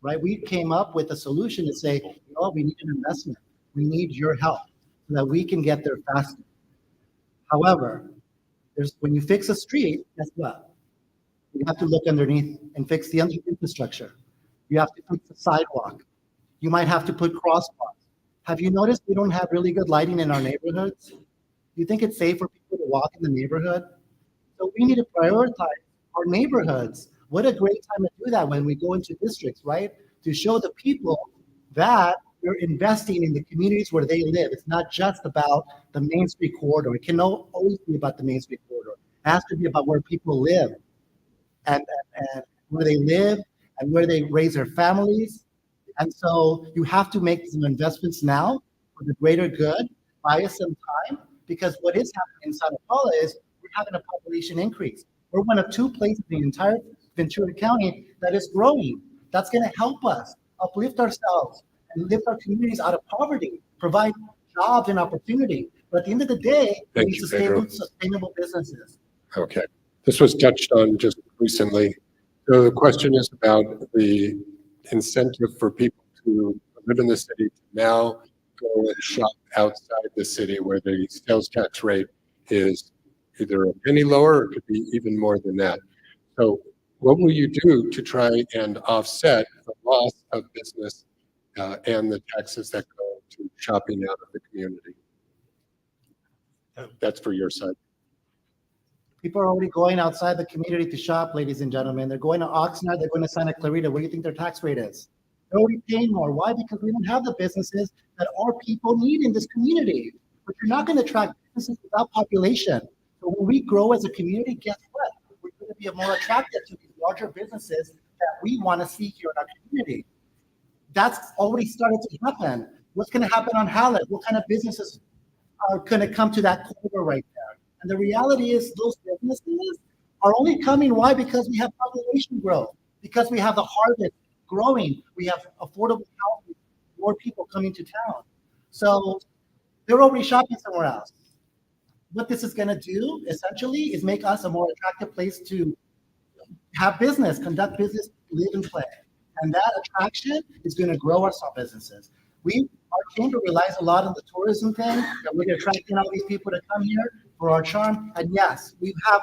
right? We came up with a solution to say, we need an investment. We need your help so that we can get there faster. However, when you fix a street, guess what? You have to look underneath and fix the infrastructure. You have to fix the sidewalk. You might have to put crosswalks. Have you noticed we don't have really good lighting in our neighborhoods? Do you think it's safe for people to walk in the neighborhood? So we need to prioritize our neighborhoods. What a great time to do that when we go into districts, right? To show the people that we're investing in the communities where they live. It's not just about the Main Street corridor. It can always be about the Main Street corridor. It has to be about where people live and where they live and where they raise their families. And so you have to make some investments now for the greater good, buy us some time, because what is happening in Santa Paula is we're having a population increase. We're one of 2 places in the entire Ventura County that is growing. That's going to help us uplift ourselves and lift our communities out of poverty, provide jobs and opportunity. But at the end of the day, we Thank need you, Pedro. sustainable businesses. Okay. This was touched on just recently. So the question is about the incentive for people to live in the city to now go and shop outside the city where the sales tax rate is either a penny lower or it could be even more than that. So what will you do to try and offset the loss of business and the taxes that go to shopping out of the community? That's for your side. People are already going outside the community to shop, ladies and gentlemen. They're going to Oxnard, they're going to Santa Clarita. What do you think their tax rate is? They're already paying more. Why? Because we don't have the businesses that our people need in this community. But you're not going to attract businesses without population. So when we grow as a community, guess what? We're going to be more attractive to these larger businesses that we want to see here in our community. That's already started to happen. What's going to happen on Hallett? What kind of businesses are going to come to that corridor right there? And the reality is those businesses are only coming. Why? Because we have population growth, because we have the harvest growing, we have affordable housing, more people coming to town. So they're already shopping somewhere else. What this is going to do essentially is make us a more attractive place to have business, conduct business, live and play. And that attraction is going to grow our small businesses. Our chamber relies a lot on the tourism thing, that we're attracting all these people to come here for our charm. And yes, we have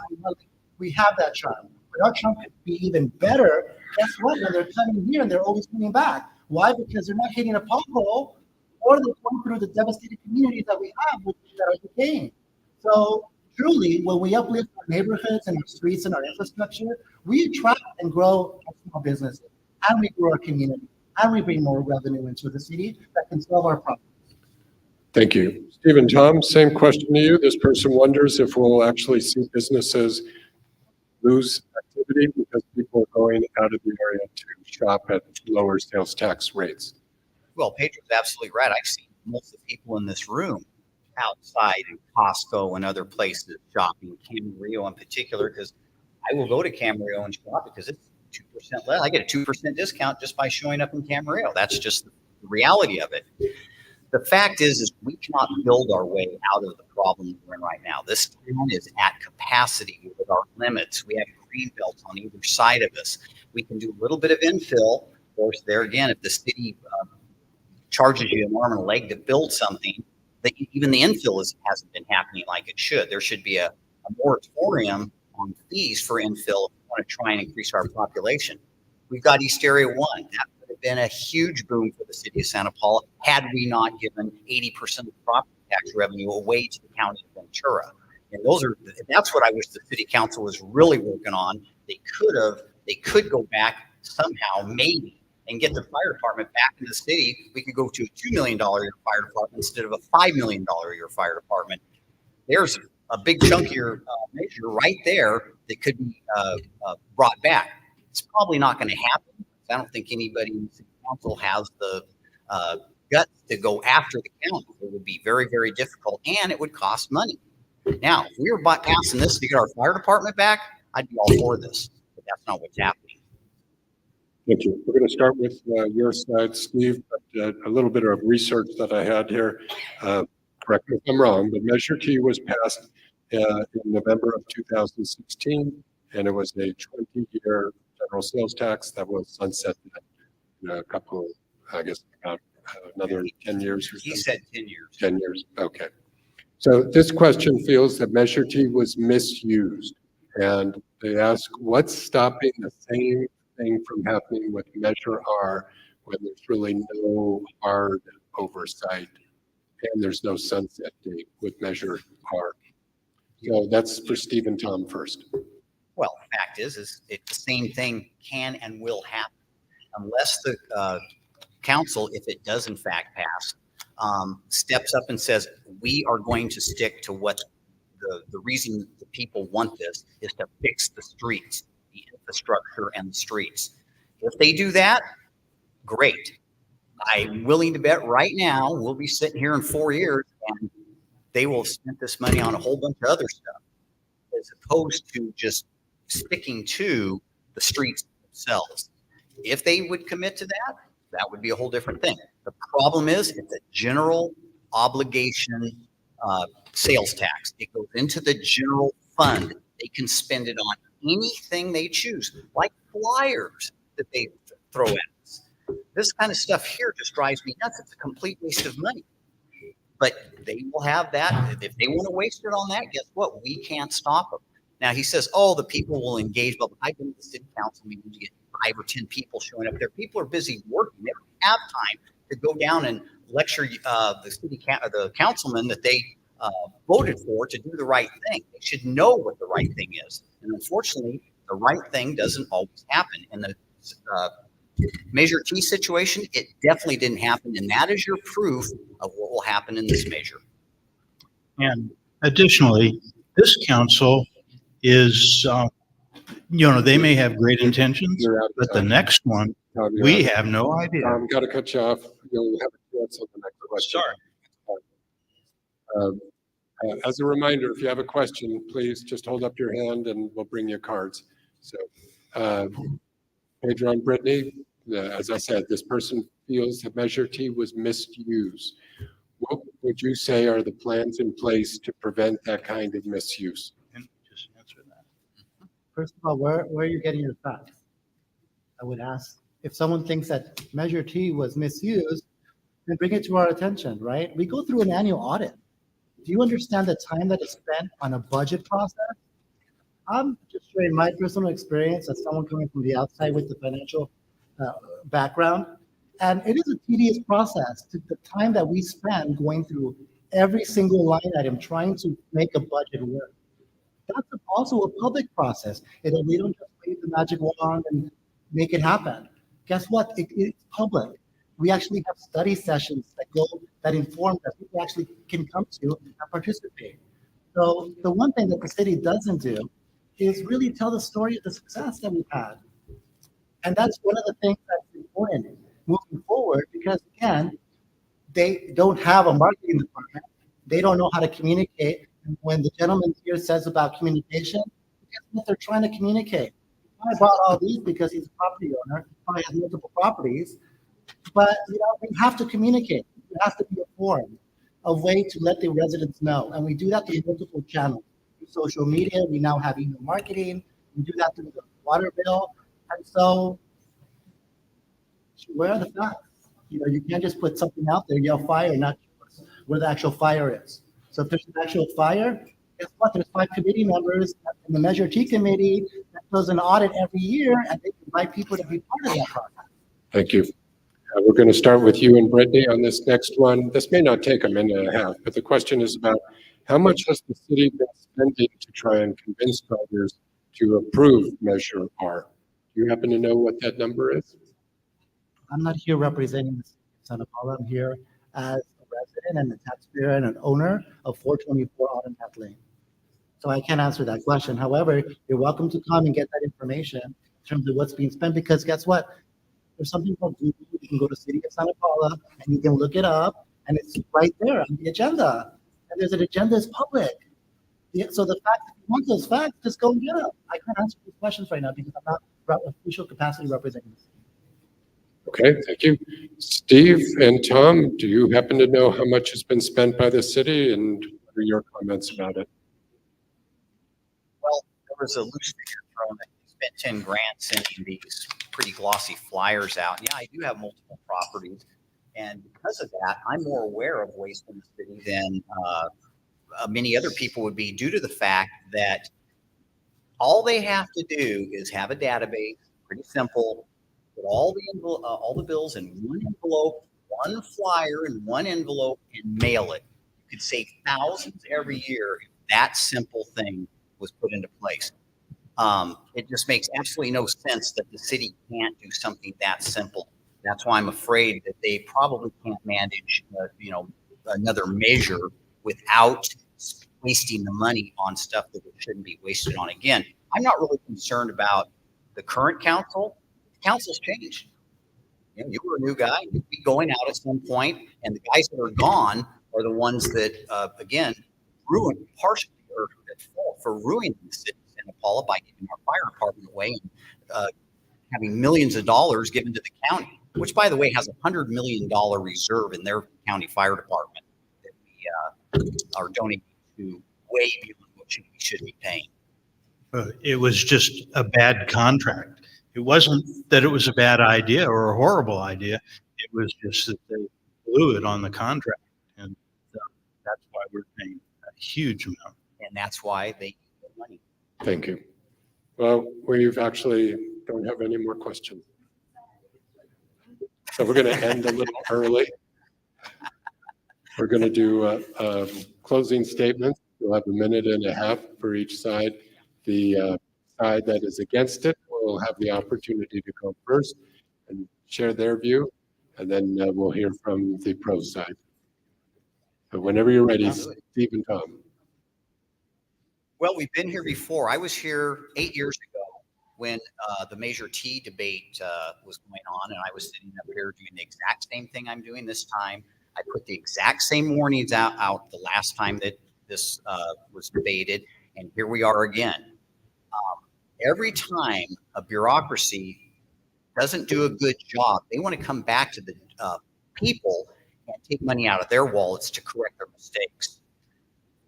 that charm. But our charm could be even better. Guess what? When they're coming here and they're always coming back. Why? Because they're not hitting a pothole or they're going through the devastated communities that we have that are decaying. So truly, when we uplift our neighborhoods and our streets and our infrastructure, we attract and grow our small businesses, and we grow our community, and we bring more revenue into the city that can solve our problems. Thank you. Stephen, Tom, same question to you. This person wonders if we'll actually see businesses lose activity because people are going out of the area to shop at lower sales tax rates. Well, Pedro's absolutely right. I've seen most of the people in this room outside in Costco and other places shopping, Camarillo in particular, because I will go to Camarillo and shop because it's 2% less. I get a 2% discount just by showing up in Camarillo. That's just the reality of it. The fact is we cannot build our way out of the problem we're in right now. This town is at capacity with our limits. We have green belts on either side of us. We can do a little bit of infill. Of course, there again, if the city charges you an arm and a leg to build something, that even the infill hasn't been happening like it should. There should be a moratorium on fees for infill if we want to try and increase our population. We've got East Area 1. That would have been a huge boom for the city of Santa Paula had we not given 80% of the property tax revenue away to the county of Ventura. And that's what I wish the city council was really working on. They could go back somehow, maybe, and get the fire department back in the city. We could go to a $2 million a year fire department instead of a $5 million a year fire department. There's a big chunkier measure right there that could be brought back. It's probably not going to happen. I don't think anybody in the city council has the guts to go after the county. It would be very, very difficult, and it would cost money. Now, if we were passing this to get our fire department back, I'd be all for this, but that's not what's happening. Thank you. We're going to start with your side, Steve, but a little bit of research that I had here. Correct me if I'm wrong, but Measure T was passed in November of 2016, and it was a 20-year general sales tax that was sunset in a couple, I guess, about another 10 years or so. He said 10 years. 10 years, okay. So this question feels that Measure T was misused, and they ask, what's stopping the same thing from happening with Measure R when there's really no hard oversight and there's no sunset date with Measure R. So that's for Steve and Tom first. Well, the fact is it, the same thing can and will happen unless the council, if it does in fact pass, steps up and says, we are going to stick to what the reason the people want this is to fix the streets, the infrastructure and the streets. If they do that, great. I'm willing to bet right now we'll be sitting here in 4 years and they will have spent this money on a whole bunch of other stuff as opposed to just sticking to the streets themselves. If they would commit to that, that would be a whole different thing. The problem is it's a general obligation sales tax. It goes into the general fund. They can spend it on anything they choose, like flyers that they throw at us. This kind of stuff here just drives me nuts. It's a complete waste of money. But they will have that. If they want to waste it on that, guess what? We can't stop them. Now he says, oh, the people will engage. But I've been to the city council meeting to get 5 or 10 people showing up there. People are busy working. They don't have time to go down and lecture the councilman that they voted for to do the right thing. They should know what the right thing is. And unfortunately, the right thing doesn't always happen. In the Measure T situation, it definitely didn't happen. And that is your proof of what will happen in this measure. And additionally, this council is, they may have great intentions, but the next one, we have no idea. Got to cut you off. You'll have a chance on the next question. Sorry. As a reminder, if you have a question, please just hold up your hand and we'll bring you cards. So, Pedro and Brittany, as I said, this person feels that Measure T was misused. What would you say are the plans in place to prevent that kind of misuse? Just answer that. First of all, where are you getting your facts? I would ask, if someone thinks that Measure T was misused, then bring it to our attention, right? We go through an annual audit. Do you understand the time that is spent on a budget process? I'm just sharing my personal experience as someone coming from the outside with the financial background. And it is a tedious process to the time that we spend going through every single line item trying to make a budget work. That's also a public process. We don't just wave the magic wand and make it happen. Guess what? It's public. We actually have study sessions that inform that people actually can come to and participate. So the one thing that the city doesn't do is really tell the story of the success that we've had. And that's one of the things that's important moving forward, because again, they don't have a marketing department. They don't know how to communicate. And when the gentleman here says about communication, guess what they're trying to communicate? I bought all these because he's a property owner, probably has multiple properties. But we have to communicate. There has to be a forum, a way to let the residents know. And we do that through multiple channels. Through social media, we now have email marketing. We do that through the water bill. And so where are the facts? You can't just put something out there, yell fire, not where the actual fire is. So if there's an actual fire, guess what? There's 5 committee members in the Measure T committee that does an audit every year, and they invite people to be part of that process. Thank you. We're going to start with you and Brittany on this next one. This may not take a minute and a half, but the question is about how much has the city been spending to try and convince voters to approve Measure R? Do you happen to know what that number is? I'm not here representing the city of Santa Paula. I'm here as a resident and a taxpayer and an owner of 424 Autumn Path Lane. So I can't answer that question. However, you're welcome to come and get that information in terms of what's being spent, because guess what? There's something called Google. You can go to City of Santa Paula and you can look it up, and it's right there on the agenda. And there's an agenda is public. Yeah, so the fact, if you want those facts, just go and get them. I can't answer these questions right now because I'm not official capacity representing the city. Okay, thank you. Steve and Tom, do you happen to know how much has been spent by the city, and what are your comments about it? Well, there was a loose figure thrown that he spent 10 grand sending these pretty glossy flyers out. And yeah, I do have multiple properties. And because of that, I'm more aware of waste in the city than many other people would be, due to the fact that all they have to do is have a database, Pretty simple. Put all the bills in one envelope, one flyer in one envelope, and mail it. You could save thousands every year if that simple thing was put into place. It just makes absolutely no sense that the city can't do something that simple. That's why I'm afraid that they probably can't manage, another measure without wasting the money on stuff that it shouldn't be wasted on. Again, I'm not really concerned about the current council. The council's changed. You were a new guy. You'd be going out at some point, and the guys that are gone are the ones that, again, ruined partially or at fault for ruining the city of Santa Paula by giving our fire department away and having millions of dollars given to the county, which, by the way, has $100 million reserve in their county fire department that we are donating to way beyond what we should be paying. It was just a bad contract. It wasn't that it was a bad idea or a horrible idea. It was just that they blew it on the contract. And that's why we're paying a huge amount. And that's why they need the money. Thank you. Well, we've actually don't have any more questions. So we're going to end a little early. We're going to do closing statements. We'll have a minute and a half for each side. The side that is against it will have the opportunity to go first and share their view, and then we'll hear from the pro side. So whenever you're ready, Steve and Tom. Well, we've been here before. I was here 8 years ago when the Measure T debate was going on, and I was sitting up here doing the exact same thing I'm doing this time. I put the exact same warnings out the last time that this was debated, and here we are again. Every time a bureaucracy doesn't do a good job, they want to come back to the people and take money out of their wallets to correct their mistakes.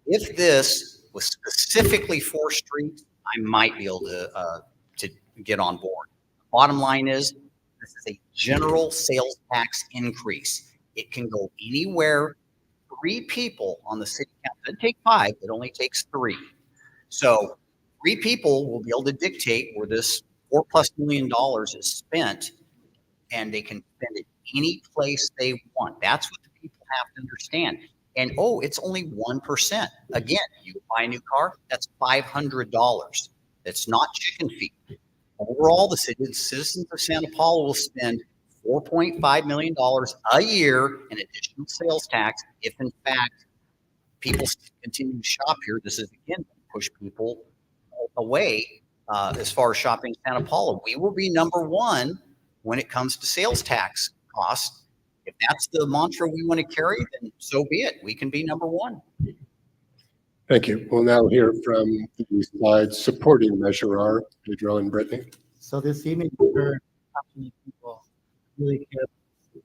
If this was specifically for streets, I might be able to get on board. Bottom line is, this is a general sales tax increase. It can go anywhere. 3 people on the city council. It doesn't take 5, it only takes 3. So 3 people will be able to dictate where this $4+ million is spent, and they can spend it any place they want. That's what the people have to understand. And it's only 1%. Again, you buy a new car, that's $500. That's not chicken feed. Overall, the citizens of Santa Paula will spend $4.5 million a year in additional sales tax if, in fact, people continue to shop here. This is, again, push people away as far as shopping in Santa Paula. We will be number 1 when it comes to sales tax costs. If that's the mantra we want to carry, then so be it. We can be number 1. Thank you. We'll now hear from the side supporting Measure R, Pedro and Brittany. So this evening, we heard how many people really care.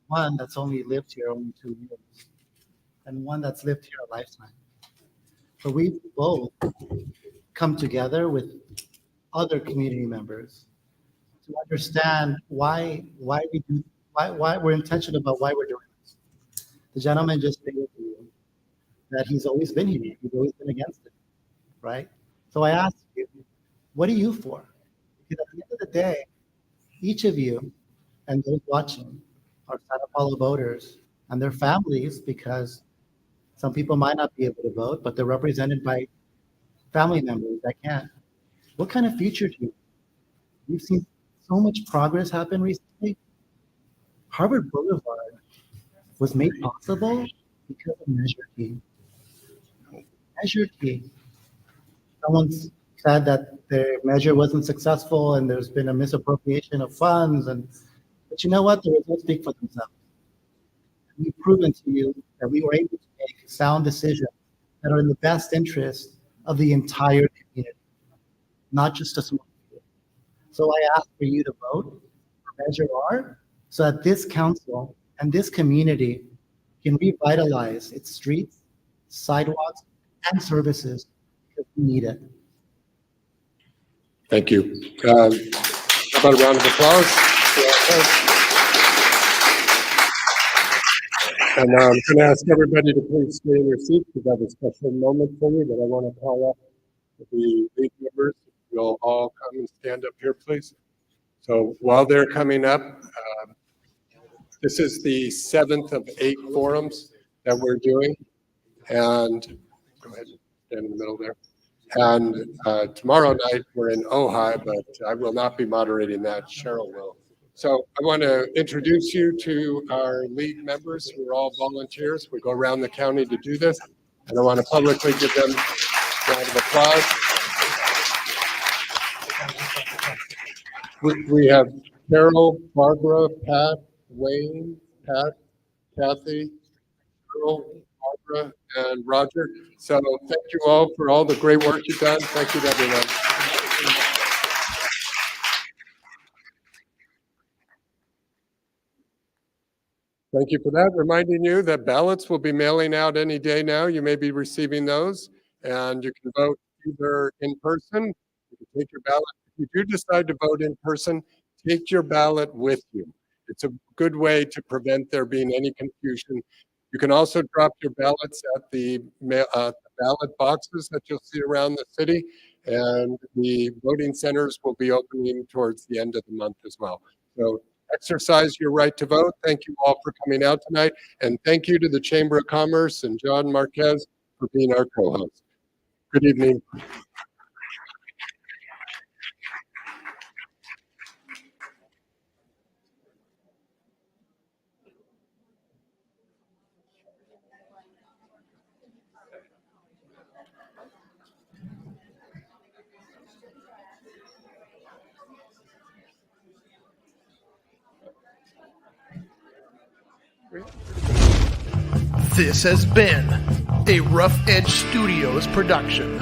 One that's only lived here only 2 years, and one that's lived here a lifetime. So we both come together with other community members to understand why we're intentional about why we're doing this. The gentleman just stated to you that he's always been here. He's always been against it, right? So I asked you, what are you for? Because at the end of the day, each of you and those watching are Santa Paula voters and their families, because some people might not be able to vote, but they're represented by family members that can. What kind of future do you want? We've seen so much progress happen recently. Harvard Boulevard was made possible because of Measure T. Measure T. Someone said that their measure wasn't successful and there's been a misappropriation of funds. But you know what? The results speak for themselves. We've proven to you that we were able to make sound decisions that are in the best interest of the entire community, not just a small few. So I ask for you to vote for Measure R so that this council and this community can revitalize its streets, sidewalks, and services because we need it. Thank you. How about a round of applause? And I'm going to ask everybody to please stay in your seats because I have a special moment for you that I want to call up the league members. You'll all come and stand up here, please. So while they're coming up, this is the 7th of 8 forums that we're doing. And go ahead and stand in the middle there. And tomorrow night, we're in Ojai, but I will not be moderating that. Cheryl will. So I want to introduce you to our league members who are all volunteers. We go around the county to do this, and I want to publicly give them a round of applause. We have Carol, Barbara, Pat, Wayne, Pat, Kathy, Carol, Barbara, and Roger. So thank you all for all the great work you've done. Thank you to everyone. Thank you for that. Reminding you that ballots will be mailing out any day now. You may be receiving those, and you can vote either in person. You can take your ballot. If you do decide to vote in person, take your ballot with you. It's a good way to prevent there being any confusion. You can also drop your ballots at the ballot boxes that you'll see around the city, and the voting centers will be opening towards the end of the month as well. So exercise your right to vote. Thank you all for coming out tonight, and thank you to the Chamber of Commerce and John Marquez for being our co-host. Good evening. This has been a Rough Edge Studios production.